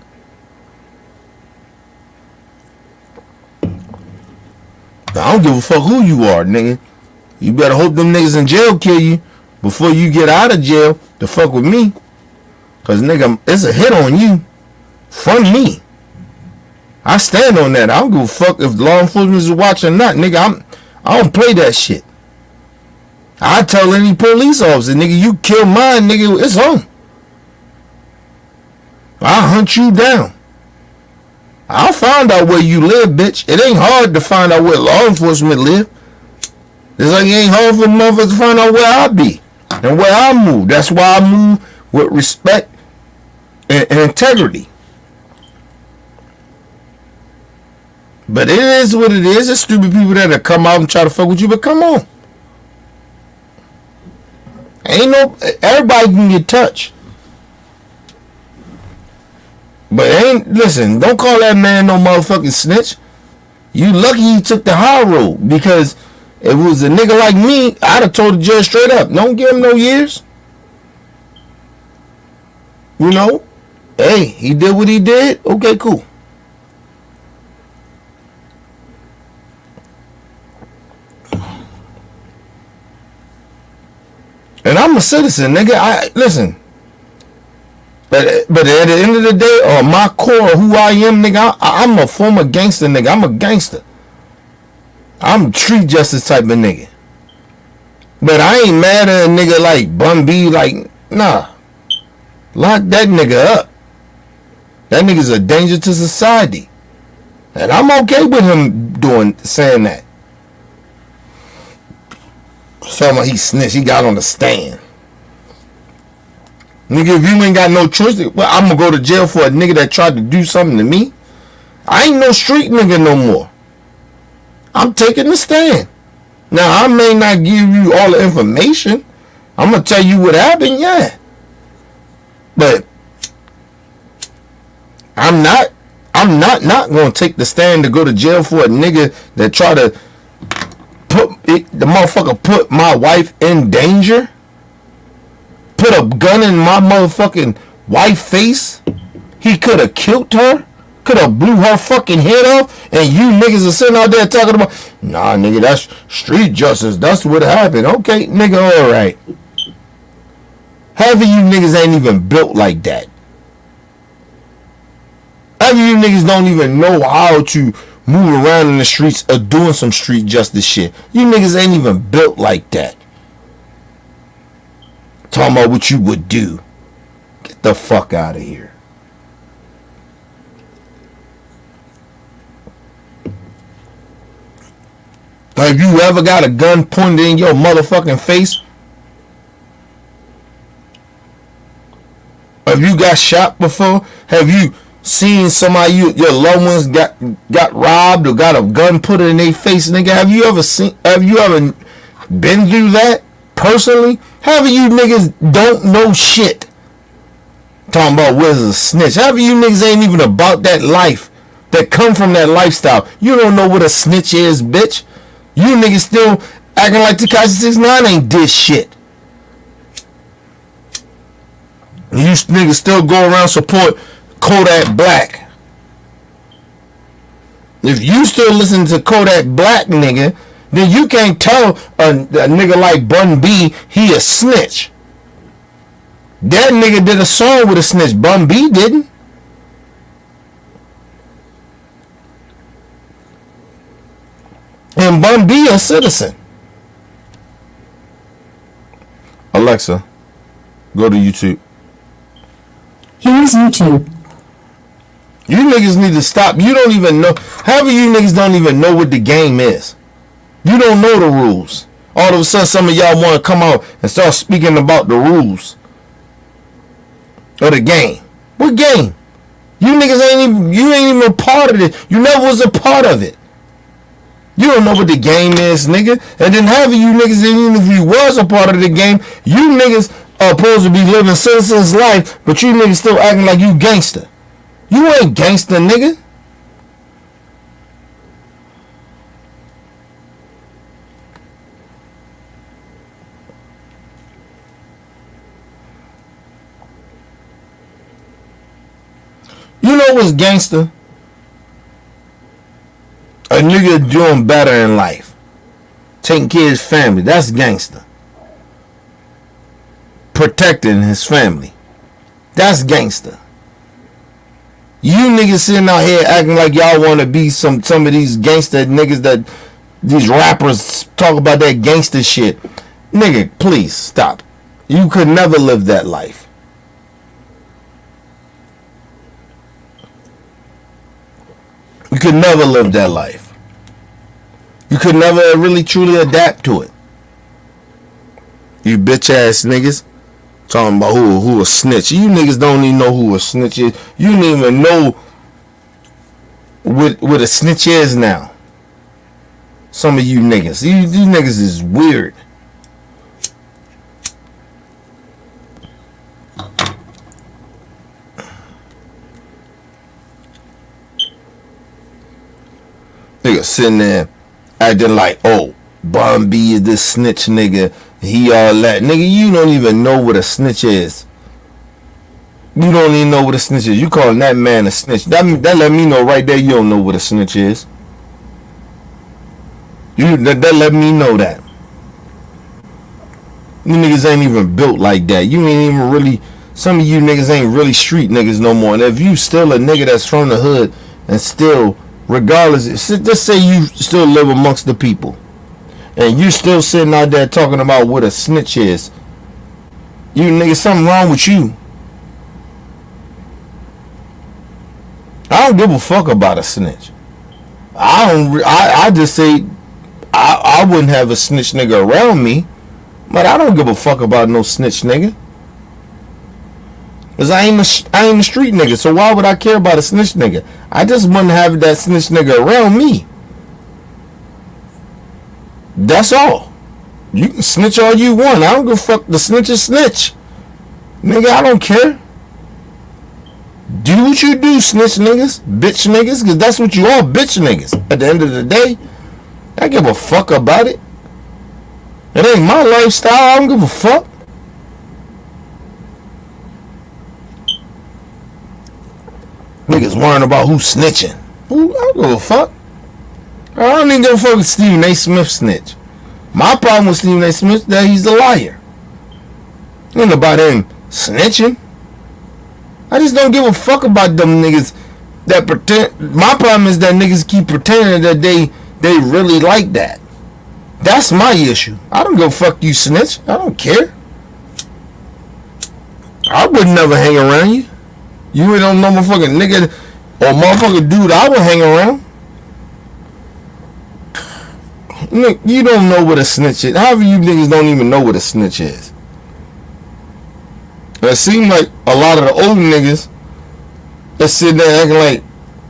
I don't give a fuck who you are, nigga. You better hope them niggas in jail kill you before you get out of jail to fuck with me. Cause, nigga, it's a hit on you from me. I stand on that. I don't give a fuck if law enforcement is watching or not, nigga. I don't play that shit. I tell any police officer, nigga, you kill mine, nigga, it's on. I'll hunt you down. I'll find out where you live, bitch. It ain't hard to find out where law enforcement live. It's like it ain't hard for motherfuckers to find out where I be and where I move. That's why I move with respect and integrity. But it is what it is. It's stupid people that come out and try to fuck with you, but come on. Everybody can get touched. But listen, don't call that man no motherfucking snitch. You lucky he took the high road, because if it was a nigga like me, I'd have told the judge straight up, don't give him no years. You know? Hey, he did what he did. Okay, cool. And I'm a citizen, nigga. Listen. But at the end of the day, or my core, who I am, nigga, I'm a former gangster, nigga. I'm a gangster. I'm a street justice type of nigga. But I ain't mad at a nigga like Bun B, like, nah. Lock that nigga up. That nigga's a danger to society. And I'm okay with him saying that. So he snitched. He got on the stand. Nigga, if you ain't got no choice, well, I'm gonna go to jail for a nigga that tried to do something to me. I ain't no street nigga no more. I'm taking the stand. Now, I may not give you all the information. I'm gonna tell you what happened, yeah. But I'm not not gonna take the stand to go to jail for a nigga that try to the motherfucker put my wife in danger, put a gun in my motherfucking wife's face. He could have killed her, could have blew her fucking head off, and you niggas are sitting out there talking about, nah, nigga, that's street justice. That's what happened. Okay, nigga, all right. Half of you niggas ain't even built like that. Half of you niggas don't even know how to move around in the streets or doing some street justice shit. You niggas ain't even built like that. Talking about what you would do. Get the fuck out of here. Have you ever got a gun pointed in your motherfucking face? Have you got shot before? Have you seen somebody, your loved ones got robbed or got a gun put in their face, nigga? Have you ever been through that personally? Half of you niggas don't know shit. Talking about where's a snitch. Half of you niggas ain't even about that life, that come from that lifestyle. You don't know what a snitch is, bitch. You niggas still acting like Tekashi 6ix9ine ain't did shit. You niggas still go around support Kodak Black. If you still listen to Kodak Black, nigga, then you can't tell a nigga like Bun B he a snitch. That nigga did a song with a snitch. Bun B didn't. And Bun B a citizen. Alexa, go to YouTube. Here's YouTube. You niggas need to stop. You don't even know. Half of you niggas don't even know what the game is. You don't know the rules. All of a sudden, some of y'all want to come out and start speaking about the rules of the game. What game? You niggas ain't even a part of it. You never was a part of it. You don't know what the game is, nigga. And then half of you niggas, even if you was a part of the game, you niggas are supposed to be living citizens' life, but you niggas still acting like you gangster. You ain't gangster, nigga. You know what's gangster? A nigga doing better in life. Taking care of his family. That's gangster. Protecting his family. That's gangster. You niggas sitting out here acting like y'all want to be some of these gangster niggas that these rappers talk about that gangster shit. Nigga, please stop. You could never live that life. You could never live that life. You could never really truly adapt to it. You bitch ass niggas talking about who a snitch. You niggas don't even know who a snitch is. You don't even know what a snitch is now. Some of you niggas. These niggas is weird. Nigga sitting there acting like, oh, Bun B is this snitch nigga. He all that. Nigga, you don't even know what a snitch is. You don't even know what a snitch is. You calling that man a snitch. That let me know right there you don't know what a snitch is. That let me know that. You niggas ain't even built like that. You ain't even really, some of you niggas ain't really street niggas no more. And if you still a nigga that's from the hood and still, regardless, just say you still live amongst the people and you still sitting out there talking about what a snitch is, you niggas, something wrong with you. I don't give a fuck about a snitch. I just say I wouldn't have a snitch nigga around me, but I don't give a fuck about no snitch nigga. Cause I ain't a street nigga, so why would I care about a snitch nigga? I just wouldn't have that snitch nigga around me. That's all. You can snitch all you want. I don't give a fuck. The snitch is snitch. Nigga, I don't care. Do what you do, snitch niggas, bitch niggas, because that's what you are, bitch niggas. At the end of the day, I give a fuck about it. It ain't my lifestyle. I don't give a fuck. Niggas worrying about who snitching. Who? I don't give a fuck. I don't even give a fuck if Stephen A. Smith snitch. My problem with Stephen A. Smith is that he's a liar. Ain't about him snitching. I just don't give a fuck about them niggas that pretend. My problem is that niggas keep pretending that they really like that. That's my issue. I don't give a fuck you snitch. I don't care. I would never hang around you. You ain't no motherfucking nigga or motherfucking dude I would hang around. Look, you don't know what a snitch is. However, you niggas don't even know what a snitch is. It seems like a lot of the old niggas that sit there acting like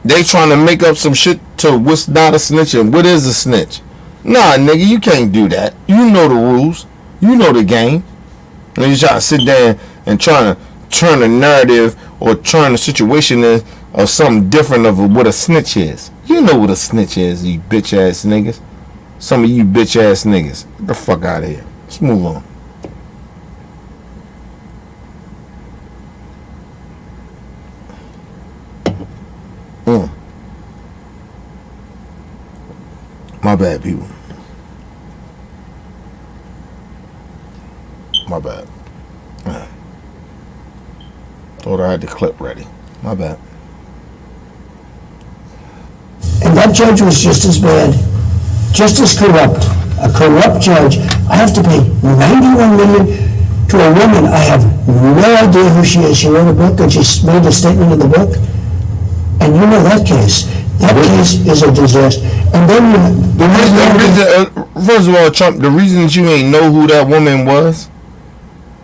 they trying to make up some shit to what's not a snitch and what is a snitch. Nah, nigga, you can't do that. You know the rules. You know the game. And you try to sit there and trying to turn a narrative or turn the situation of something different of what a snitch is. You know what a snitch is, you bitch ass niggas. Some of you bitch ass niggas. Get the fuck out of here. Let's move on. My bad, people. My bad. Thought I had the clip ready. My bad. And that judge was just as bad, just as corrupt. A corrupt judge. I have to pay $91 million to a woman. I have no idea who she is. She wrote a book and she made a statement in the book. And you know that case. That case is a disaster. And then first of all, Trump, the reason that you ain't know who that woman was,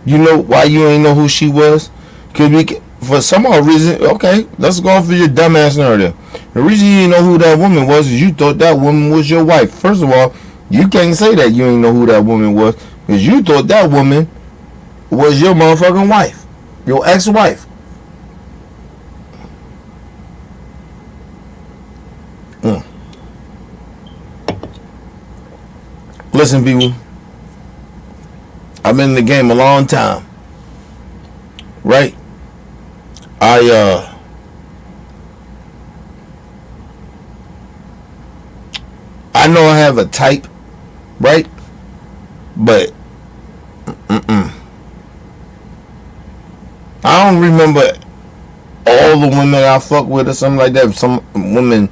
you know why you ain't know who she was? Because for some odd reason, okay, let's go off of your dumbass narrative. The reason you didn't know who that woman was is you thought that woman was your wife. First of all, you can't say that you ain't know who that woman was because you thought that woman was your motherfucking wife, your ex-wife. Listen, people, I've been in the game a long time, right? I know I have a type, right? But I don't remember all the women I fuck with or something like that. Some women,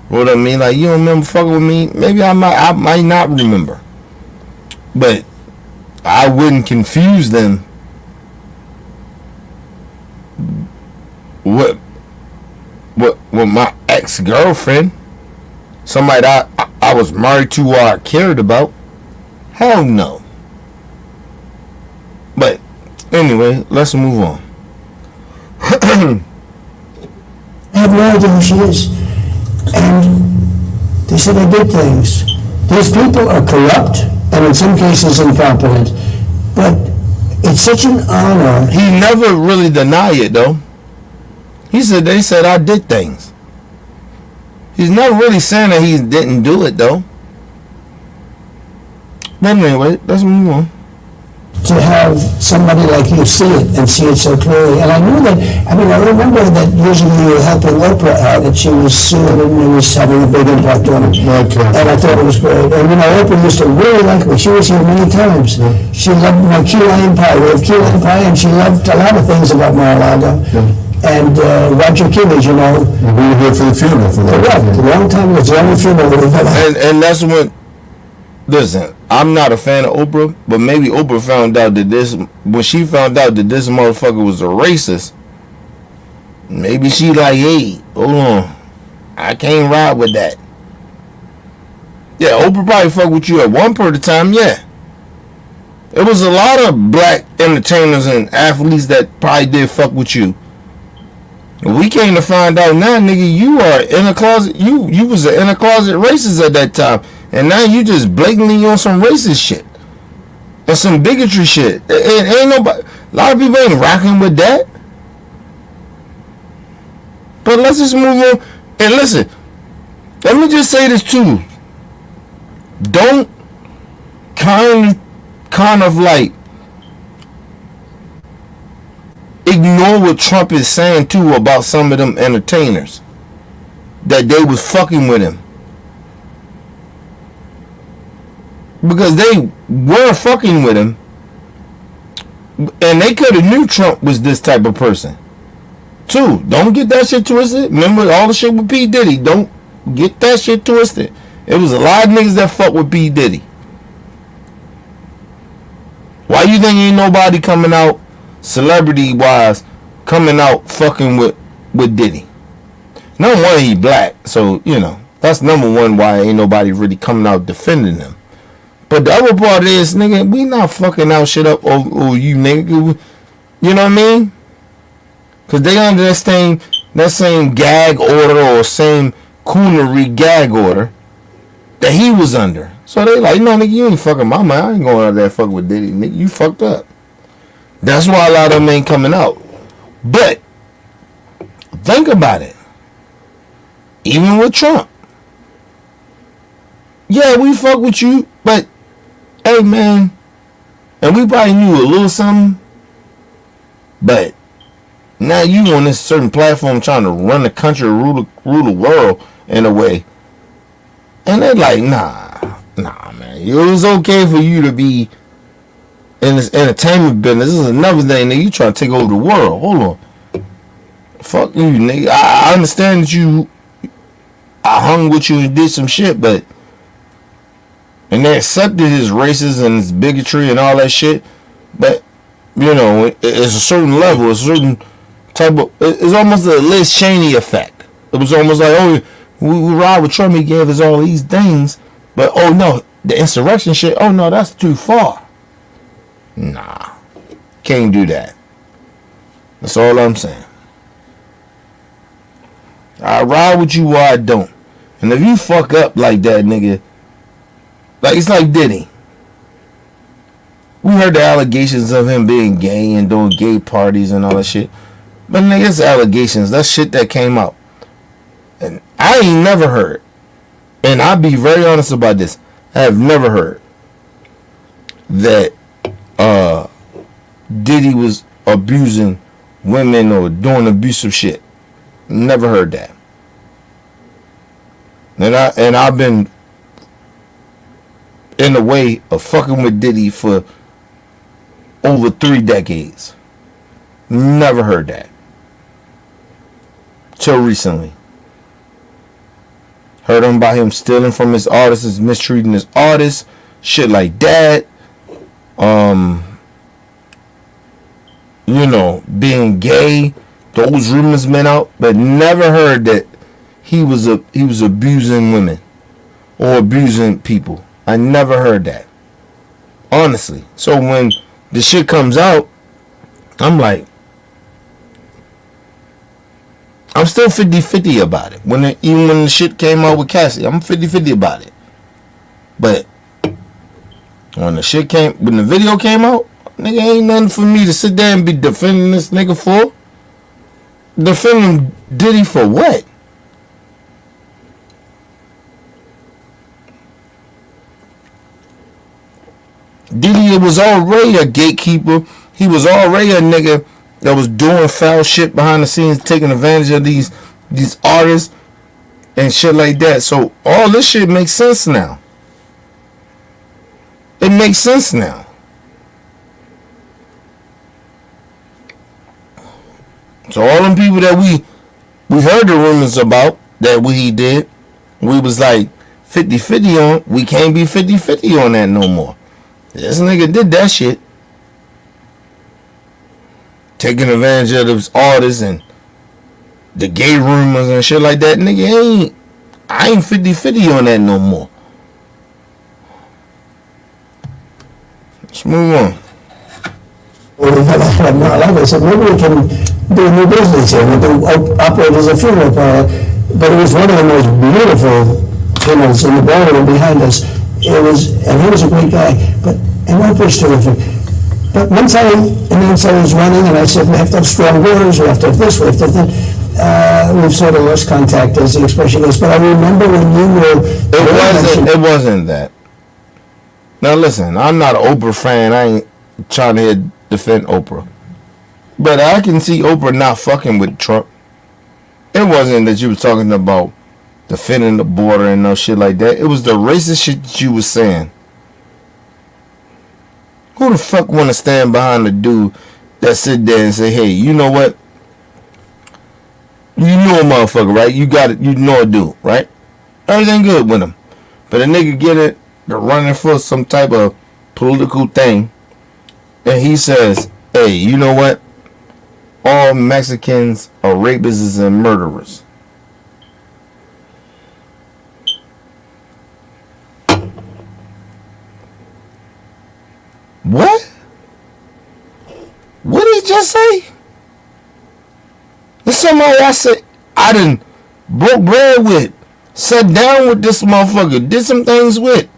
what I mean, like, you don't remember fucking with me? Maybe I might not remember. But I wouldn't confuse them with my ex-girlfriend, somebody I was married to or I cared about. Hell no. But anyway, let's move on. I have no idea who she is. And they said I did things. These people are corrupt and in some cases incompetent. But it's such an honor. He never really denied it though. They said I did things. He's not really saying that he didn't do it though. But anyway, let's move on. To have somebody like you see it and see it so clearly. And I knew that, I remember that years ago you were helping Oprah out and she was suing and it was having a big impact on her. Okay. And I thought it was great. And Oprah used to really like me. She was here many times. Yeah. She loved my key lime pie. We have key lime pie and she loved a lot of things about Mar-a-Lago. Yeah. And Roger Kimmage, We were here for the funeral for that. correct. A long time ago, it's the only funeral we've ever had. And that's when, listen, I'm not a fan of Oprah, but maybe Oprah found out that when she found out that this motherfucker was a racist, maybe she like, hey, hold on, I can't ride with that. Yeah, Oprah probably fuck with you at one point of time, yeah. It was a lot of black entertainers and athletes that probably did fuck with you. We came to find out now, nigga, you are in a closet. You was an in a closet racist at that time, and now you just blatantly on some racist shit and some bigotry shit. Ain't nobody. A lot of people ain't rocking with that. But let's just move on. And listen, let me just say this too. Don't kind of like ignore what Trump is saying too about some of them entertainers. That they was fucking with him. Because they were fucking with him. And they could have knew Trump was this type of person. Too. Don't get that shit twisted. Remember all the shit with P. Diddy. Don't get that shit twisted. It was a lot of niggas that fuck with P. Diddy. Why you think ain't nobody coming out celebrity wise coming out fucking with Diddy? Number one, he black, so you know that's number one why ain't nobody really coming out defending him. But the other part is, nigga, we not fucking out shit up over you, nigga. You know what I mean? Cause they under that same gag order or same coonery gag order that he was under. So they like, no, nigga, you ain't fucking my man. I ain't going out there fucking with Diddy, nigga. You fucked up. That's why a lot of them ain't coming out. But think about it. Even with Trump. Yeah, we fuck with you, but hey man, and we probably knew a little something, but now you on this certain platform trying to run the country, rule the world in a way. And they're like, nah, man. It was okay for you to be in this entertainment business. This is another thing, nigga. You trying to take over the world. Hold on. Fuck you, nigga. I understand that I hung with you and did some shit, but and they accepted his racism and his bigotry and all that shit. But you know, it's a certain level, a certain type of. It's almost a Liz Cheney effect. It was almost like, oh, we ride with Trump. He gave us all these things, but oh no, the insurrection shit. Oh no, that's too far. Nah, can't do that. That's all I'm saying. I ride with you or I don't. And if you fuck up like that, nigga, like it's like Diddy. We heard the allegations of him being gay and doing gay parties and all that shit. But nigga, it's allegations. That's shit that came out. And I ain't never heard. And I'll be very honest about this. I have never heard that Diddy was abusing women or doing abusive shit. Never heard that. And I've been in the way of fucking with Diddy for over 3 decades. Never heard that. Till recently. Heard him about him stealing from his artists, mistreating his artists, shit like that. You know, being gay. Those rumors been out, but never heard that he was abusing women or abusing people. I never heard that. Honestly. So when the shit comes out, I'm like, I'm still 50-50 about it. Even when the shit came out with Cassie, I'm 50-50 about it. But when the video came out, nigga, ain't nothing for me to sit there and be defending this nigga for. Defending Diddy for what? Diddy was already a gatekeeper. He was already a nigga that was doing foul shit behind the scenes, taking advantage of these artists and shit like that. So all this shit makes sense now. It makes sense now. So all them people that we heard the rumors about that what he did, we was like 50-50 on. We can't be 50-50 on that no more. This nigga did that shit. Taking advantage of those artists and the gay rumors and shit like that. Nigga, I ain't 50-50 on that no more. Let's move on. Well, we've had a lot of more. Like I said, maybe we can do a new business here. We can operate as a funeral parlor. But it was one of the most beautiful funerals in the ballroom behind us. And he was a great guy. And Oprah's terrific. But once I announced I was running, and I said, we have to have strong voters, we have to have this, we have to have that. we've sort of lost contact, as the expression goes. But I remember when you were... It wasn't that. Now listen, I'm not an Oprah fan. I ain't trying to defend Oprah. But I can see Oprah not fucking with Trump. It wasn't that you was talking about defending the border and no shit like that. It was the racist shit that you was saying. Who the fuck want to stand behind the dude that sit there and say, hey, you know what? You know a motherfucker, right? You got it. You know a dude, right? Everything good with him. But a nigga get it, they're running for some type of political thing. And he says, hey, you know what? All Mexicans are rapists and murderers. What? What did he just say? There's somebody I said I done broke bread with, sat down with this motherfucker, did some things with.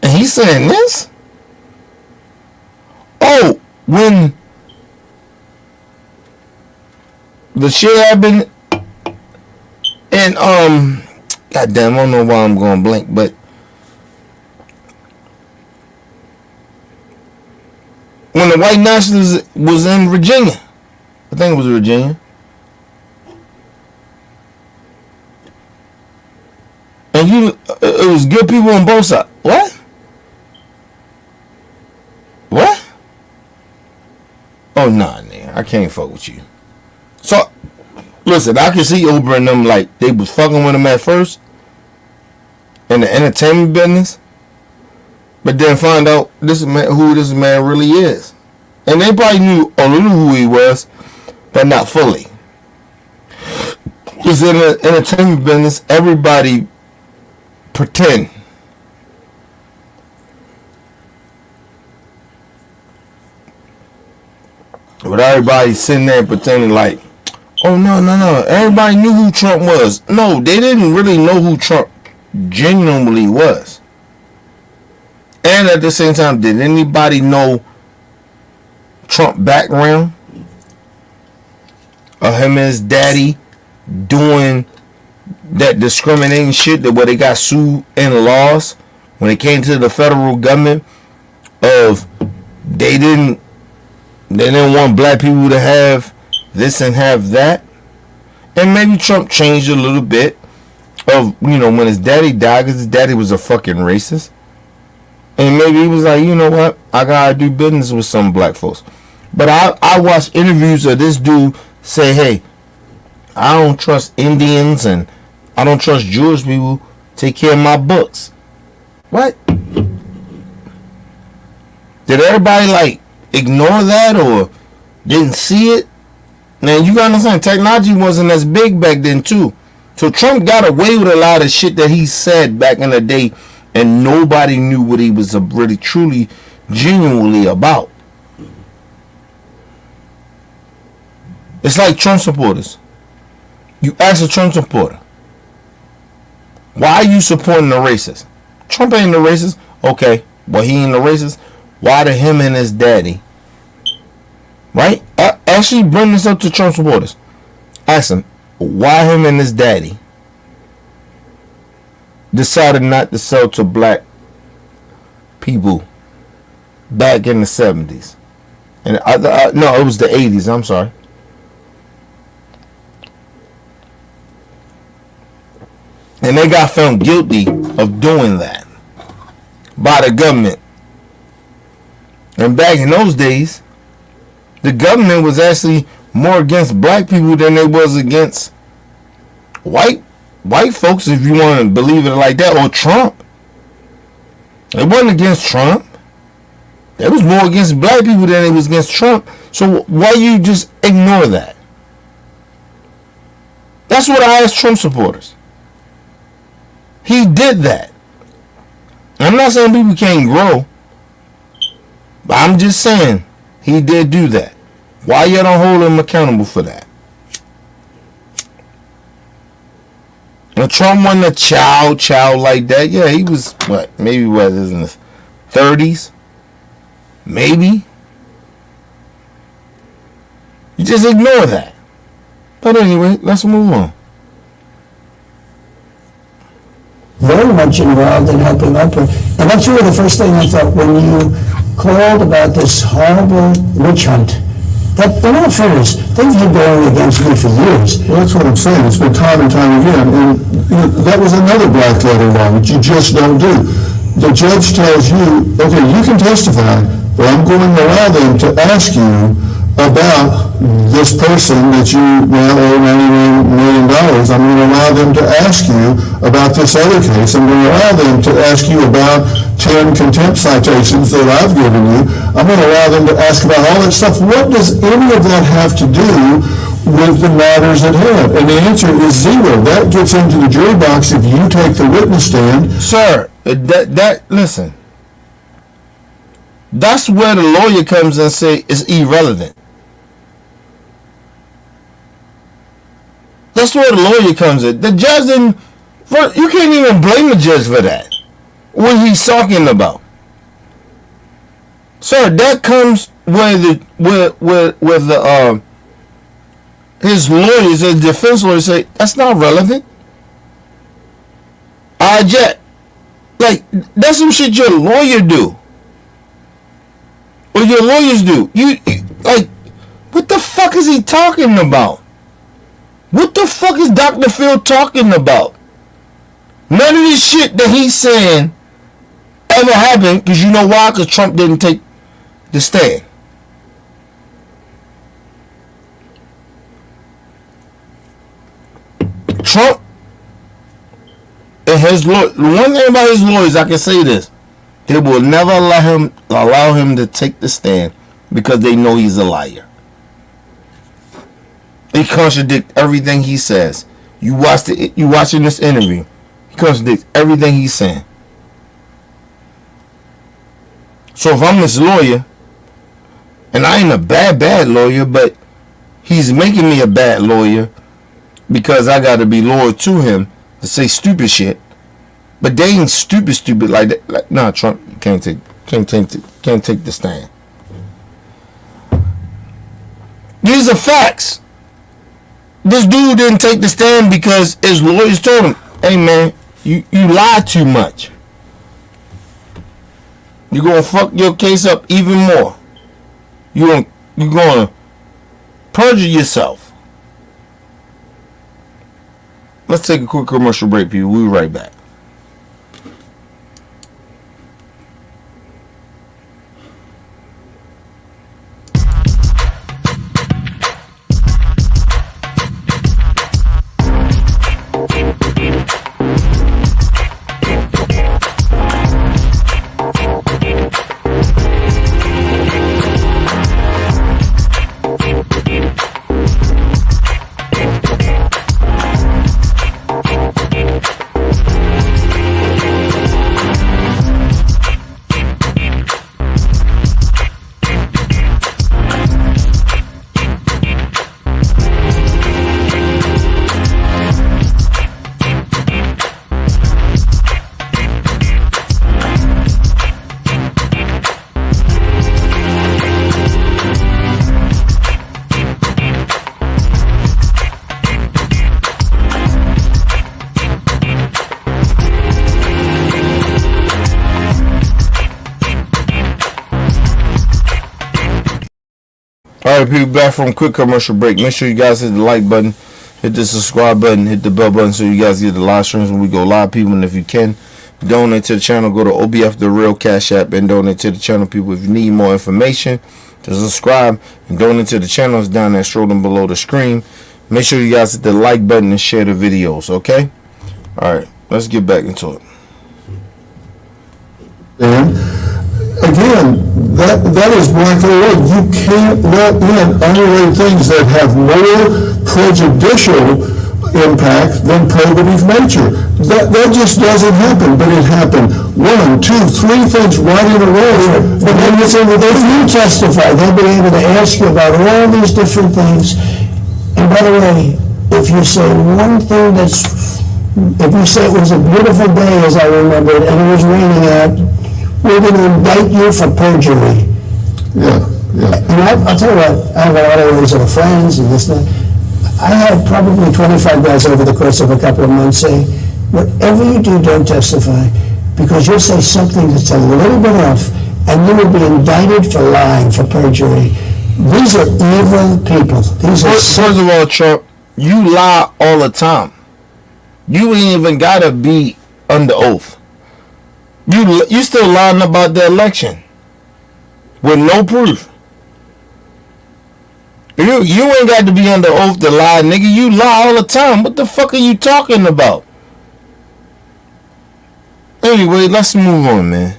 And he's saying this? Oh, when the shit happened and goddamn, I don't know why I'm going blank, but when the white nationalists was in Virginia, I think it was Virginia, and it was good people on both sides. What? What? Oh nah, nigga, I can't fuck with you. So, listen, I can see Oprah and them like they was fucking with him at first in the entertainment business, but then find out who this man really is, and they probably knew a little who he was, but not fully. Because in the entertainment business, everybody pretend. But everybody's sitting there pretending like, oh no. Everybody knew who Trump was. No, they didn't really know who Trump genuinely was. And at the same time, did anybody know Trump background? Of him and his daddy doing that discriminating shit that where they got sued in laws when it came to the federal government of they didn't want black people to have this and have that. And maybe Trump changed a little bit of, when his daddy died, because his daddy was a fucking racist. And maybe he was like, you know what, I gotta do business with some black folks. But I watched interviews of this dude say, hey, I don't trust Indians and I don't trust Jewish people. Take care of my books. What? Did everybody ignore that or didn't see it? Now you gotta understand, technology wasn't as big back then too. So Trump got away with a lot of shit that he said back in the day, and nobody knew what he was really truly genuinely about. It's like Trump supporters. You ask a Trump supporter, why are you supporting the racist? Trump ain't the racist. Okay, well, he ain't the racist. Why did him and his daddy? Right? Actually bring this up to Trump supporters. Ask him, why him and his daddy decided not to sell to black people back in the 70s. And no, it was the 80s. I'm sorry. And they got found guilty of doing that by the government. And back in those days, the government was actually more against black people than they was against white folks, if you want to believe it like that, or Trump. It wasn't against Trump. It was more against black people than it was against Trump. So why you just ignore that? That's what I asked Trump supporters. He did that. I'm not saying people can't grow, but I'm just saying he did do that. Why you don't hold him accountable for that? And Trump wasn't a child like that. Yeah, he was maybe in his 30s, maybe. You just ignore that. But anyway, let's move on. Very much involved in helping Oprah. And that's really the first thing I thought when you called about this horrible witch hunt. That, in all fairness, they've had going against me for years. Well, that's what I'm saying. It's been time and time again. And that was another black letter law that you just don't do. The judge tells you, okay, you can testify, but I'm going to allow them to ask you about this person that you now owe $91 million. I'm going to allow them to ask you about this other case. I'm going to allow them to ask you about 10 contempt citations that I've given you. I'm going to allow them to ask about all that stuff. What does any of that have to do with the matters at hand? And the answer is zero. That gets into the jury box if you take the witness stand. Sir, listen. That's where the lawyer comes and say it's irrelevant. That's where the lawyer comes in. The judge didn't. You can't even blame the judge for that. What he's talking about, sir. That comes where his lawyers, his defense lawyers say that's not relevant. Like that's some shit your lawyer do, or your lawyers do. You like, what the fuck is he talking about? What the fuck is Dr. Phil talking about? None of this shit that he's saying ever happened, because you know why? Because Trump didn't take the stand. Trump and his lawyer, the one thing about his lawyers, I can say this, they will never allow him to take the stand because they know he's a liar. He contradicts everything he says. You watching this interview. He contradicts everything he's saying. So if I'm his lawyer, and I ain't a bad lawyer, but he's making me a bad lawyer because I got to be loyal to him to say stupid shit. But they ain't stupid like that. Like, nah, Trump, you can't take the stand. These are facts. This dude didn't take the stand because his lawyers told him, hey man, you lie too much. You're going to fuck your case up even more. You're going to perjure yourself. Let's take a quick commercial break, people. We'll be right back. Alright, people, back from quick commercial break. Make sure you guys hit the like button, hit the subscribe button, hit the bell button so you guys get the live streams when we go live, people. And if you can, donate to the channel. Go to OBF The Real Cash App and donate to the channel, people. If you need more information, to subscribe and donate to the channel, it's down there scrolling below the screen. Make sure you guys hit the like button and share the videos, okay? Alright, let's get back into it. And again, that is black law. You can't let in unrelated things that have more prejudicial impact than probative nature. That just doesn't happen, but it happened 1, 2, 3 things right in a row. But then you say, well, if you testify, they'll be able to ask you about all these different things. And by the way, if you say one thing if you say it was a beautiful day, as I remember it, and it was raining out, we're going to indict you for perjury. Yeah. And I'll tell you what, I have a lot of those friends and this and that. I had probably 25 guys over the course of a couple of months say, whatever you do, don't testify, because you'll say something that's a little bit off, and you will be indicted for lying, for perjury. These are evil people. These are First of all, Trump, you lie all the time. You ain't even gotta be under oath. You still lying about the election with no proof. You ain't got to be under oath to lie, nigga. You lie all the time. What the fuck are you talking about? Anyway, let's move on, man.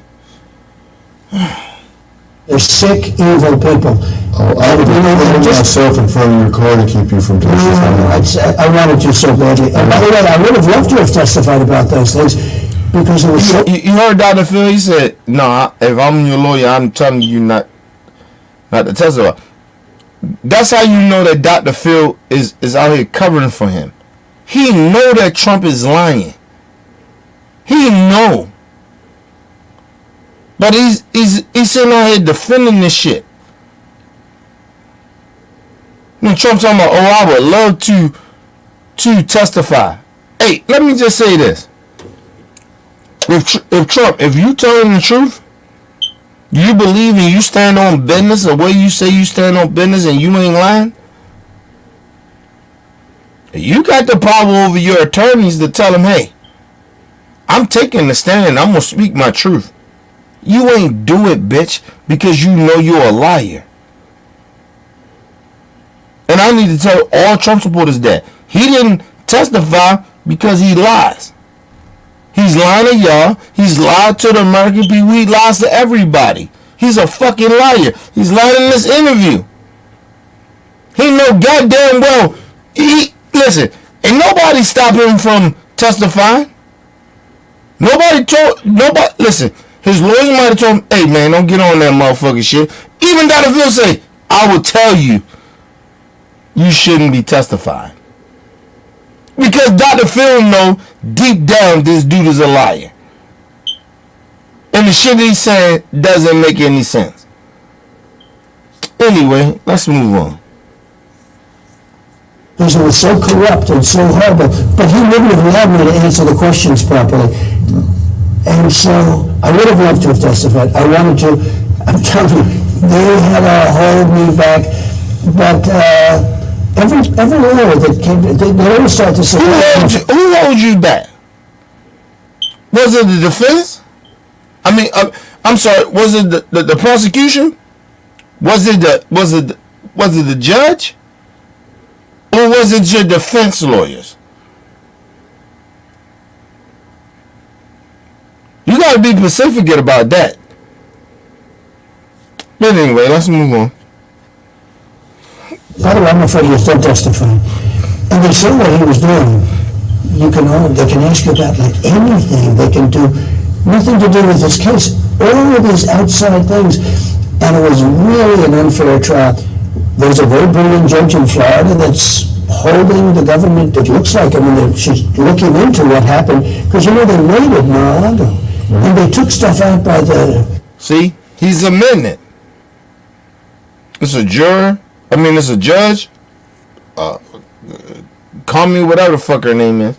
They're sick, evil people. Oh, I would have put myself in front of your car to keep you from testifying. I wanted to so badly. And by the way, I would have loved to have testified about those things, because it was so... You heard Dr. Phil? He said, "No, if I'm your lawyer, I'm telling you not to testify." That's how you know that Dr. Phil is out here covering for him. He know that Trump is lying. He know. But he's sitting out here defending this shit. When Trump's talking about, oh, I would love to testify. Hey, let me just say this. If Trump, if you telling the truth, you believe and you stand on business the way you say you stand on business and you ain't lying, you got the power over your attorneys to tell them, hey, I'm taking the stand. I'm going to speak my truth. You ain't do it, bitch, because you know you're a liar. And I need to tell all Trump supporters that he didn't testify because he lies. He's lying to y'all. He's lied to the American people. He lies to everybody. He's a fucking liar. He's lying in this interview. He know goddamn well. Listen, ain't nobody stopping him from testifying. Listen, his lawyer might have told him, hey man, don't get on that motherfucking shit. Even Dr. Phil say, I will tell you, you shouldn't be testifying. Because Dr. Phil know deep down this dude is a liar. And the shit he's saying doesn't make any sense. Anyway, let's move on. Because it was so corrupt and so horrible. But he wouldn't have allowed me to answer the questions properly. And so I would have loved to have testified. I wanted to. I'm telling you, they had to hold me back. But every lawyer that came, they always start to say, Who holds you back? Was it the defense? I mean, I'm sorry. Was it the prosecution? Was it the judge? Or was it your defense lawyers? You gotta be specific about that. But anyway, let's move on. by the way, I'm afraid you're still testifying. And they say what he was doing. They can ask you about like anything. They can do nothing to do with this case. All of these outside things. And it was really an unfair trial. There's a very brilliant judge in Florida that's holding the government, it looks like, she's looking into what happened, because they raided Mar-a-Lago, and they took stuff out by the... See, he's amended. It's a judge, call me whatever the fuck her name is.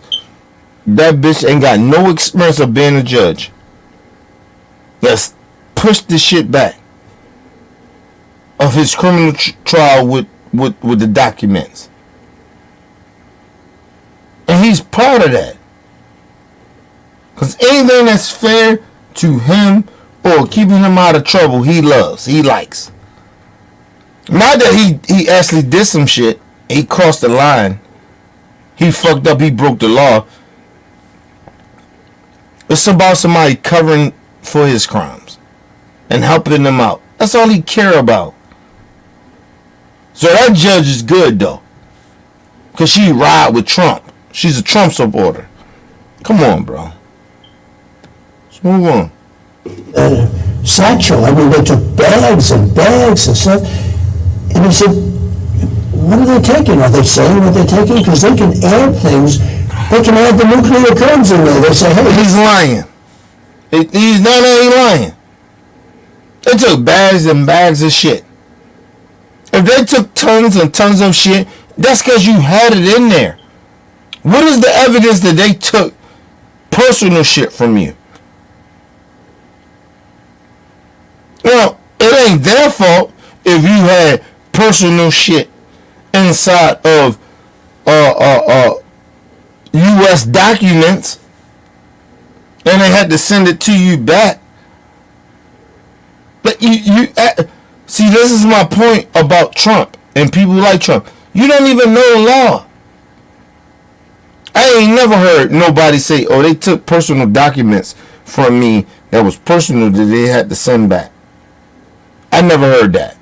That bitch ain't got no experience of being a judge. Let's push this shit back of his criminal trial with the documents. And he's proud of that. Because anything that's fair to him or keeping him out of trouble, he loves, he likes. Not that he actually did some shit, he crossed the line, he fucked up, he broke the law. It's about somebody covering for his crimes and helping them out. That's all he care about. So that judge is good though, because she ride with Trump. She's a Trump supporter. Come on, bro. Let's move on. Satchel. They took bags and bags and stuff. And he said, what are they taking? Are they saying what they're taking? Because they can add things. They can add the nuclear codes in there. They say, hey, he's lying. He's not lying. They took bags and bags of shit. If they took tons and tons of shit That's because you had it in there. What is the evidence that they took personal shit from you? Well, it ain't their fault if you had personal shit inside of U.S. documents and they had to send it to you back. But see, this is my point about Trump and people like Trump. You don't even know the law. I ain't never heard nobody say, oh, they took personal documents from me that was personal that they had to send back. I never heard that.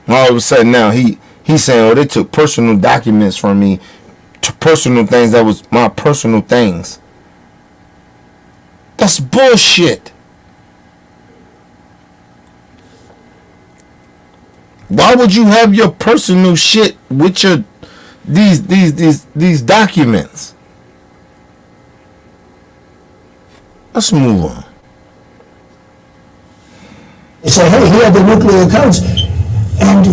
All of a sudden now he's saying, oh, they took personal documents from me, personal things that was my personal things. That's bullshit. Why would you have your personal shit with your these documents? Let's move on. They say, hey, he had the nuclear codes. And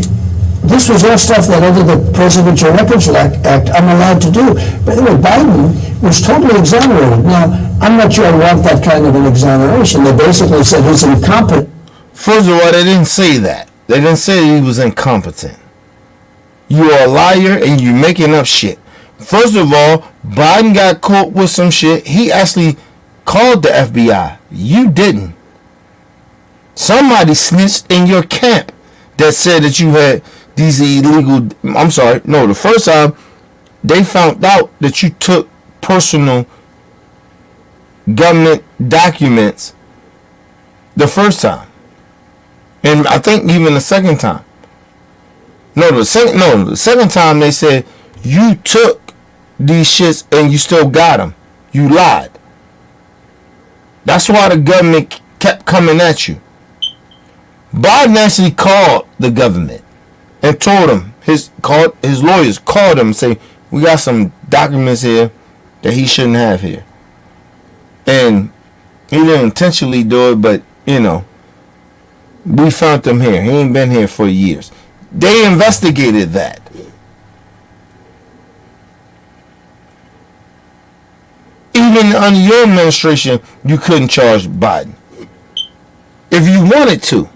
this was all stuff that under the Presidential Records Act I'm allowed to do. By the way, Biden was totally exonerated. Now, I'm not sure I want that kind of an exoneration. They basically said he's incompetent. First of all, they didn't say that. They didn't say he was incompetent. You are a liar and you're making up shit. First of all, Biden got caught with some shit. He actually called the FBI. You didn't. Somebody snitched in your camp that said that you had these illegal... I'm sorry. No, the first time they found out that you took personal government documents the first time. And I think even the second time. The second time they said you took these shits and you still got them. You lied. That's why the government kept coming at you. Biden actually called the government and told them, his lawyers called him and say, we got some documents here that he shouldn't have here. And he didn't intentionally do it, but we found them here. He ain't been here for years. They investigated that. Even under your administration, you couldn't charge Biden. If you wanted to.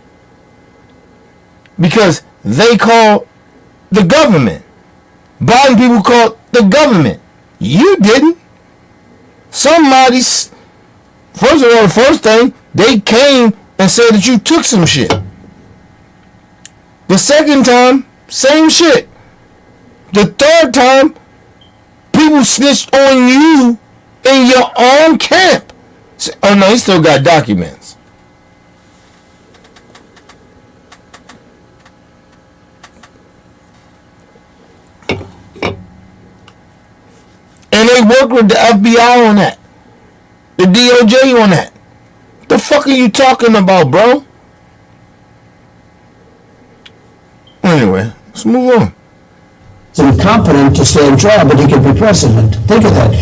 Because they called the government. Biden people called the government. You didn't. Somebody's... First of all, the first thing, they came and said that you took some shit. The second time, same shit. The third time, people snitched on you in your own camp. Oh no, he still got documents. And they work with the FBI on that. The DOJ on that. The fuck are you talking about, bro? Anyway, let's move on. He's incompetent to stand trial, but he could be president. Think of that.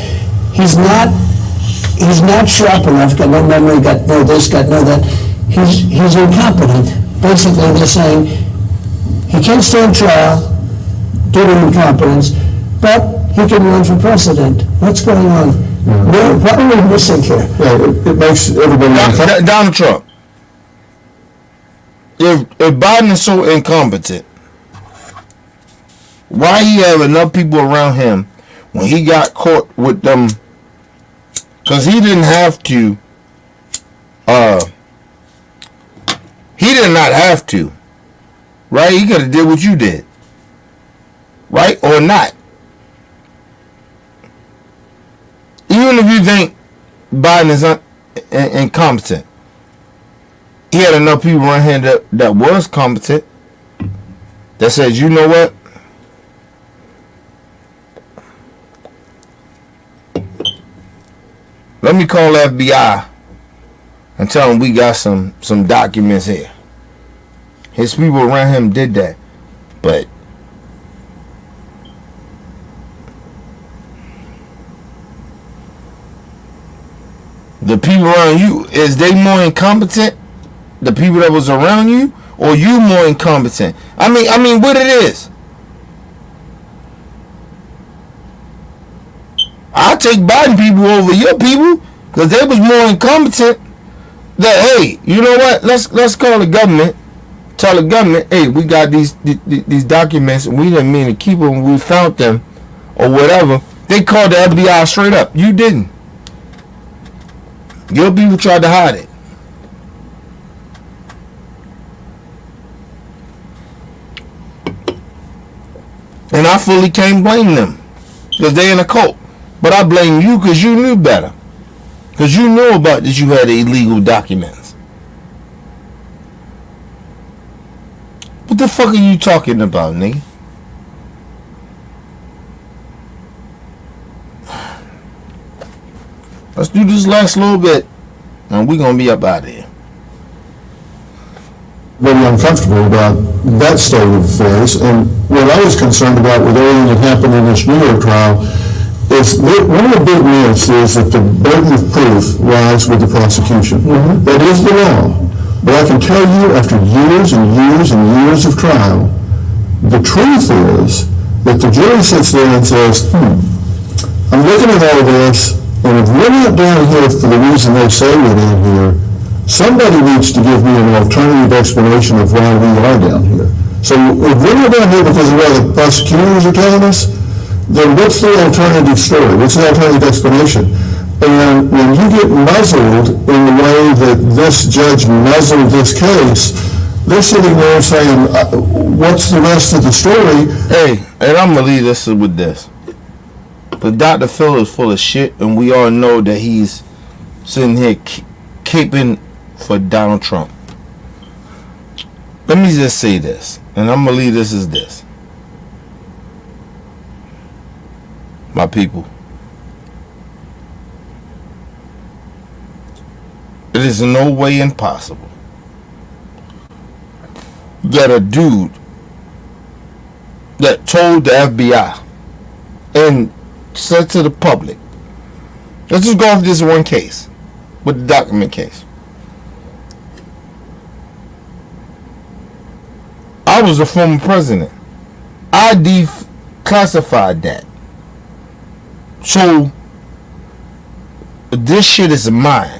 He's not sharp enough, got no memory, got no this, got no that. He's incompetent. Basically, they're saying he can't stand trial due to incompetence, but he can run for president. What's going on? What are we missing here? Well, it makes everybody... Donald Trump. If Biden is so incompetent, why he have enough people around him when he got caught with them? Because he didn't have to. He did not have to. Right? He could have did what you did. Right? Or not. Even if you think Biden is incompetent, he had enough people around here that was competent, that said, you know what? Let me call the FBI and tell them we got some documents here. His people around him did that. But the people around you, is they more incompetent? The people that was around you, or you more incompetent? I mean what it is. I take Biden people over your people because they was more incompetent. That hey, you know what? Let's call the government. Tell the government, hey, we got these documents and we didn't mean to keep them. We found them or whatever. They called the FBI straight up. You didn't. Your people tried to hide it. And I fully can't blame them because they in a cult. But I blame you because you knew better. Because you knew about that you had illegal documents. What the fuck are you talking about, nigga? Let's do this last little bit and we're going to be up out of here. Very uncomfortable about that state of affairs. And what I was concerned about with everything that happened in this New York trial is one of the big myths is that the burden of proof lies with the prosecution. That is the law. But I can tell you, after years and years and years of trial, the truth is that the jury sits there and says, I'm looking at all this, and if we're not down here for the reason they say we're down here, somebody needs to give me an alternative explanation of why we are down here. So if we're not down here because of what the prosecutors are telling us, then what's the alternative story? What's the alternative explanation? And when you get muzzled in the way that this judge muzzled this case, they're sitting there saying, what's the rest of the story? Hey, and I'm going to leave this with this. But Dr. Phil is full of shit, and we all know that he's sitting here caping for Donald Trump. Let me just say this, and I'm going to leave this as this. My people. It is in no way impossible that a dude that told the FBI and said to the public, let's just go off this one case with the document case. I was the former president. I declassified that. So this shit is mine.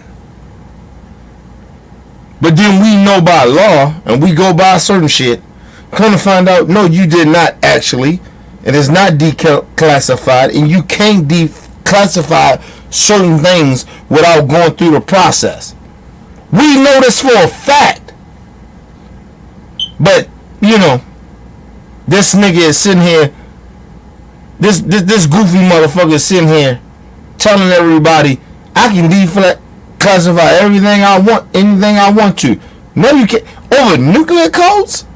But then we know by law, and we go by certain shit, come to find out, no, you did not actually. It is not declassified, and you can't declassify certain things without going through the process. We know this for a fact. But, you know, this nigga is sitting here, this goofy motherfucker is sitting here telling everybody, I can declassify everything I want, anything I want to. No, you can't. Over nuclear codes?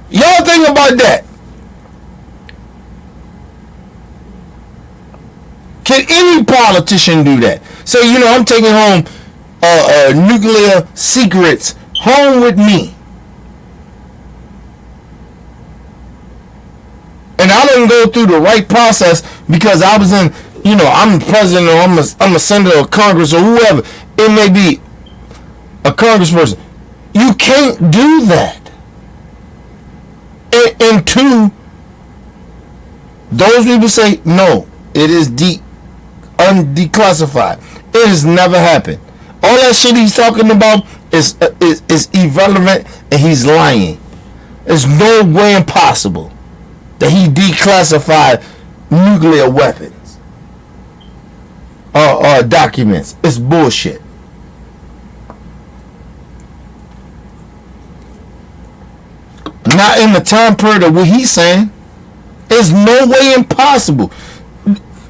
Y'all think about that. Can any politician do that? Say, you know, I'm taking home nuclear secrets home with me. And I didn't go through the right process because I was in, you know, I'm the president or I'm a senator or Congress or whoever. It may be a congressperson. You can't do that. And two, those people say, no, it is undeclassified. It has never happened. All that shit he's talking about is irrelevant and he's lying. There's no way impossible that he declassified nuclear weapons or documents. It's bullshit. Not in the time period of what he's saying. It's no way impossible.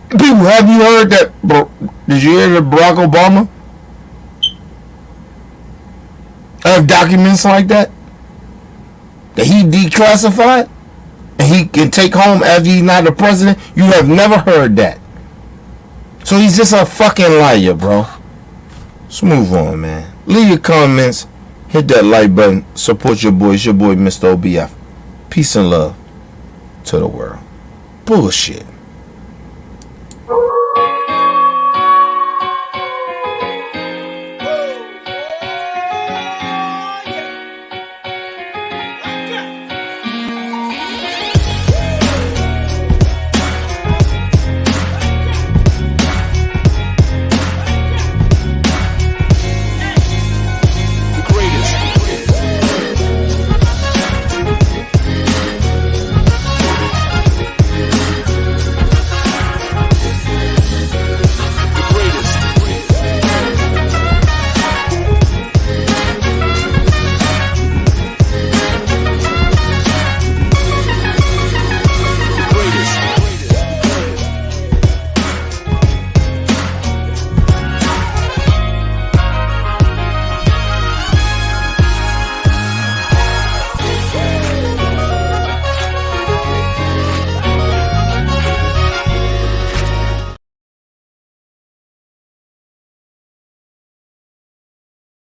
People, have you heard that? Did you hear that Barack Obama have documents like that that he declassified and he can take home after he's not the president? You have never heard that. So he's just a fucking liar, bro. Let's move on, man. Leave your comments. Hit that like button. Support your boy. It's your boy, Mr. OBF. Peace and love to the world. Bullshit.